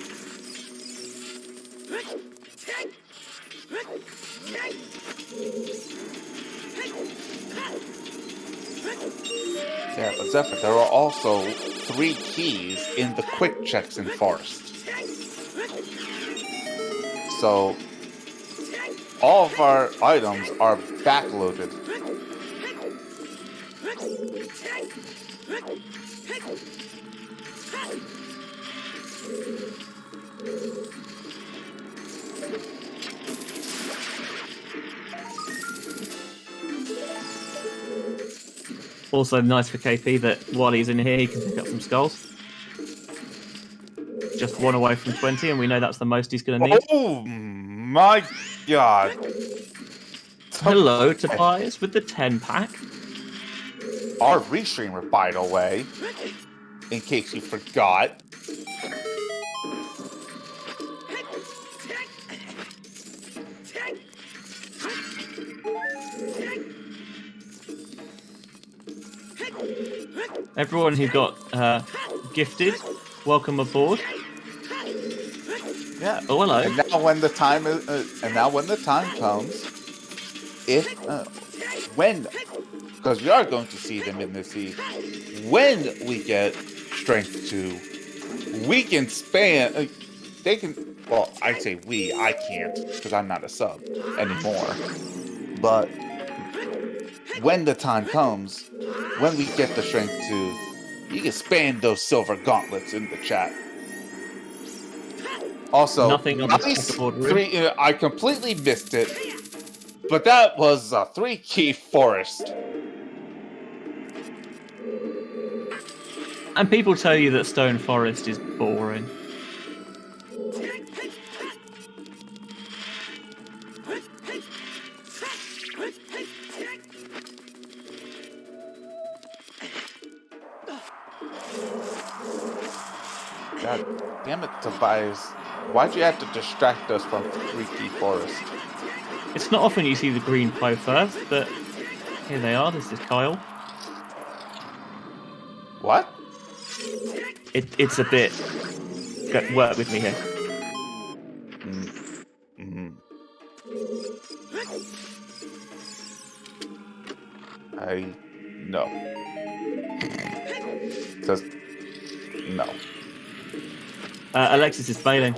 Yeah, but Zephyr, there are also 3 keys in the quick checks in Forest. So, all of our items are backloaded. Also nice for KP that while he's in here, he can pick up some skulls. Just 1 away from 20, and we know that's the most he's going to need. Oh my god. Hello, Tobias, with the 10-pack. Our restreamer, by the way, in case you forgot. Everyone who got gifted, welcome aboard. Yeah. Oh, hello. And now when the time comes, because we are going to see them in the sea, when we get strength 2, we can span. They can. Well, I say we. I can't because I'm not a sub anymore. But when the time comes, when we get the strength 2, you can spam those silver gauntlets in the chat. Also, Nothing on the nice checkerboard really. three. I completely missed it, but that was a 3-key forest. And people tell you that Stone Forest is boring. God damn it, Tobias. Why'd you have to distract us from 3-key forest? It's not often you see the green pie first, but here they are. This is Kyle. What? It's a bit. Work with me here. No. Just no. Alexis is bailing.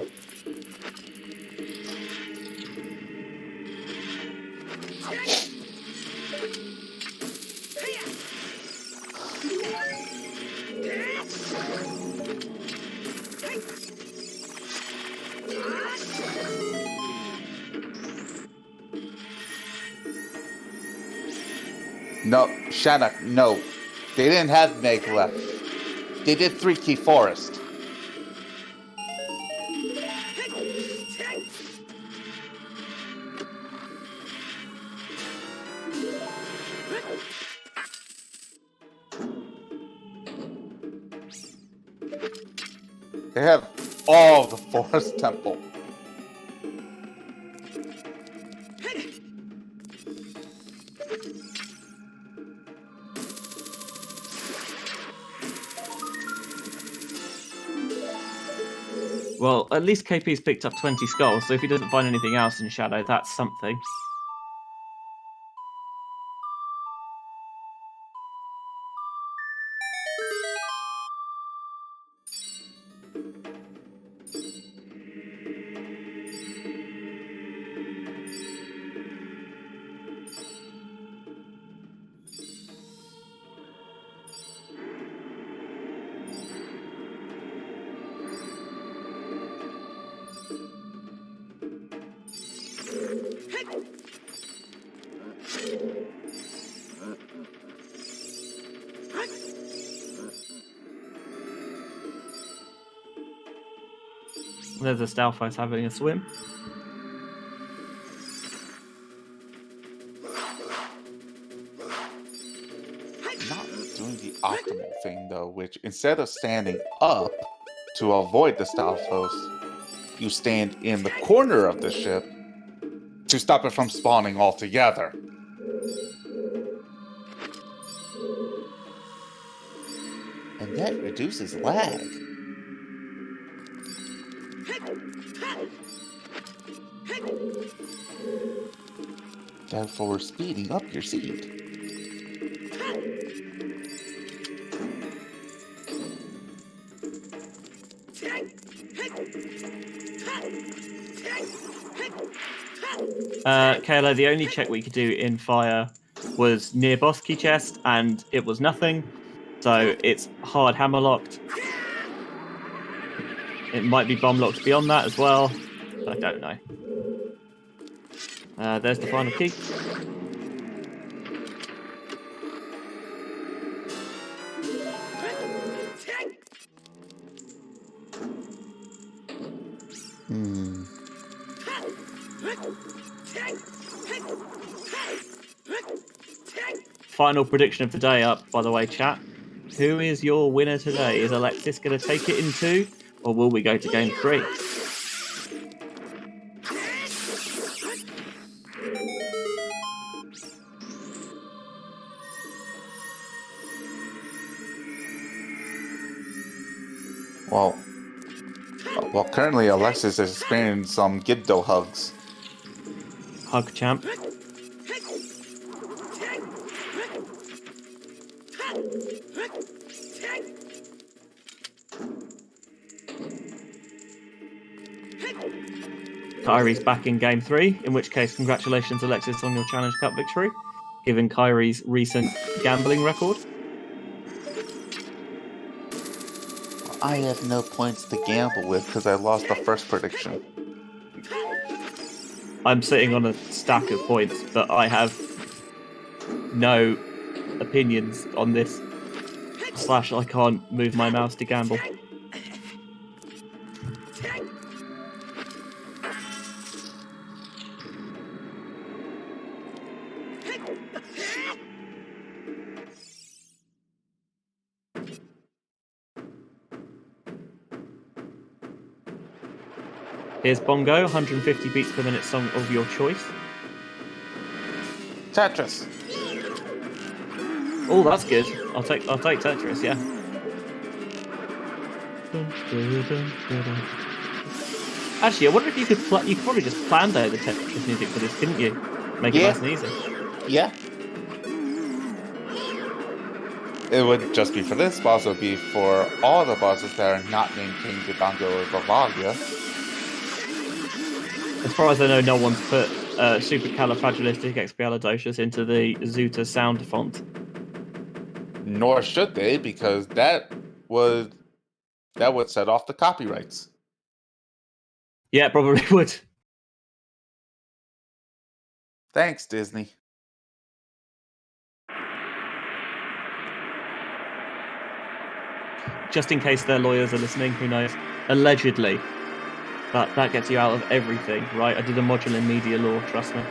No, Shanna, no. They didn't have Meg left. They did 3-key forest. They have all the forest temple. Well, at least KP's picked up 20 skulls, so if he doesn't find anything else in Shadow, that's something. There's a Stalfos having a swim. Not doing the optimal thing though, which instead of standing up to avoid the Stalfos, you stand in the corner of the ship to stop it from spawning altogether. And that reduces lag. Therefore, speeding up your seed. Kayla, the only check we could do in fire was near boss key chest, and it was nothing. So it's hard hammer locked. It might be bomb locked beyond that as well. I don't know. There's the final key. Final prediction of the day up, by the way, chat. Who is your winner today? Is Alexis going to take it in 2, or will we go to game 3? Well, currently Alexis is experiencing some Gibdo hugs. Hug champ. Kairi's back in game 3, in which case congratulations Alexis on your Challenge Cup victory, given Kairi's recent gambling record. I have no points to gamble with because I lost the first prediction. I'm sitting on a stack of points, but I have no opinions on this. / I can't move my mouse to gamble. Here's Bongo, 150 beats per minute song of your choice. Tetris. Oh, that's good. I'll take Tetris, yeah. Actually, I wonder if you could you could probably just plan out the Tetris music for this, couldn't you? Make it nice and easy. Yeah. It would just be for this boss, it would be for all the bosses that are not named King Dodongo or Vavalia. As far as I know, no one's put supercalifragilisticexpialidocious into the Zoota sound font. Nor should they, because that would set off the copyrights. Yeah, it probably would. Thanks, Disney. Just in case their lawyers are listening, who knows? Allegedly. But that gets you out of everything, right? I did a module in media law, trust me.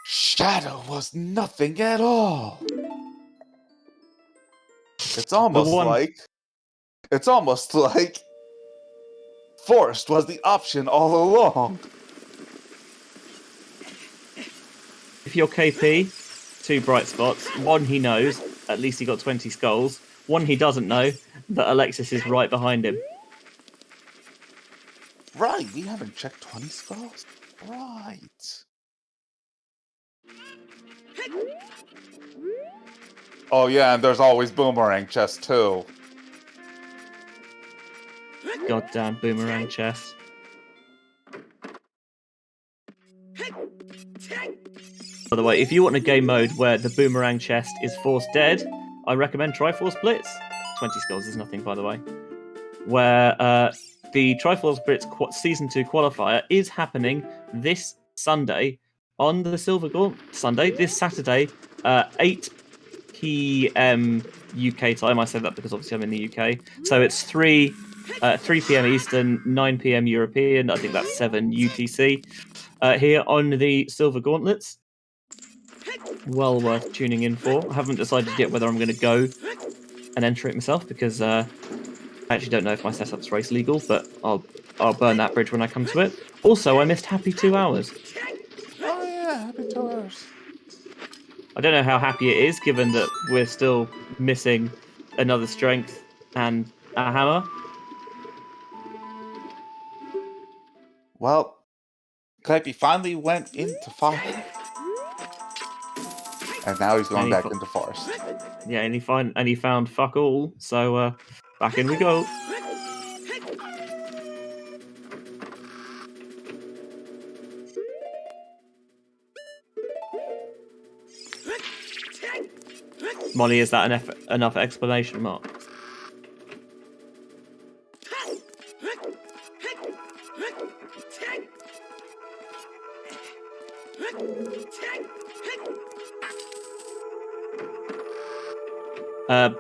Shadow was nothing at all. It's almost like Forest was the option all along. If you're KP, 2 bright spots. 1 he knows, at least he got 20 skulls. 1 he doesn't know, that Alexis is right behind him. Right, we haven't checked 20 skulls. Right. Oh yeah, and there's always boomerang chest too. Goddamn boomerang chest. By the way, if you want a game mode where the boomerang chest is force dead, I recommend Triforce Blitz. 20 skulls is nothing, by the way. Where the Triforce Blitz Season 2 qualifier is happening this Sunday on the Silver Gauntlet Sunday, this Saturday, 8 p.m. UK time. I say that because obviously I'm in the UK. So it's 3 p.m. Eastern, 9 p.m. European. I think that's 7 UTC. Here on the Silver Gauntlets. Well worth tuning in for. I haven't decided yet whether I'm going to go and enter it myself because I actually don't know if my setup's race legal, but I'll burn that bridge when I come to it. Also, I missed Happy 2 Hours. Oh yeah, happy 2 hours. I don't know how happy it is, given that we're still missing another strength and a hammer. Well, Keipi finally went into fire. And now he's going back into forest. Yeah, and he found fuck all, so back in we go. Molly, is that enough explanation marks?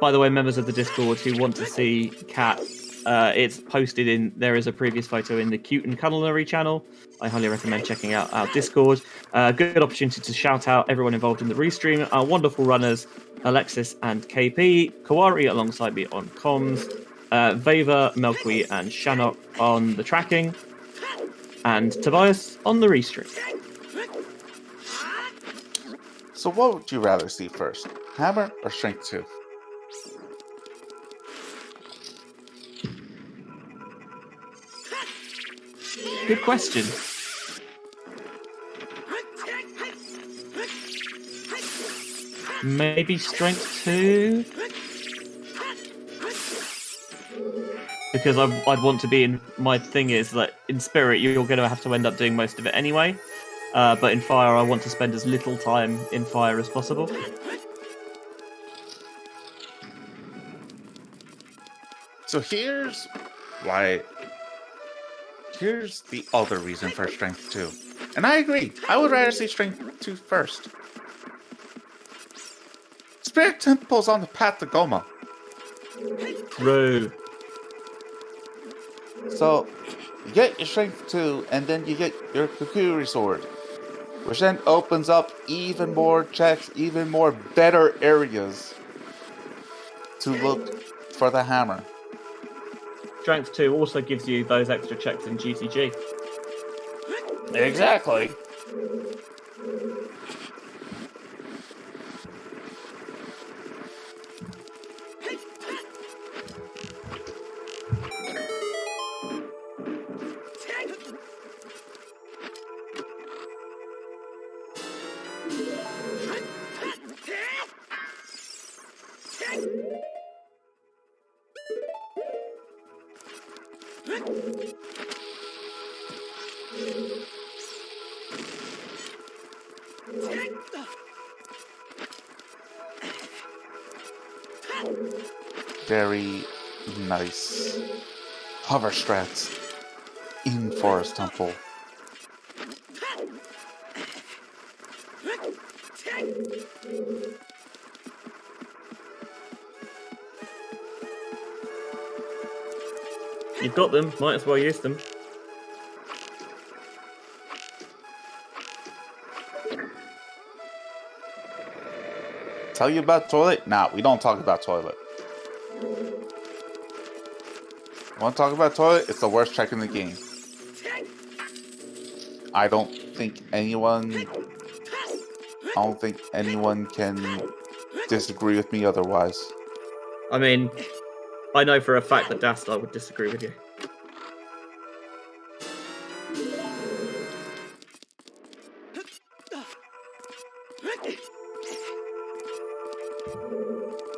By the way, members of the Discord who want to see Cat, it's posted in. There is a previous photo in the Cute and Culinary channel. I highly recommend checking out our Discord. Good opportunity to shout out everyone involved in the restream. Our wonderful runners, Alexis and Keipi3 alongside me on comms, Vava, Melkwi, and Shanok on the tracking, and Tobias on the restream. So what would you rather see first? Hammer or Strength 2? Good question. Maybe Strength 2? because I'd want to be in. My thing is that in Spirit you're going to have to end up doing most of it anyway. But in Fire, I want to spend as little time in Fire as possible. So here's why. Here's the other reason for Strength 2. And I agree. I would rather see Strength 2 first. Spirit Temple's on the path to Goma. True. So, you get your Strength 2, and then you get your Koari sword. Which then opens up even more checks, even more better areas to look for the hammer. Strength 2 also gives you those extra checks in GTG. Exactly. Very nice hover strats in Forest Temple. You've got them, might as well use them. Tell you about toilet? Nah, we don't talk about toilet. Want to talk about toilet? It's the worst check in the game. I don't think anyone can disagree with me otherwise. I mean, I know for a fact that Dastar would disagree with you.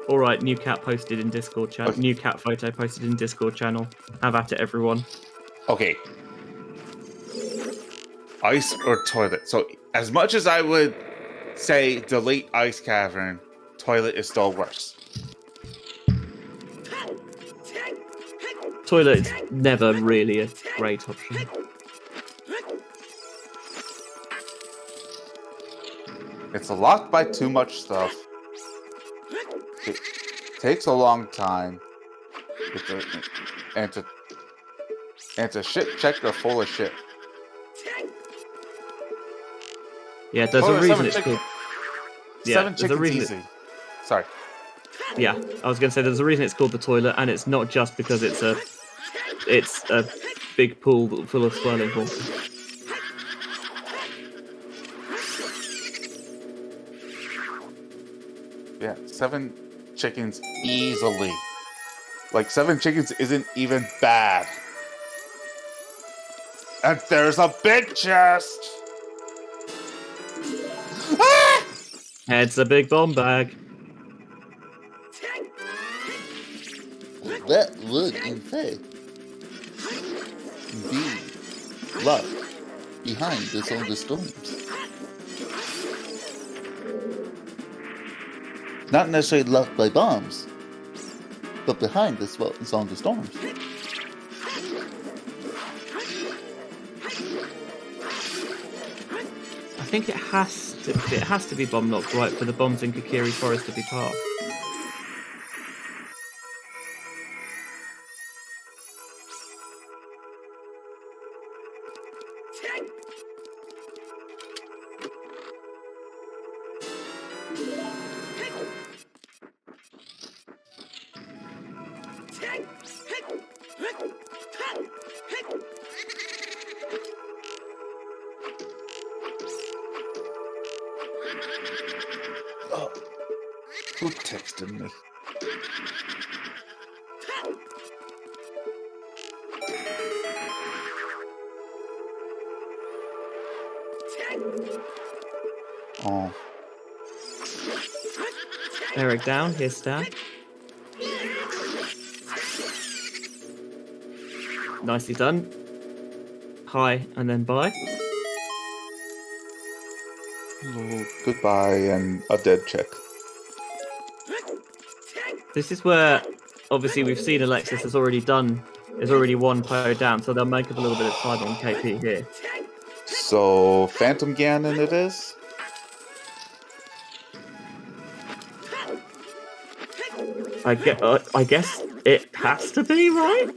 Alright, new cat posted in Discord channel. Okay. New cat photo posted in Discord channel. Have at it, everyone. Okay. Ice or toilet? So, as much as I would say delete Ice Cavern, toilet is still worse. Toilet is never really a great option. It's locked by too much stuff. It takes a long time. And it's a shit checker full of shit. Yeah, there's a reason it's called. Yeah, Seven there's a chickens reason. easy. Sorry. Yeah, I was going to say there's a reason it's called the toilet, and it's not just because it's a big pool full of swirling water. Yeah, 7 chickens easily. Like, 7 chickens isn't even bad. And there's a big chest! Ah! It's a big bomb bag. That would, in fact, be locked behind the Song of Storms. Not necessarily locked by bombs, but behind the Song of Storms. I think it has to be bomb locked, right, for the bombs in Kokiri Forest to be passed. Oh, who texted me? Oh. Eric down, here's Stan. Nicely done. Hi, and then bye. Hello, goodbye, and a dead chick. This is where, obviously, we've seen Alexis has already one power down, so they'll make up a little bit of time on KP here. So, Phantom Ganon it is? I guess it has to be, right?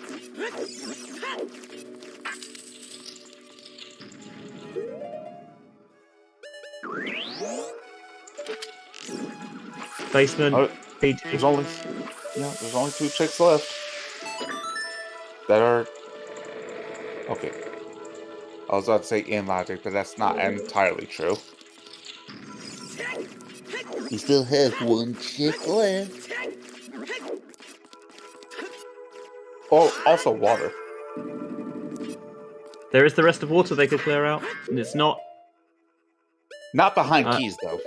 Basement, PG. There's only 2 chicks left. That are... Okay. I was about to say in logic, but that's not entirely true. You still have 1 chick left. Oh, also water. There is the rest of water they could clear out, and it's not... Not behind keys, though.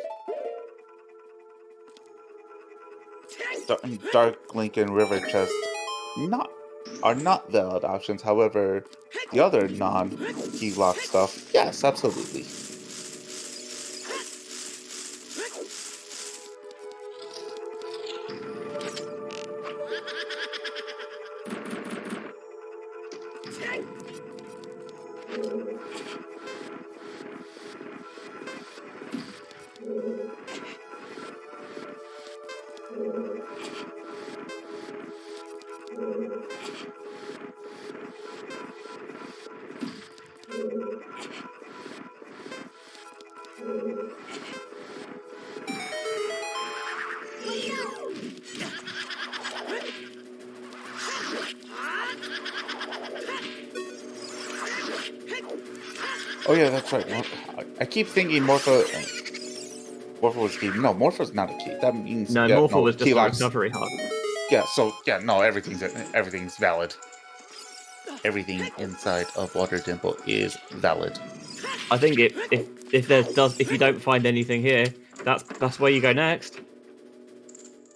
Dark Link and River Chest are not valid options. However, the other non-key lock stuff, yes, absolutely. Oh yeah, that's right. I keep thinking Morpho was key. No, Morpho's not a key. That means Morpho was just a locks. recovery hub. Yeah, so no, everything's valid. Everything inside of Water Temple is valid. I think if you don't find anything here, that's where you go next.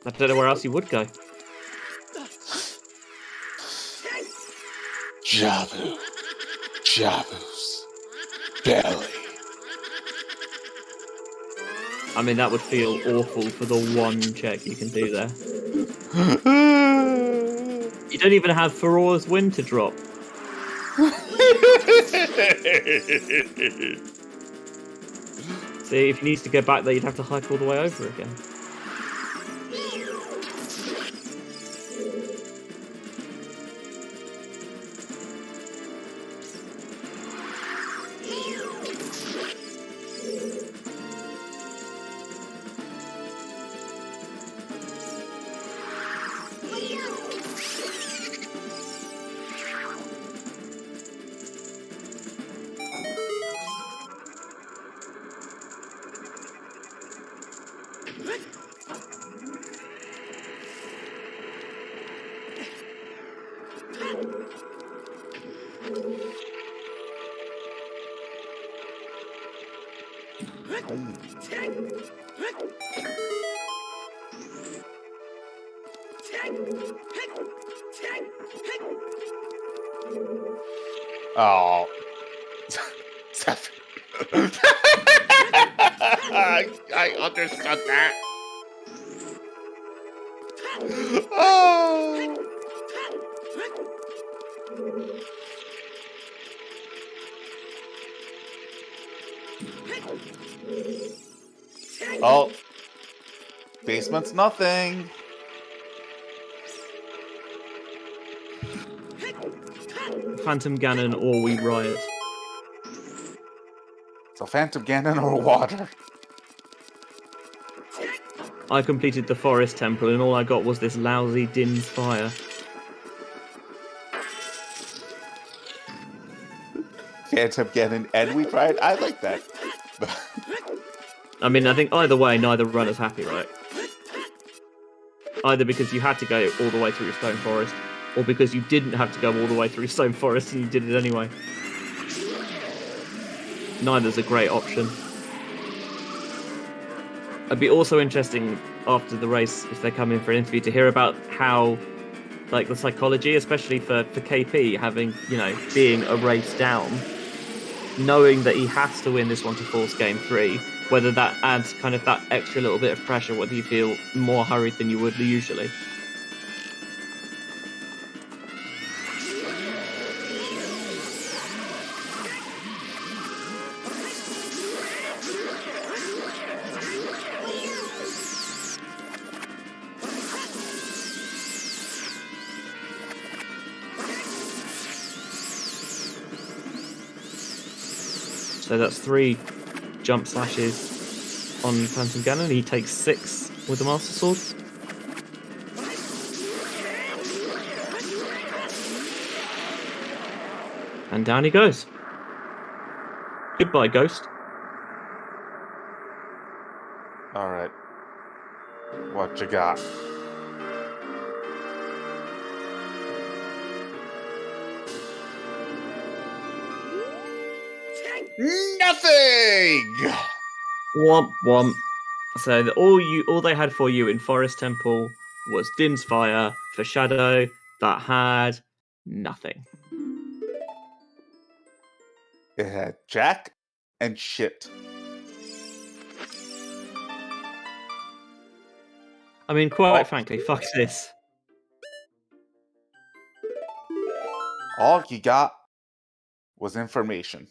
I don't know where else you would go. Jabu's belly. I mean, that would feel awful for the one check you can do there. You don't even have Farore's Wind to drop. See, if he needs to go back there, you'd have to hike all the way over again. Oh. I understood that. Oh. Oh. Basement's nothing. Phantom Ganon or we riot. So Phantom Ganon or water. I completed the Forest Temple and all I got was this lousy Din's Fire. Phantom Ganon and we tried. I like that. I mean, I think either way, neither runner's happy, right? Either because you had to go all the way through Stone Forest, or because you didn't have to go all the way through Stone Forest and you did it anyway. Neither's a great option. It'd be also interesting after the race, if they come in for an interview, to hear about how like the psychology, especially for KP having, being a race down, knowing that he has to win this one to force game 3, whether that adds kind of that extra little bit of pressure, whether you feel more hurried than you would usually. So that's 3 jump slashes on Phantom Ganon. He takes 6 with the Master Sword. And down he goes. Goodbye, Ghost. Alright. What you got? Nothing! Womp womp. So all they had for you in Forest Temple was Din's Fire for Shadow that had nothing. It had Jack and shit. I mean, quite frankly, fuck this. All you got was information.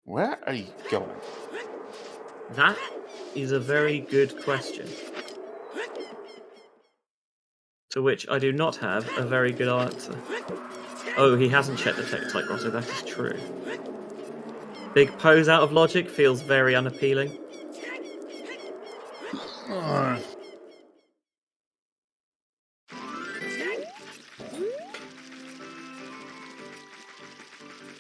Where are you going? That is a very good question, to which I do not have a very good answer. Oh, he hasn't checked the Tektite Grotto, that is true. Big pose out of logic feels very unappealing.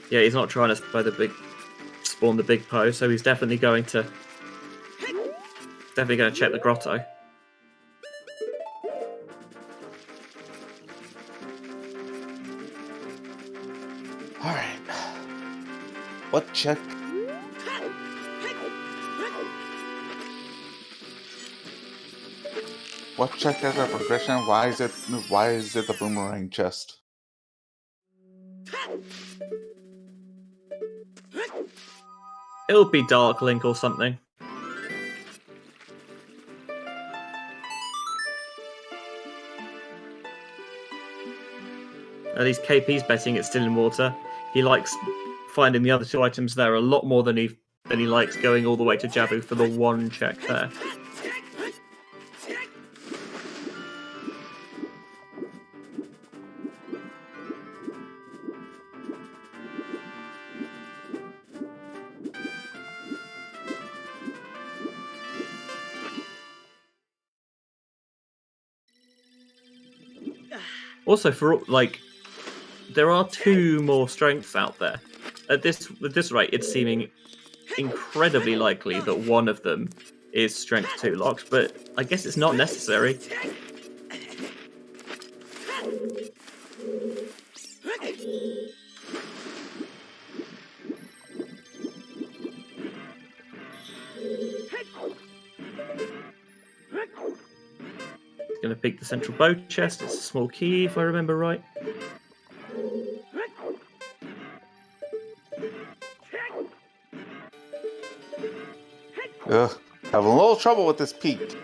Yeah, he's not trying to spawn the big pose, so he's definitely going to check the grotto. Alright. What check? What check as a progression? Why is it the boomerang chest? It'll be Dark Link or something. At least KP's betting it's still in water. He likes finding the other 2 items there a lot more than he likes going all the way to Jabu for the 1 check there. Also, there are 2 more strengths out there. At this rate, it's seeming incredibly likely that one of them is strength 2 locked, but I guess it's not necessary. It's going to pick the central bow chest. It's a small key, if I remember right. Ugh, having a little trouble with this peak.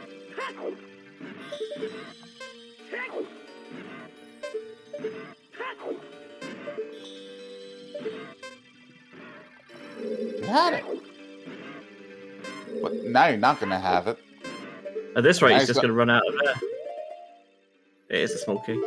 You had it. But now you're not gonna have it. At this rate, Now he's just going to run out of there. It is a small key.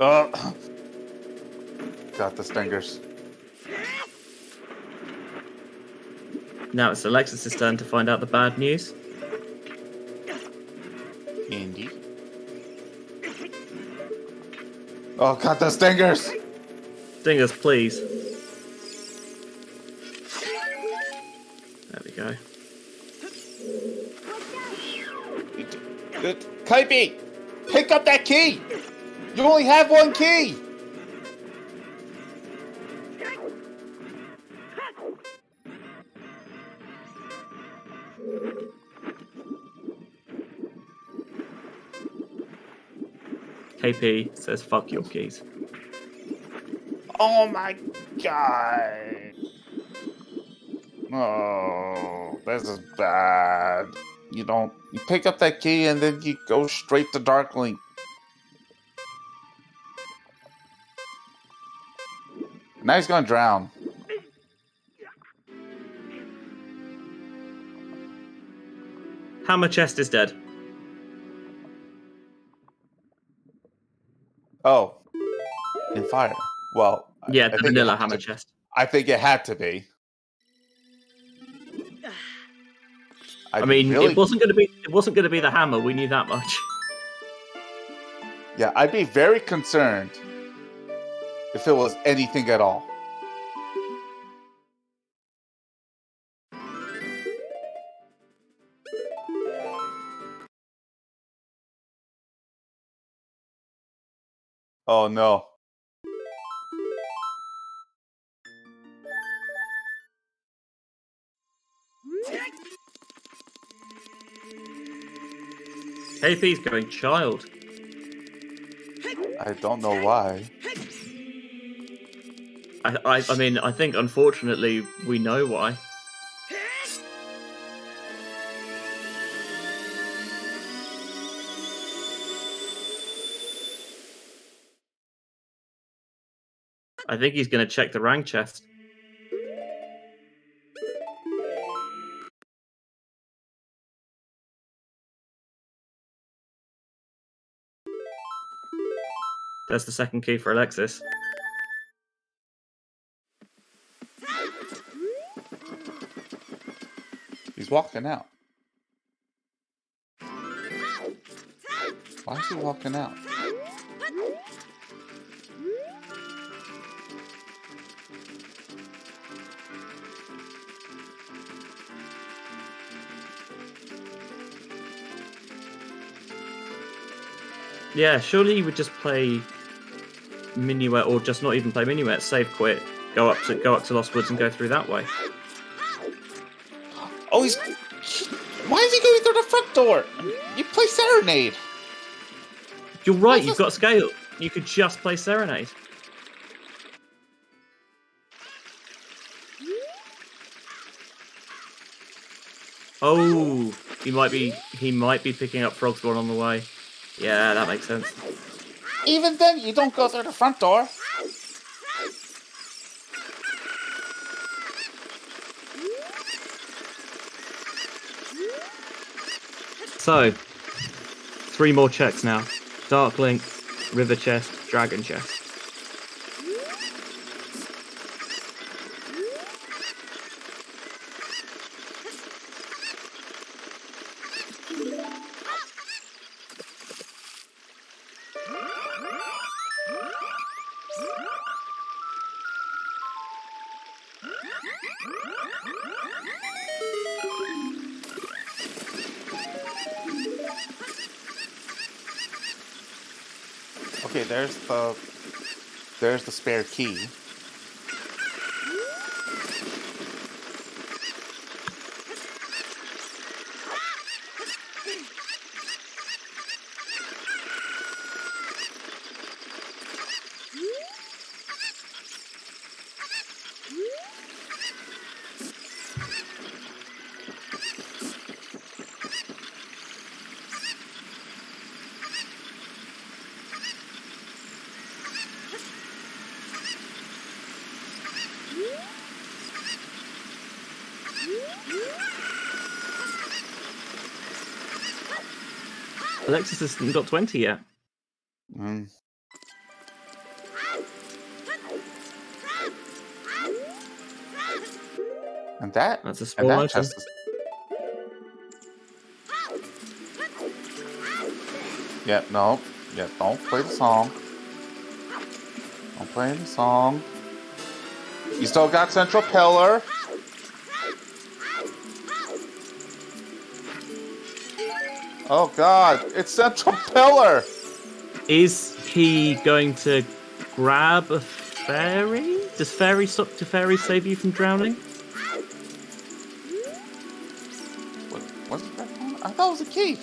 Oh, got the stingers. Now it's Alexis' turn to find out the bad news. Indy. Oh, got the stingers. Stingers, please. There we go. Keipi, pick up that key. You only have one key. KP says, fuck your keys. Oh my god. Oh, this is bad. You pick up that key and then you go straight to Darkling. Now he's gonna drown. Hammer chest is dead. Oh, in fire. Well, Yeah, I the think it vanilla had hammer to- chest. I think it had to be. I mean, it wasn't going to be the hammer. We knew that much. Yeah, I'd be very concerned if it was anything at all. Oh no. KP's going child. I don't know why. I mean, I think unfortunately we know why. I think he's going to check the rank chest. There's the second key for Alexis. He's walking out. Why is he walking out? Yeah, surely you would just play Minuet, or just not even play Minuet. Save, quit, go up to Lost Woods and go through that way. Oh, why is he going through the front door? You play Serenade. You're right. You've got scale. You could just play Serenade. Oh, he might be picking up Frogsborn on the way. Yeah, that makes sense. Even then, you don't go through the front door. So, 3 more checks now. Dark Link, River Chest, Dragon Chest. Okay, there's the spare key. Alexis hasn't got 20 yet. Mm. And that That's a and small that item. chest is. Yeah, no. Yeah, don't play the song. Don't play the song. You still got Central Pillar. Oh god, it's Central Pillar! Is he going to grab a fairy? Does fairies save you from drowning? What's that? I thought it was a key.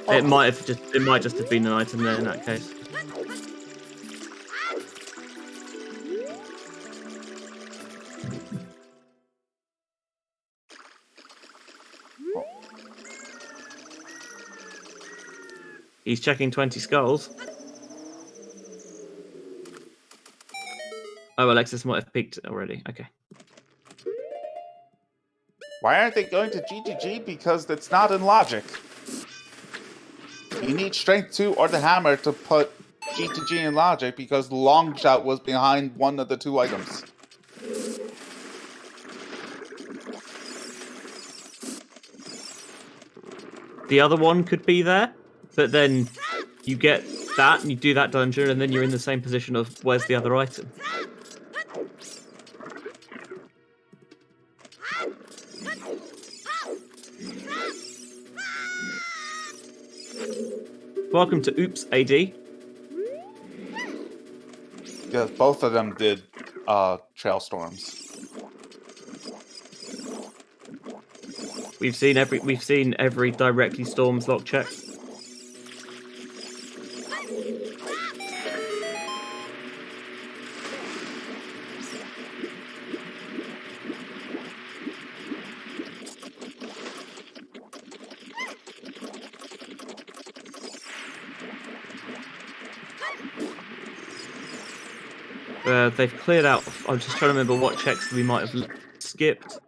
It might just have been an item there in that case. He's checking 20 skulls. Oh, Alexis might have peeked already. Okay. Why aren't they going to GGG? Because it's not in logic. You need strength 2 or the hammer to put GGG in logic because long shot was behind one of the 2 items. The other one could be there, but then you get that and you do that dungeon and then you're in the same position of where's the other item? Welcome to Oops AD. Yeah, both of them did trail storms. We've seen every directly storms lock check. They've cleared out. I'm just trying to remember what checks we might have skipped.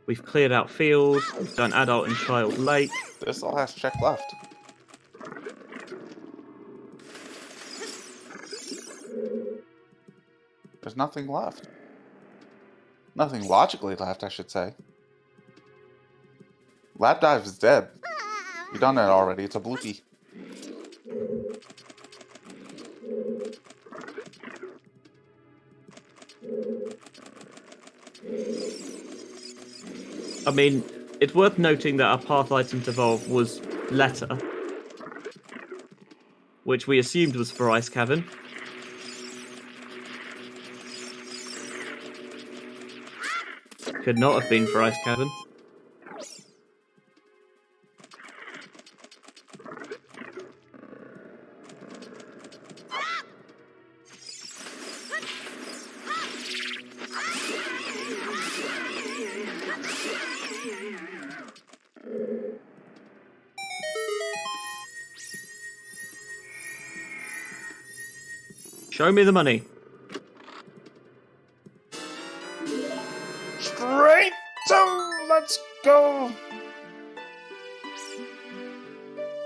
We've cleared out field. We've done adult and child lake. This all has check left. There's nothing left. Nothing logically left, I should say. Lab dive is dead. We've done that already. It's a bloopy. I mean, it's worth noting that our path item to evolve was letter, which we assumed was for Ice Cavern. Could not have been for Ice Cavern. Show me the money. Straight to let's go.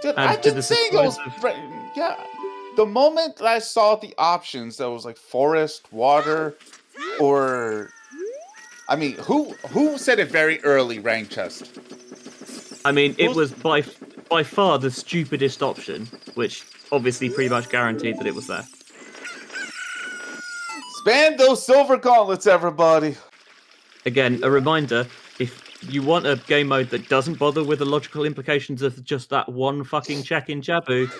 Dude, And I've to been the saying those. surprise Yeah, the moment that I saw the options, that was like forest, water, or I mean, who said it very early? Rank chest. I mean, it was by far the stupidest option, which obviously pretty much guaranteed that it was there. Spam those silver gauntlets, everybody. Again, a reminder, if you want a game mode that doesn't bother with the logical implications of just that one fucking check in Jabu,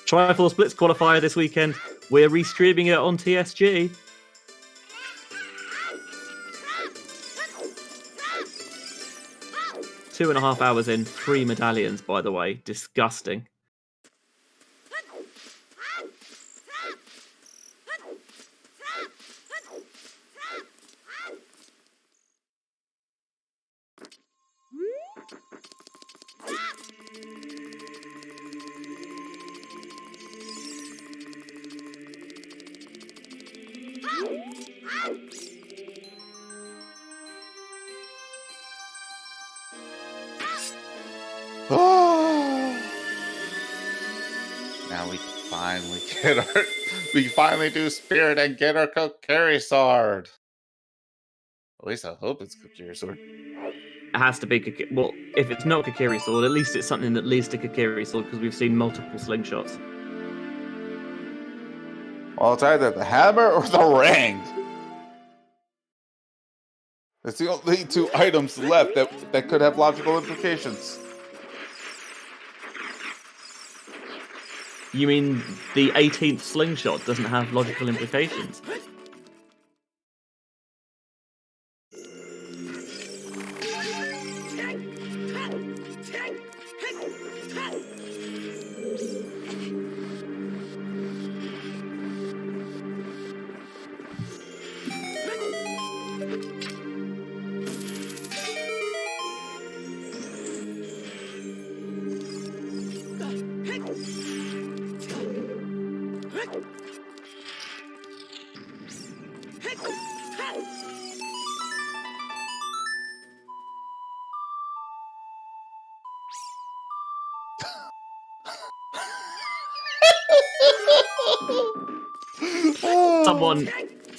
Triforce Blitz qualifier this weekend. We're restreaming it on TSG. Two and a half hours in, 3 medallions, by the way. Disgusting. Now we finally get our. We finally do spirit and get our Keipi3 sword. At least I hope it's Kokiri sword. It has to be. Well, if it's not Kokiri sword, at least it's something that leads to Kokiri sword because we've seen multiple slingshots. Well, it's either the hammer or the ring. It's the only two items left that could have logical implications. You mean the 18th slingshot doesn't have logical implications?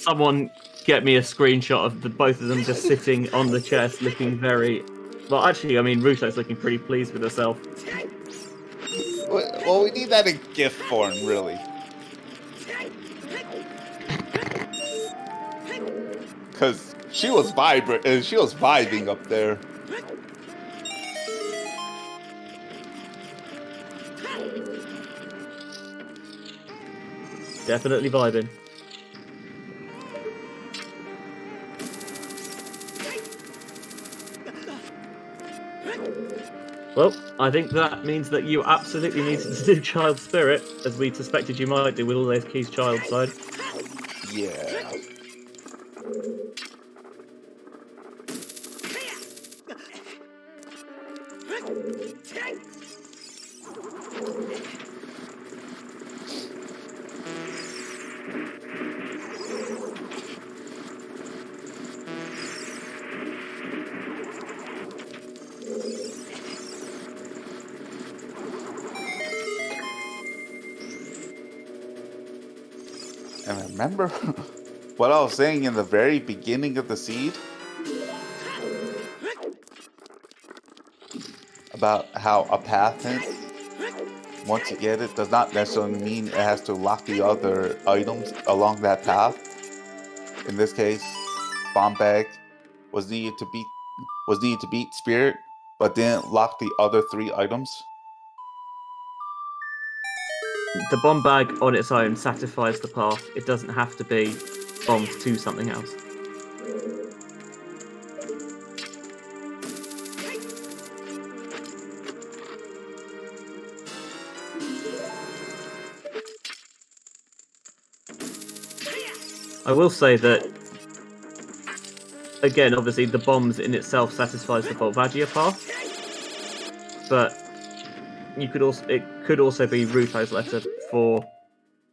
Someone get me a screenshot of both of them just sitting on the chest looking very... Well, actually, I mean, Ruto's looking pretty pleased with herself. Well, we need that in GIF form, really. Because she was vibing up there. Definitely vibing. Well, I think that means that you absolutely needed to do Child Spirit, as we suspected you might do with all those keys child side. Yeah. And remember what I was saying in the very beginning of the seed? About how a path hint, once you get it, does not necessarily mean it has to lock the other items along that path. In this case, Bomb Bag was needed to beat Spirit, but didn't lock the other 3 items. The bomb bag on its own satisfies the path. It doesn't have to be bombed to something else. I will say that, again, obviously the bombs in itself satisfies the Volvagia path, but it could also be Ruto's letter for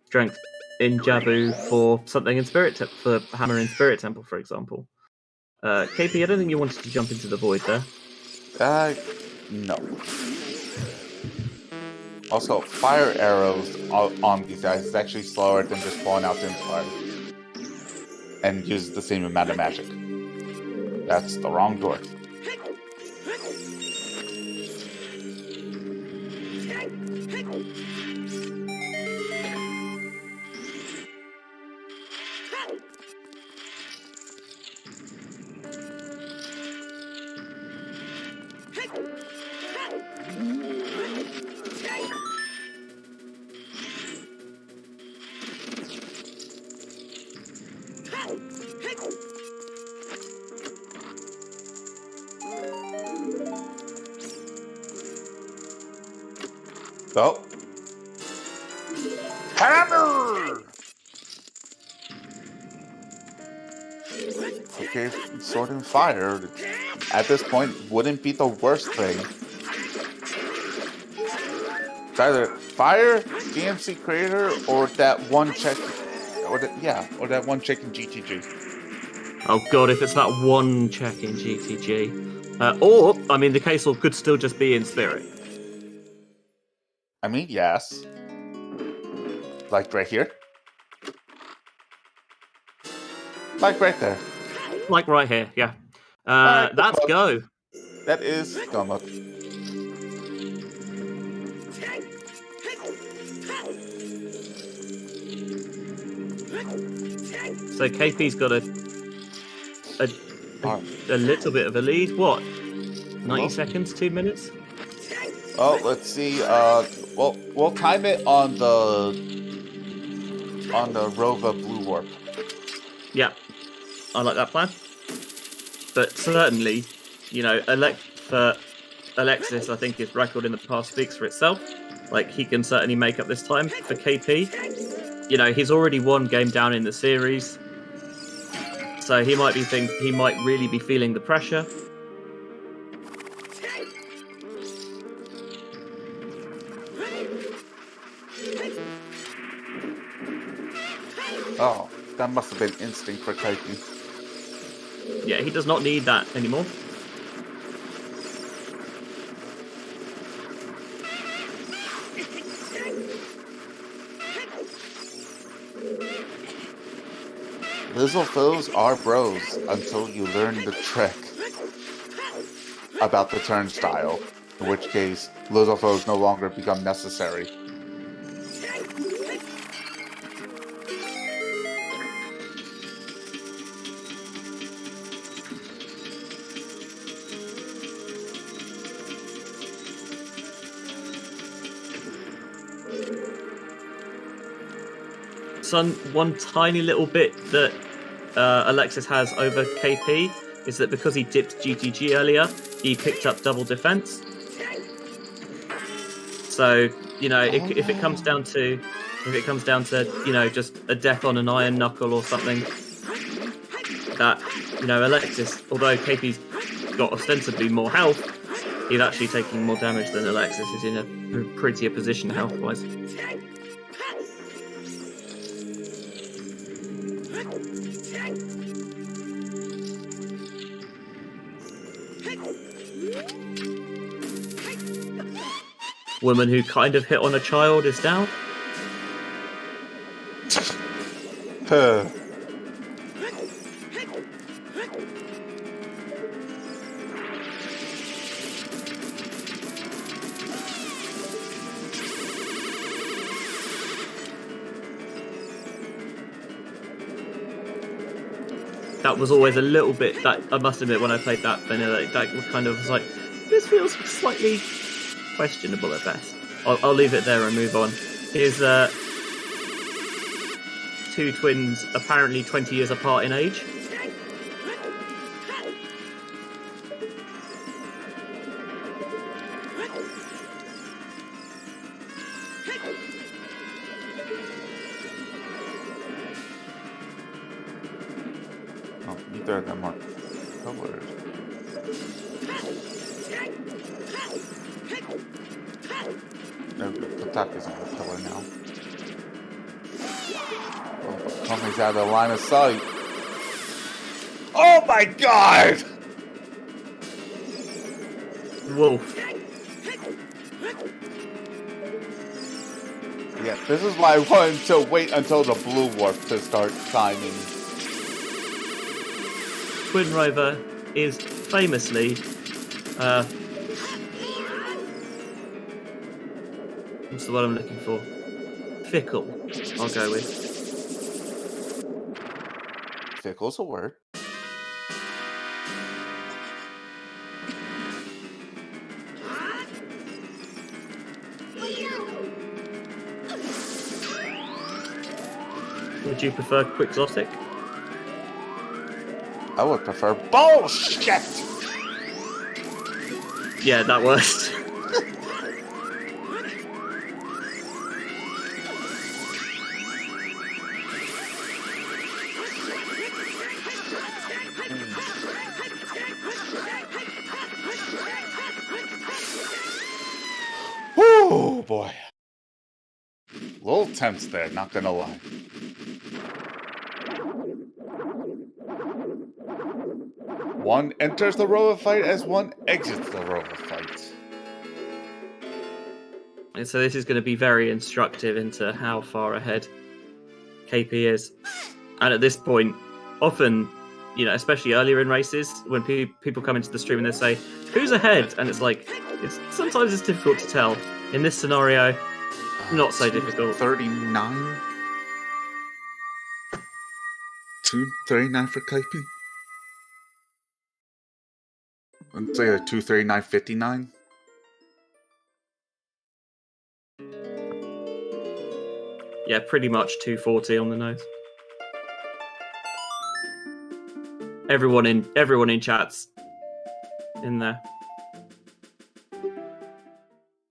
strength in Jabu, for something in for Hammer in Spirit Temple, for example. KP, I don't think you wanted to jump into the void there. No. Also, fire arrows on these guys is actually slower than just pulling out the fire. And uses the same amount of magic. That's the wrong door. Oh. Hammer! Okay, sword and fire at this point wouldn't be the worst thing. It's either fire, DMC creator, or that one check, or that one check in GTG. Oh god, if it's that one check in GTG. Or, I mean, the case could still just be in Spirit. I mean, yes. Like right here. Like right there. Like right here, yeah. Alright, That's go. That is Gumma. So KP's got a little bit of a lead. What? 90 seconds, 2 minutes? Oh, let's see. Well, we'll time it on the Rova Blue Warp. Yeah, I like that plan. But certainly, for Alexis, I think his record in the past speaks for itself. Like, he can certainly make up this time. For KP, he's already one game down in the series, so he might really be feeling the pressure. Oh, that must have been instinct for Keipi. Yeah, he does not need that anymore. Little foes are bros until you learn the trick about the turnstile, in which case little foes no longer become necessary. One tiny little bit that Alexis has over KP is that because he dipped GTG earlier, he picked up double defense. So if it comes down to just a death on an iron knuckle or something, that Alexis, although KP's got ostensibly more health, he's actually taking more damage than Alexis is in a prettier position health wise. Woman who kind of hit on a child is down. That was always a little bit, that I must admit, when I played that vanilla, that kind of was like, this feels slightly questionable at best. I'll leave it there and move on. Here's two twins apparently 20 years apart in age. Oh, neither of them are colored. No, Kotaku's on the pillar now. Oh, Tommy's out of line of sight. Oh my god! Wolf. Yeah, this is why I wanted to wait until the blue warp to start timing. Twin Rover is famously what's the word I'm looking for? Fickle, I'll go with. Fickle's a word. Would you prefer Quixotic? I would prefer bullshit! Yeah, that works. Oh boy. A little tense there, not gonna lie. One enters the Rova fight as one exits the Rova fight. And so this is going to be very instructive into how far ahead KP is. And at this point, often especially earlier in races, when people come into the stream and they say, "Who's ahead?" and it's like, sometimes it's difficult to tell. In this scenario, not so difficult. 239. 239 for Keipi. Let's say a 239.59. Yeah, pretty much 240 on the nose. Everyone in chat's in there.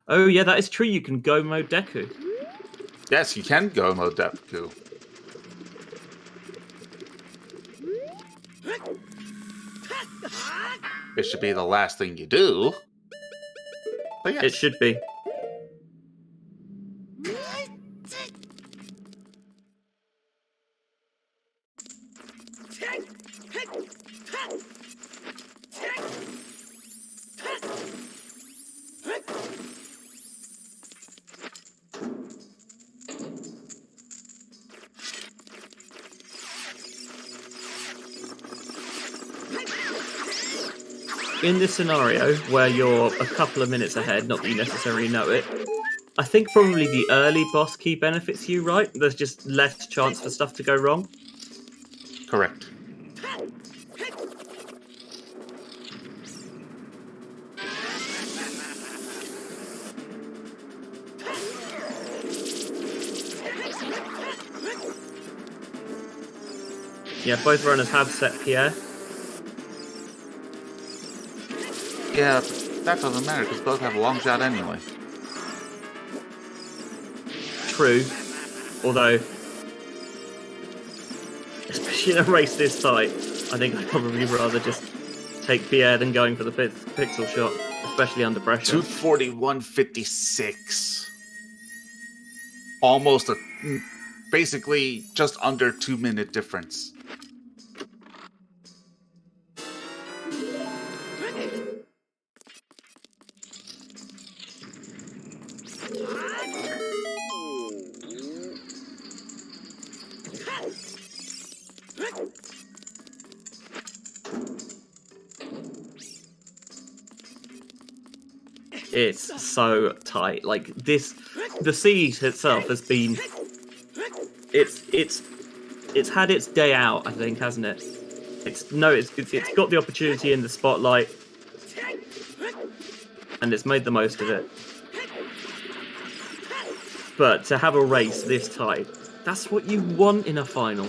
Oh yeah, that is true. You can go mode Deku. Yes, you can go mode Deku. It should be the last thing you do. But yes. It should be. In this scenario, where you're a couple of minutes ahead, not that you necessarily know it, I think probably the early boss key benefits you, right? There's just less chance for stuff to go wrong. Correct. Yeah, both runners have set Pierre. Yeah, but that doesn't matter because both have a long shot anyway. True. Although, especially in a race this tight, I think I'd probably rather just take Pierre than going for the pixel shot, especially under pressure. 241.56. Almost basically just under 2-minute difference. It's so tight. Like this, the siege itself has been. It's had its day out, I think, hasn't it? It's got the opportunity in the spotlight, and it's made the most of it. But to have a race this tight, that's what you want in a final.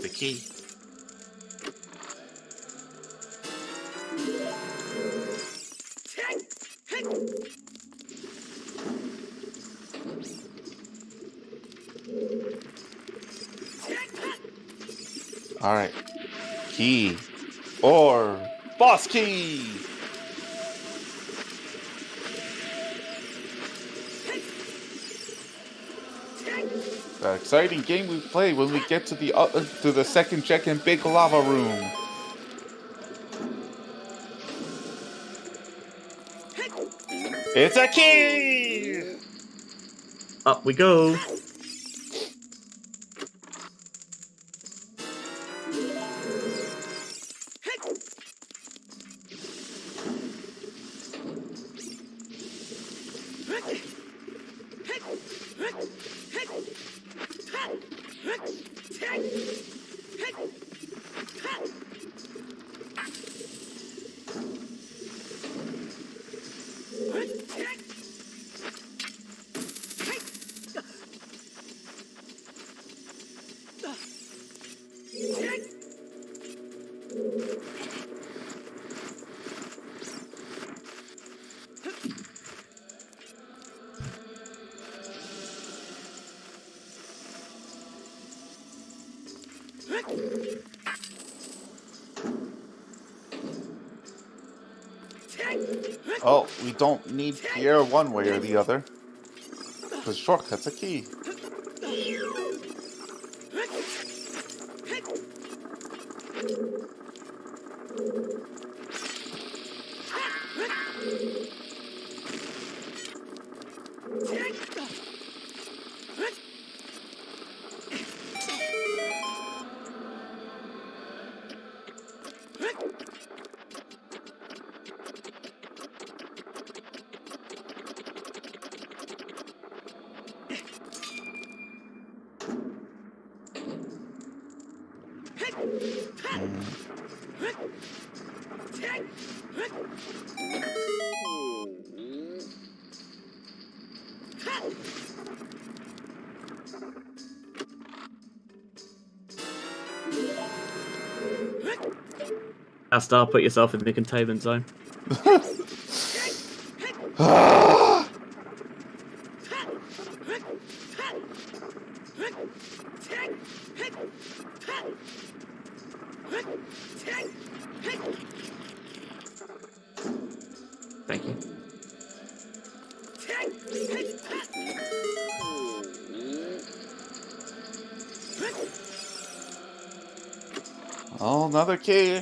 The key. All right. Key or boss key. The exciting game we play when we get to the second check in Big Lava Room. It's a key! Up we go. Oh, we don't need Pierre one way or the other. The shortcut's a key. Astar, put yourself in the containment zone. Thank you. Oh, another key.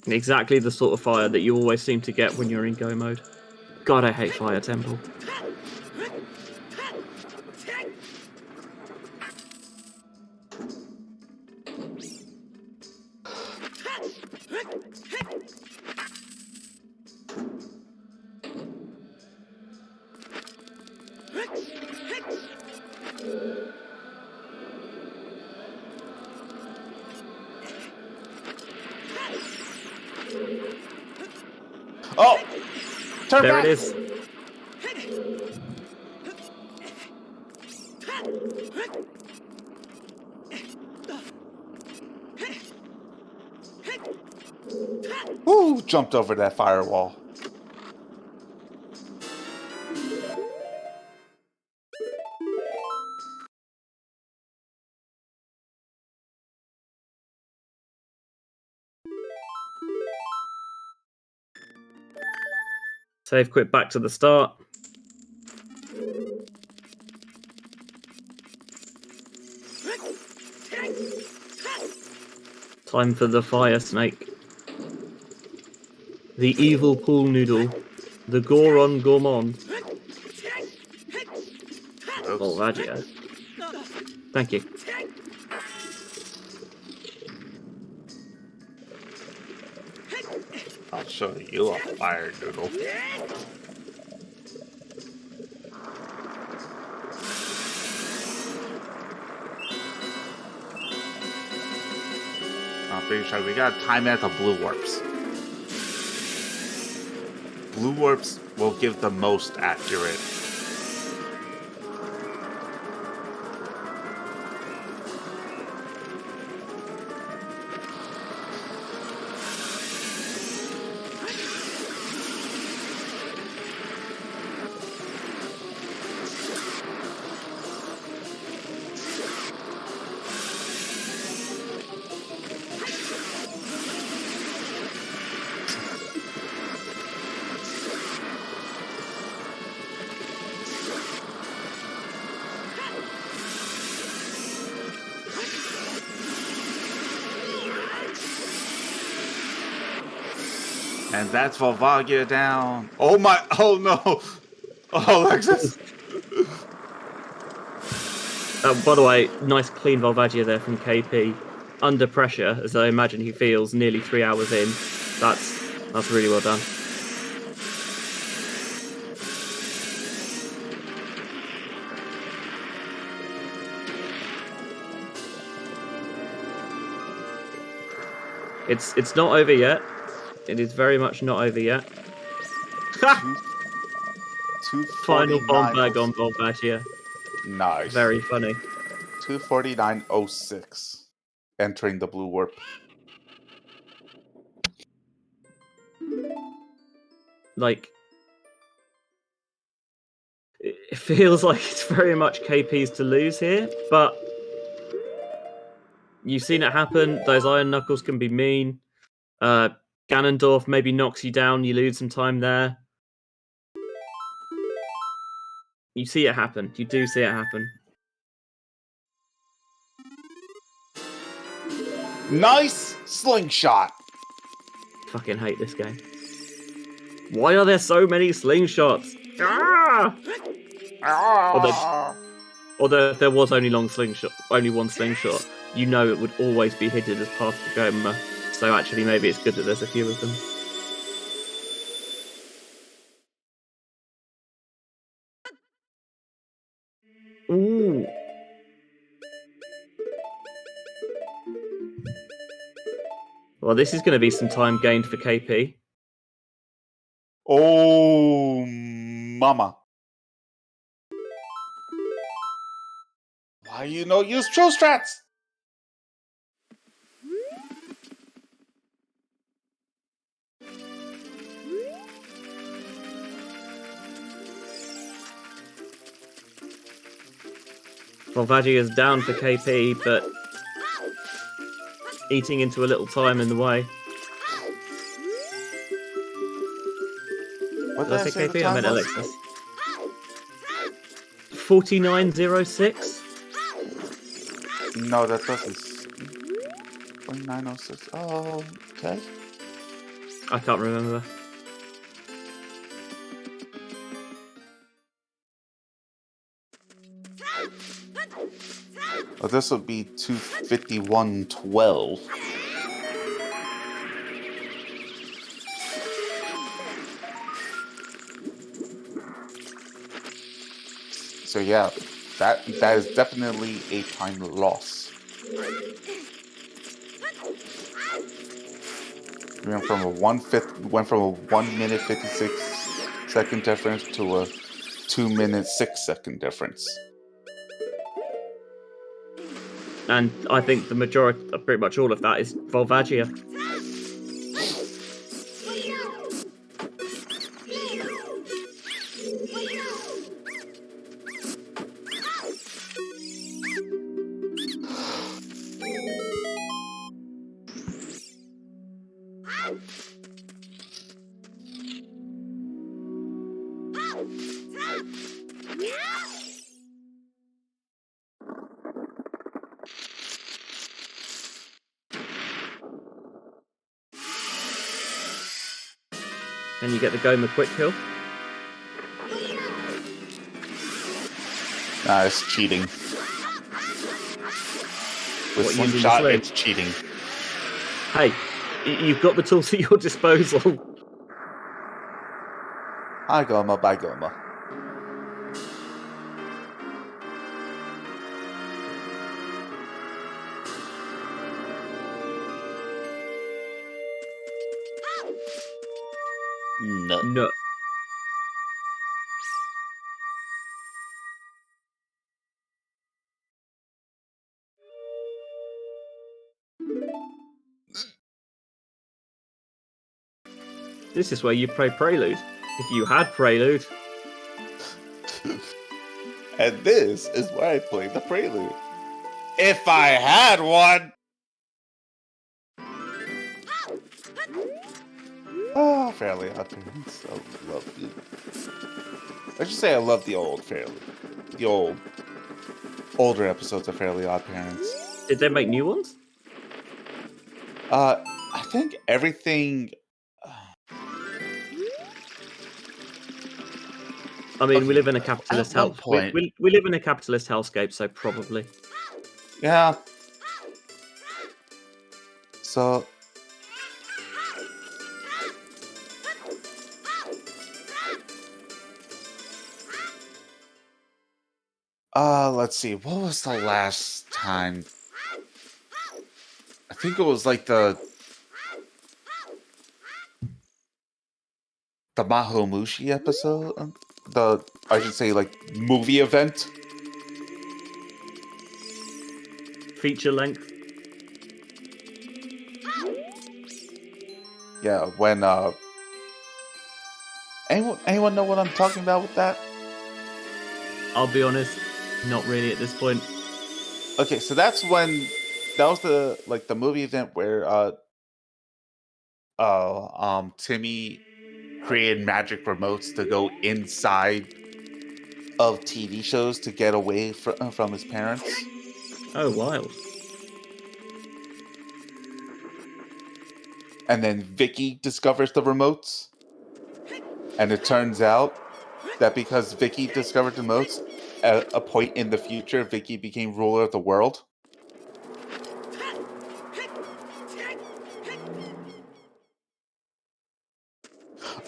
Exactly the sort of fire that you always seem to get when you're in go mode. God, I hate Fire Temple. Oh! Turn There back! it is. Woo! Jumped over that firewall. Save quit back to the start. Time for the fire snake. The evil pool noodle. The Goron Gourmand. Volvagia. Thank you. I'll show you a fire noodle. I'm pretty sure we gotta time at the blue warps. Blue warps will give the most accurate. And that's Volvagia down. Oh my! Oh no! Oh, Alexis! By the way, nice clean Volvagia there from KP. Under pressure, as I imagine he feels, nearly 3 hours in. That's really well done. It's not over yet. It is very much not over yet. Final bomb bag on Volvagia. Nice. Very funny. 249.06. Entering the blue warp. Like, it feels like it's very much KP's to lose here, but you've seen it happen. Those Iron Knuckles can be mean. Ganondorf maybe knocks you down, you lose some time there. You see it happen. You do see it happen. Nice slingshot. Fucking hate this game. Why are there so many slingshots? Ah! Although if there was only one slingshot, you know it would always be hidden as part of the Goma. So actually, maybe it's good that there's a few of them. Ooh. Well, this is going to be some time gained for KP. Oh, mama. Why you no use True Strats? Volvagia is down for KP, but eating into a little time in the way. What Did I say KP? I meant was? Alexis. 49.06? No, that doesn't. 49.06. Oh, okay. I can't remember. Well, this would be 251.12. So yeah, that is definitely a time loss. We went from a 1 minute 56-second difference to a 2 minute 6-second difference. And I think the majority, pretty much all of that, is Volvagia. Can you get the Goma quick kill? Nah, it's cheating. With What, using the Slingshot, sling? it's cheating. Hey, you've got the tools at your disposal. Hi, Goma, bye, Goma. No. This is where you play Prelude. If you had Prelude. And this is where I play the Prelude. If I had one! Oh, Fairly Odd Parents. I love you. I should say I love the older episodes of Fairly Odd Parents. Did they make new ones? I think everything. I mean, Okay, we live in a capitalist at one house. point- We live in a capitalist hellscape, so probably. Yeah. So. Let's see. What was the last time? I think it was like the Mahomushi episode. I should say, like, movie event. Feature length. Yeah, when anyone know what I'm talking about with that? I'll be honest, not really at this point. Okay, so that was the movie event where Timmy created magic remotes to go inside of TV shows to get away from his parents. Oh, wild. And then Vicky discovers the remotes. And it turns out that because Vicky discovered the remotes, at a point in the future, Vicky became ruler of the world?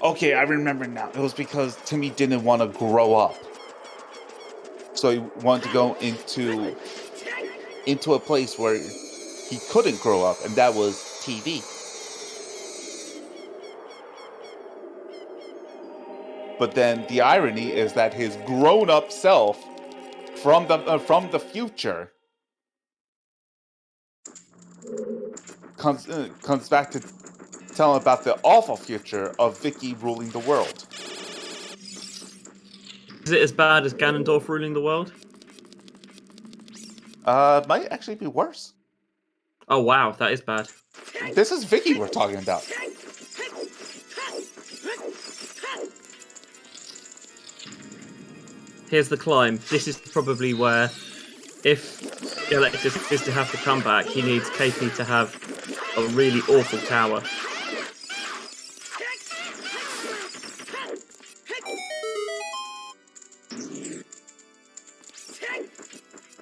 Okay, I remember now. It was because Timmy didn't want to grow up. So he wanted to go into a place where he couldn't grow up, and that was TV. But then the irony is that his grown-up self from the future comes back to tell him about the awful future of Vicky ruling the world. Is it as bad as Ganondorf ruling the world? Might actually be worse. Oh wow, that is bad. This is Vicky we're talking about. Here's the climb. This is probably where, if Alexis is to have the comeback, he needs Keipi to have a really awful tower.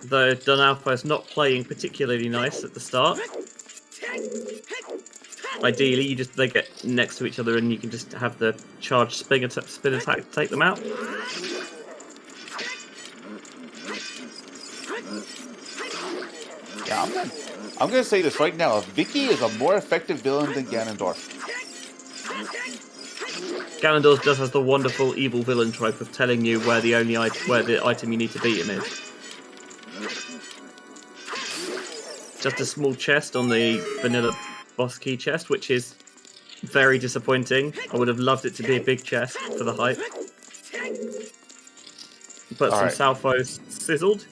Though Donalfo's not playing particularly nice at the start. Ideally, they get next to each other and you can just have the charged spin attack to take them out. Yeah, I'm gonna say this right now. Vicky is a more effective villain than Ganondorf. Ganondorf just has the wonderful evil villain trope of telling you where the item you need to beat him is. Just a small chest on the vanilla boss key chest, which is very disappointing. I would have loved it to be a big chest for the hype. But some Salfos sizzled.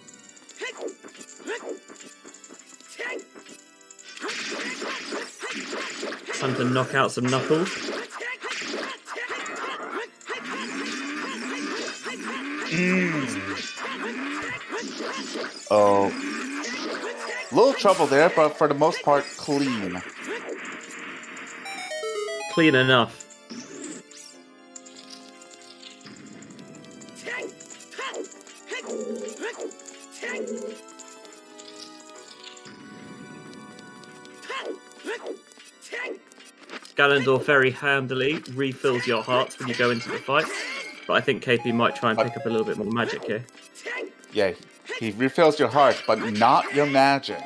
Time to knock out some knuckles. Oh. Little trouble there, but for the most part, clean. Clean enough. Ganondorf very handily refills your hearts when you go into the fight, but I think Keipi might try and pick up a little bit more magic here. Yeah, he refills your heart, but not your magic.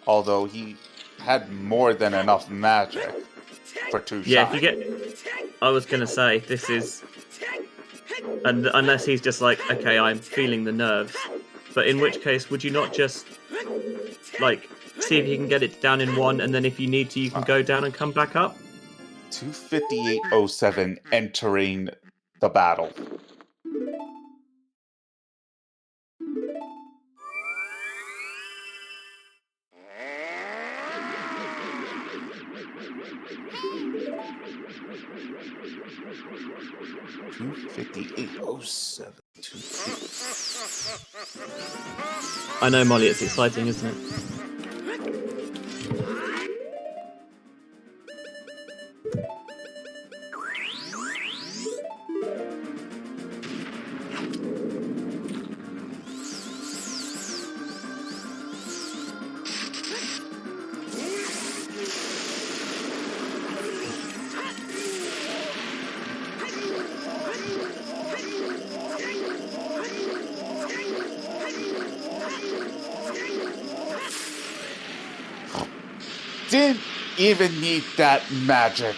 Although he had more than enough magic for 2 shots. Yeah, if you get... I was going to say, this is... And unless he's just like, okay, I'm feeling the nerves. But in which case, would you not just, like, see if you can get it down in 1, and then if you need to, you can go down and come back up? 258.07 entering the battle. I know, Molly, it's exciting, isn't it? Didn't even need that magic.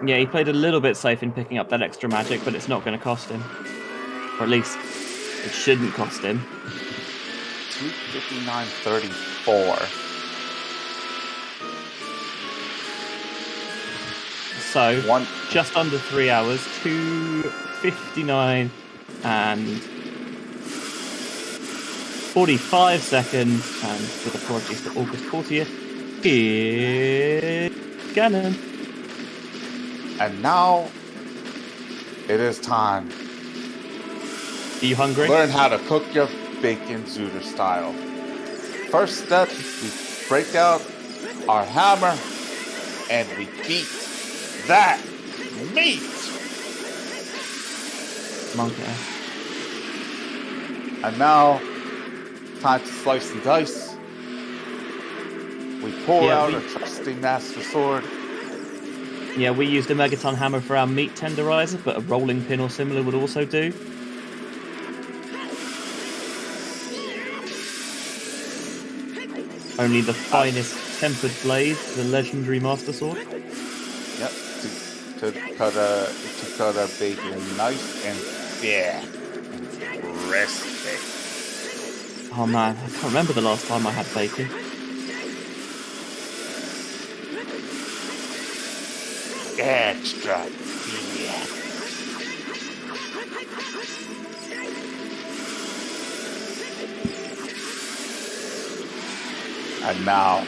Yeah, he played a little bit safe in picking up that extra magic, but it's not going to cost him. Or at least, it shouldn't cost him. 259.34. So, just under 3 hours, 2:59 and 45 seconds, and with apologies to August 40th, Here's Ganon. And now it is time. Are you hungry? Learn how to cook your bacon zooter style. First step, we break out our hammer and we beat that meat. Monkey. And now, time to slice and dice. We pull out our trusty master sword. Yeah, we used a Megaton hammer for our meat tenderizer, but a rolling pin or similar would also do. Only the finest tempered blade, the legendary master sword. Yep, to cut our bacon nice and thick and crispy. Oh man, I can't remember the last time I had bacon. Extra thick. And now,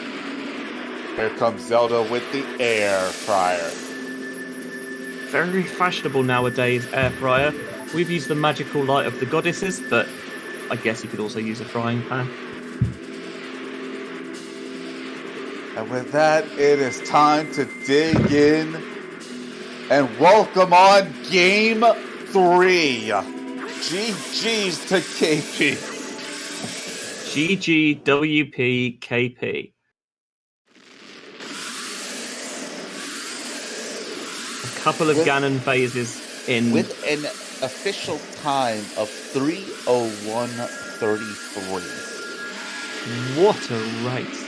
here comes Zelda with the air fryer. Very fashionable nowadays, air fryer. We've used the magical light of the goddesses, but I guess you could also use a frying pan. And with that, it is time to dig in and welcome on Game 3. GG's to KP. GGWPKP. A couple of Ganon phases in... With an official time of 3:01:33. What a race.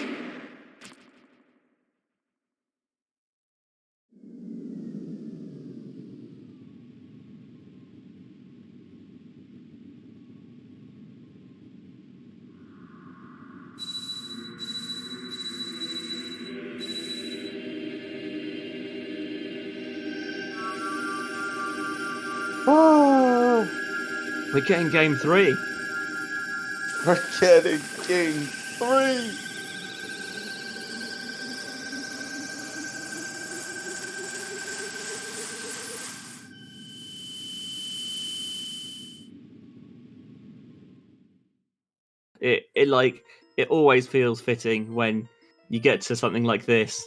Oh, We're getting game 3. we're getting Game 3. It always feels fitting when you get to something like this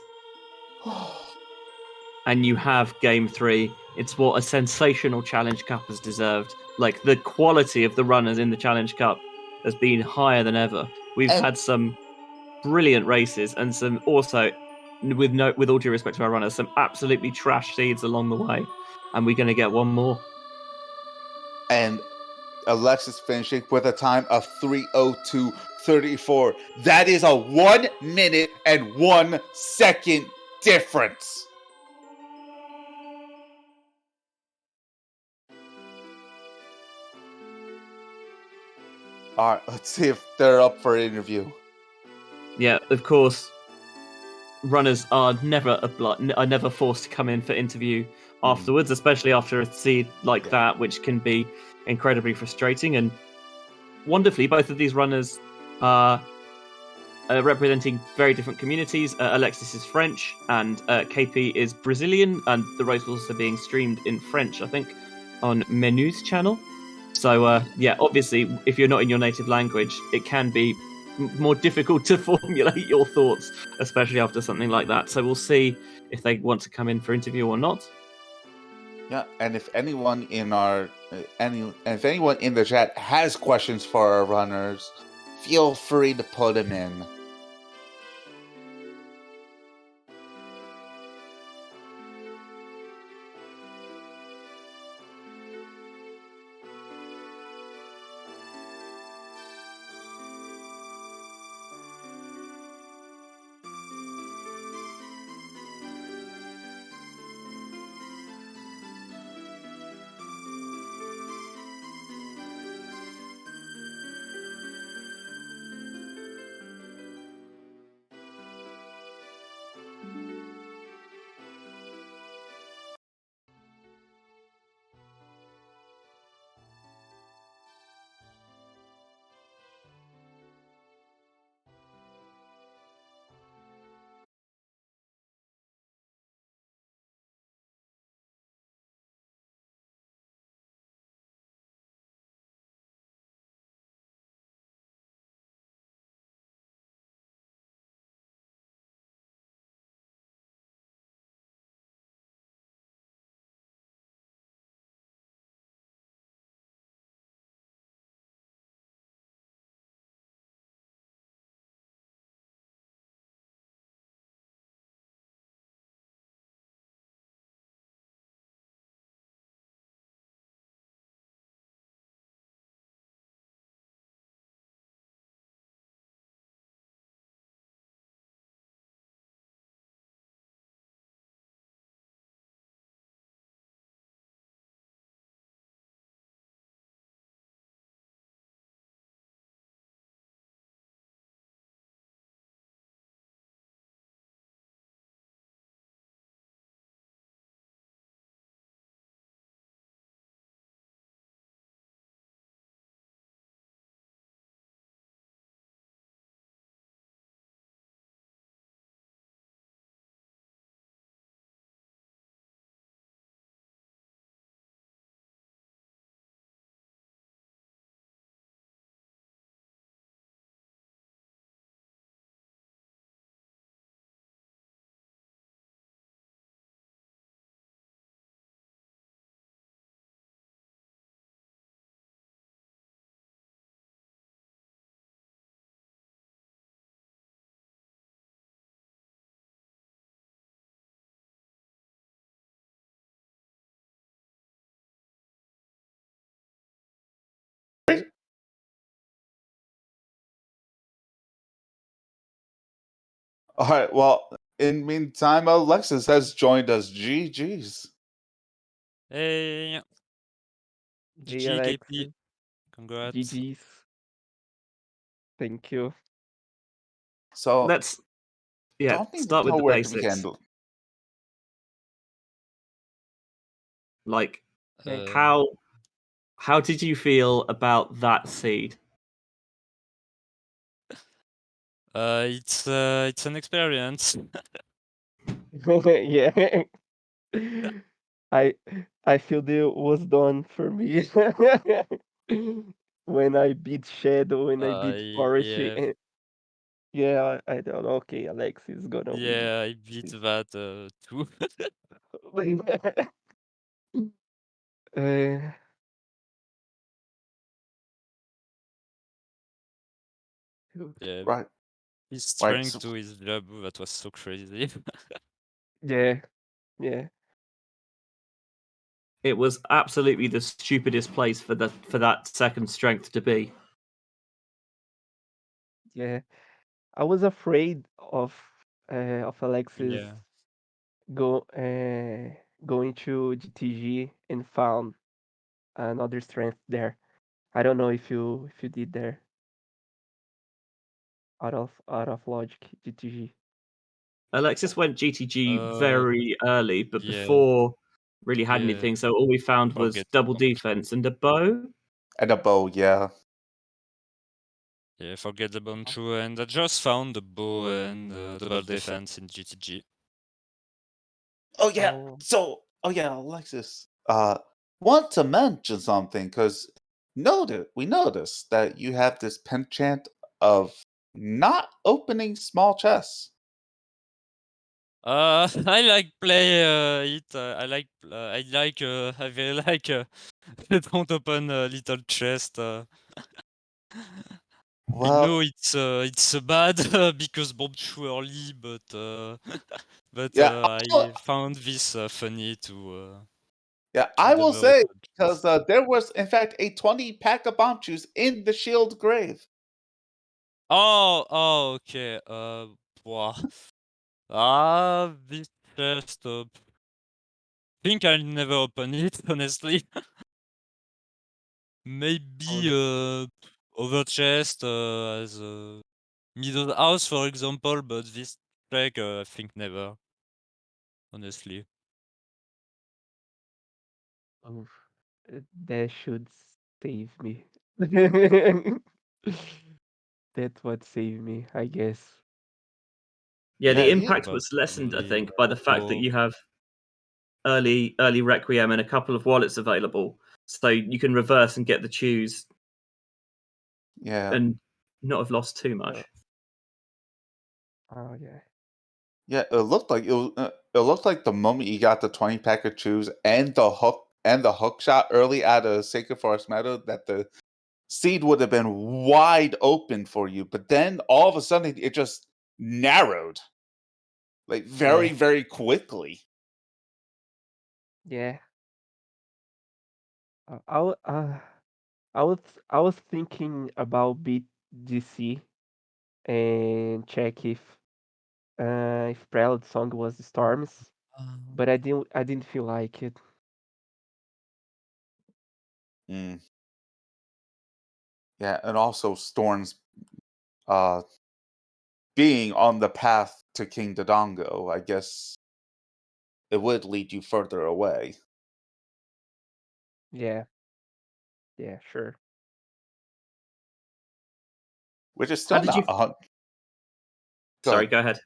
and you have game 3. It's what a sensational Challenge Cup has deserved. Like, the quality of the runners in the Challenge Cup has been higher than ever. We've had some brilliant races and some also, with all due respect to our runners, some absolutely trash seeds along the way. And we're going to get one more. And Alexis finishing with a time of 3:02:34. That is a 1 minute and 1 second difference. All right, let's see if they're up for an interview. Yeah, of course, runners are never forced to come in for interview afterwards, especially after a seed like that, which can be incredibly frustrating. And wonderfully, both of these runners are representing very different communities. Alexis is French, and KP is Brazilian, and the race was also being streamed in French, I think, on Menu's channel. So, yeah, obviously, if you're not in your native language, it can be more difficult to formulate your thoughts, especially after something like that. So we'll see if they want to come in for interview or not. Yeah, and if anyone in if anyone in the chat has questions for our runners, feel free to put them in. All right. Well, in meantime, Alexis has joined us. GG's. Hey, Hey, GG KP, Alexis. congrats. GG's. Thank you. So Let's don't even start with know the where to basics. begin. Like Yeah. how did you feel about that seed? It's an experience. Yeah. I I feel it was done for me. When I beat Shadow, when I beat Forest, Yeah, yeah, I don't know. Okay, Alex is gonna win. yeah, I beat This. that too. uh, Yeah, Right. his Right. strength to his Jabu, that was so crazy. yeah, yeah, It was absolutely the stupidest place for that second strength to be. yeah. I was afraid of Alexis Yeah. go going to GTG and found another strength there. I don't know if you did there out of logic GTG. Alexis went GTG Uh, very early, but yeah, before really had yeah. anything. So all we found was double Forgettable. defense and a bow. And a bow, yeah. Yeah, forget the Bonchu, and I just found the bow and double defense in GTG. Oh yeah. Oh, So, yeah, Alexis. Want to mention something because we noticed that you have this penchant of not opening small chests. I like play it. I very like don't open a little chest. I know Well, it's bad because bomb too early, but yeah, I found this funny to I will never say open because chest. there was in fact a 20 pack of bomb shoes in the shield grave. Oh, okay. Wow. Ah, this chest. Think I'll never open it honestly. Maybe oh, other chest as middle house for example, but this track I think never. Honestly. oh, that should save me. That's what saved me, I guess. Yeah, Yeah, the he, impact But was lessened, I only think, by the fact that oh, you have early Requiem and a couple of wallets available, so you can reverse and get the choose yeah, and not have lost too much. Oh yeah. yeah. It looked like the moment you got the 20 pack of chews and the hook shot early out of Sacred Forest Meadow that the seed would have been wide open for you, but then all of a sudden it just narrowed like very, Yeah. very quickly. Yeah. I w- I was I was thinking about beat DC and check if Prelude song was Storms, but I didn't feel like it. Mm. Yeah, and also Storm's uh being on the path to King Dodongo, I guess it would lead you further away. Yeah. Yeah, sure. Which is How still did you? not a hun- Go Sorry, ahead. go ahead.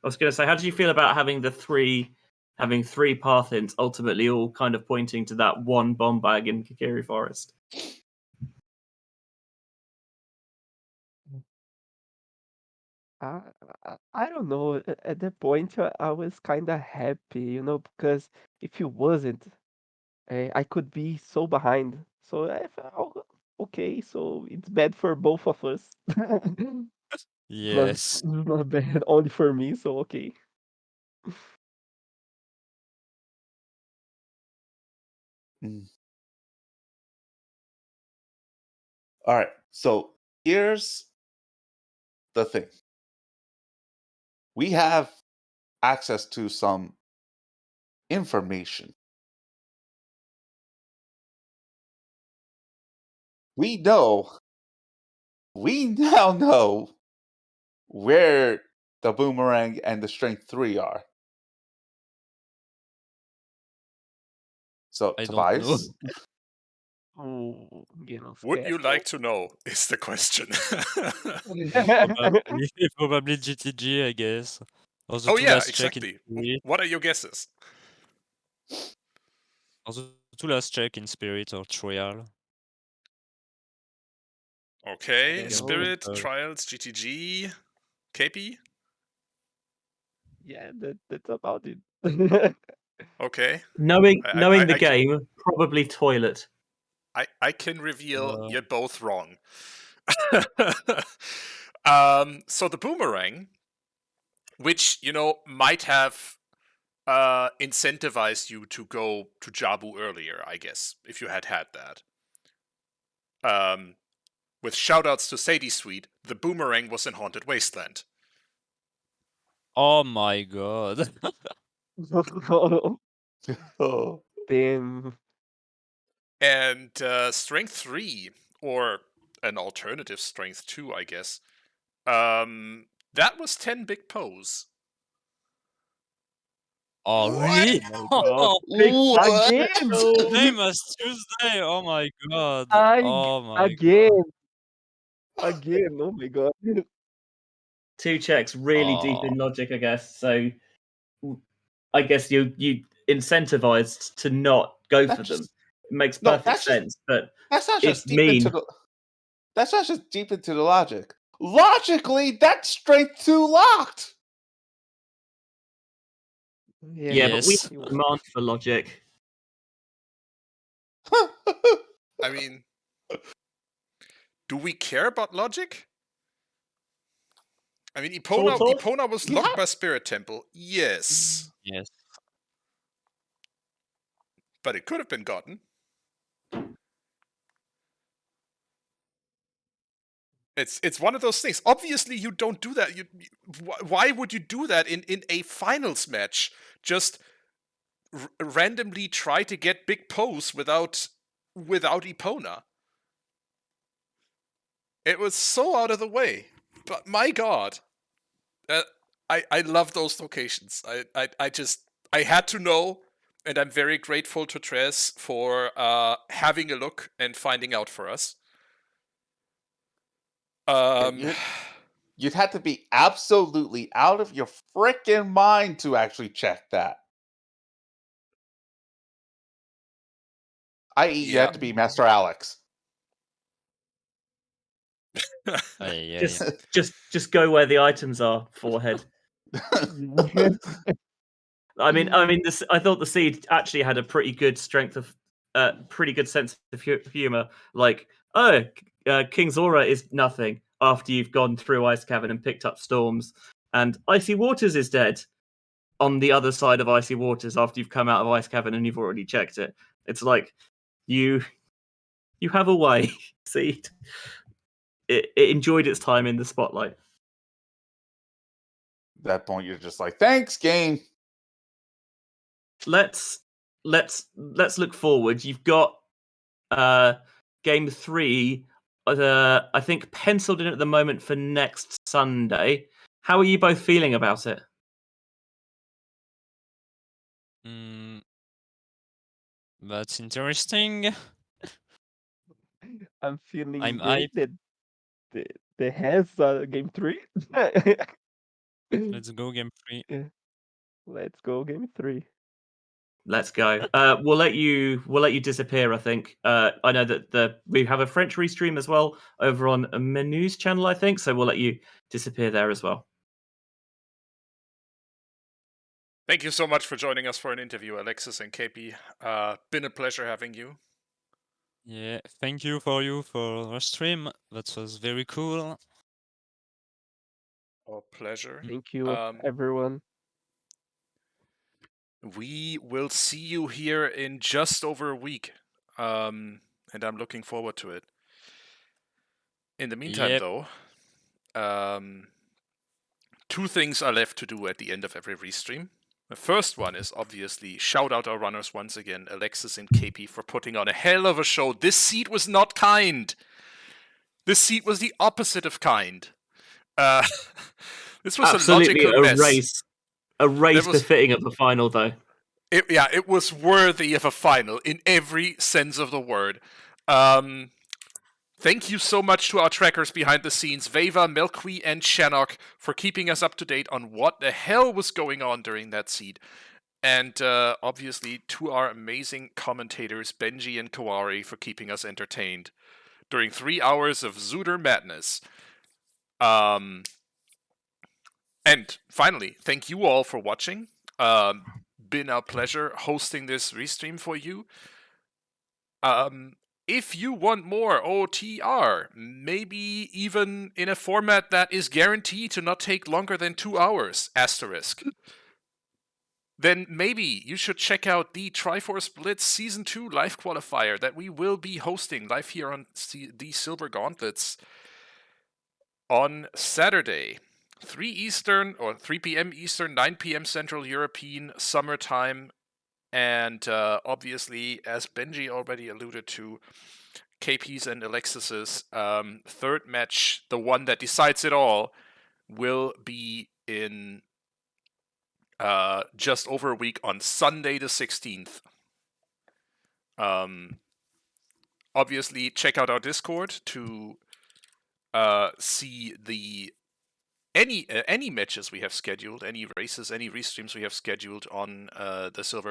I was going to say, how did you feel about having three path hints, ultimately all kind of pointing to that one bomb bag in Kikiri Forest? I I don't know. At that point, I was kind of happy, because if it wasn't, I could be so behind. So I felt, okay, so it's bad for both of us. yes. It's not bad only for me, so okay. Mm. All right. So here's the thing. we have access to some information. We now know where the boomerang and the strength 3 are. So, I don't know. Tobias, Oh, getting Would you scared. like to know? Is the question. Probably GTG, I guess. Or the Oh two yeah, last check in exactly. spirit. What are your guesses? Or the two last check in spirit or trial. Okay, Yo. Spirit, Trials, GTG, KP. Yeah, that's about it. Okay, Knowing I- the I ca- game, probably toilet. I can reveal Uh. you're both wrong. So the boomerang, which might have incentivized you to go to Jabu earlier, I guess, if you had that. With shoutouts to Sadie Sweet, the boomerang was in Haunted Wasteland. Oh my god. oh, Damn. And Strength 3, or an alternative Strength 2, I guess, that was 10 big pose. Oh, really? God. what? Again! Same as Tuesday. Oh my god. Oh my Again! Again, oh my god. 2 checks really deep in logic, I guess. So I guess you incentivized to not go for That's them. just- It makes No, perfect that's just- sense, but That's not it's just deep into mean. the. That's not just deep into the logic. Logically, that's strength 2 locked. Yeah, but we Yes. have demand for logic. I mean, do we care about logic? I mean, Sort of. Epona was Yeah. locked by Spirit Temple, yes, Yes. but it could have been gotten. It's one of those things. Obviously, you don't do that. Why would you do that in a finals match? Just randomly try to get big pose without Epona. It was so out of the way. But my god, I love those locations. I had to know, and I'm very grateful to Tres for having a look and finding out for us. You'd have to be absolutely out of your frickin' mind to actually check that. I.e., you Yeah. have to be Master Alex. Just go where the items are, forehead. I mean, this. I thought the seed actually had a pretty good sense of humor. Like, King's Aura is nothing after you've gone through Ice Cavern and picked up Storms, and Icy Waters is dead on the other side of Icy Waters after you've come out of Ice Cavern and you've already checked it. It's like you have a way. Seed. It enjoyed its time in the spotlight. At that point, you're just like, thanks, game. Let's look forward. You've got game 3, I think penciled in at the moment for next Sunday. How are you both feeling about it? That's interesting. I'm feeling I'm great hyped. that they has game 3. Let's go game 3. Let's go game 3. Let's go. We'll let you disappear. I think. I know that we have a French restream as well over on a Menu's channel. I think so. We'll let you disappear there as well. Thank you so much for joining us for an interview, Alexis and KP. Been a pleasure having you. Yeah, thank you for the stream. That was very cool. Our pleasure. Thank you, everyone. We will see you here in just over a week, and I'm looking forward to it. In the meantime, Yep. though, 2 things are left to do at the end of every restream. The first one is obviously shout out our runners once again, Alexis and Keipi, for putting on a hell of a show. This seed was not kind. This seed was the opposite of kind. This was Absolutely a logical mess. A race was- befitting of the final, though. It was worthy of a final in every sense of the word. Thank you so much to our trackers behind the scenes, Veva, Milkwe, and Shannock, for keeping us up to date on what the hell was going on during that seed. And obviously to our amazing commentators, Benjy and Koari, for keeping us entertained during 3 hours of Zooter madness. And finally, thank you all for watching. Been a pleasure hosting this restream for you. If you want more OTR, maybe even in a format that is guaranteed to not take longer than 2 hours, asterisk, then maybe you should check out the Triforce Blitz Season 2 live qualifier that we will be hosting live here on the Silver Gauntlets on Saturday. 3 Eastern, or 3 p.m. Eastern, 9 p.m. Central European summertime. And obviously, as Benjy already alluded to, Keipi3 and Alexis's third match, the one that decides it all, will be in just over a week on Sunday the 16th. Obviously, check out our Discord to see any matches we have scheduled, any races, any restreams we have scheduled on the Silver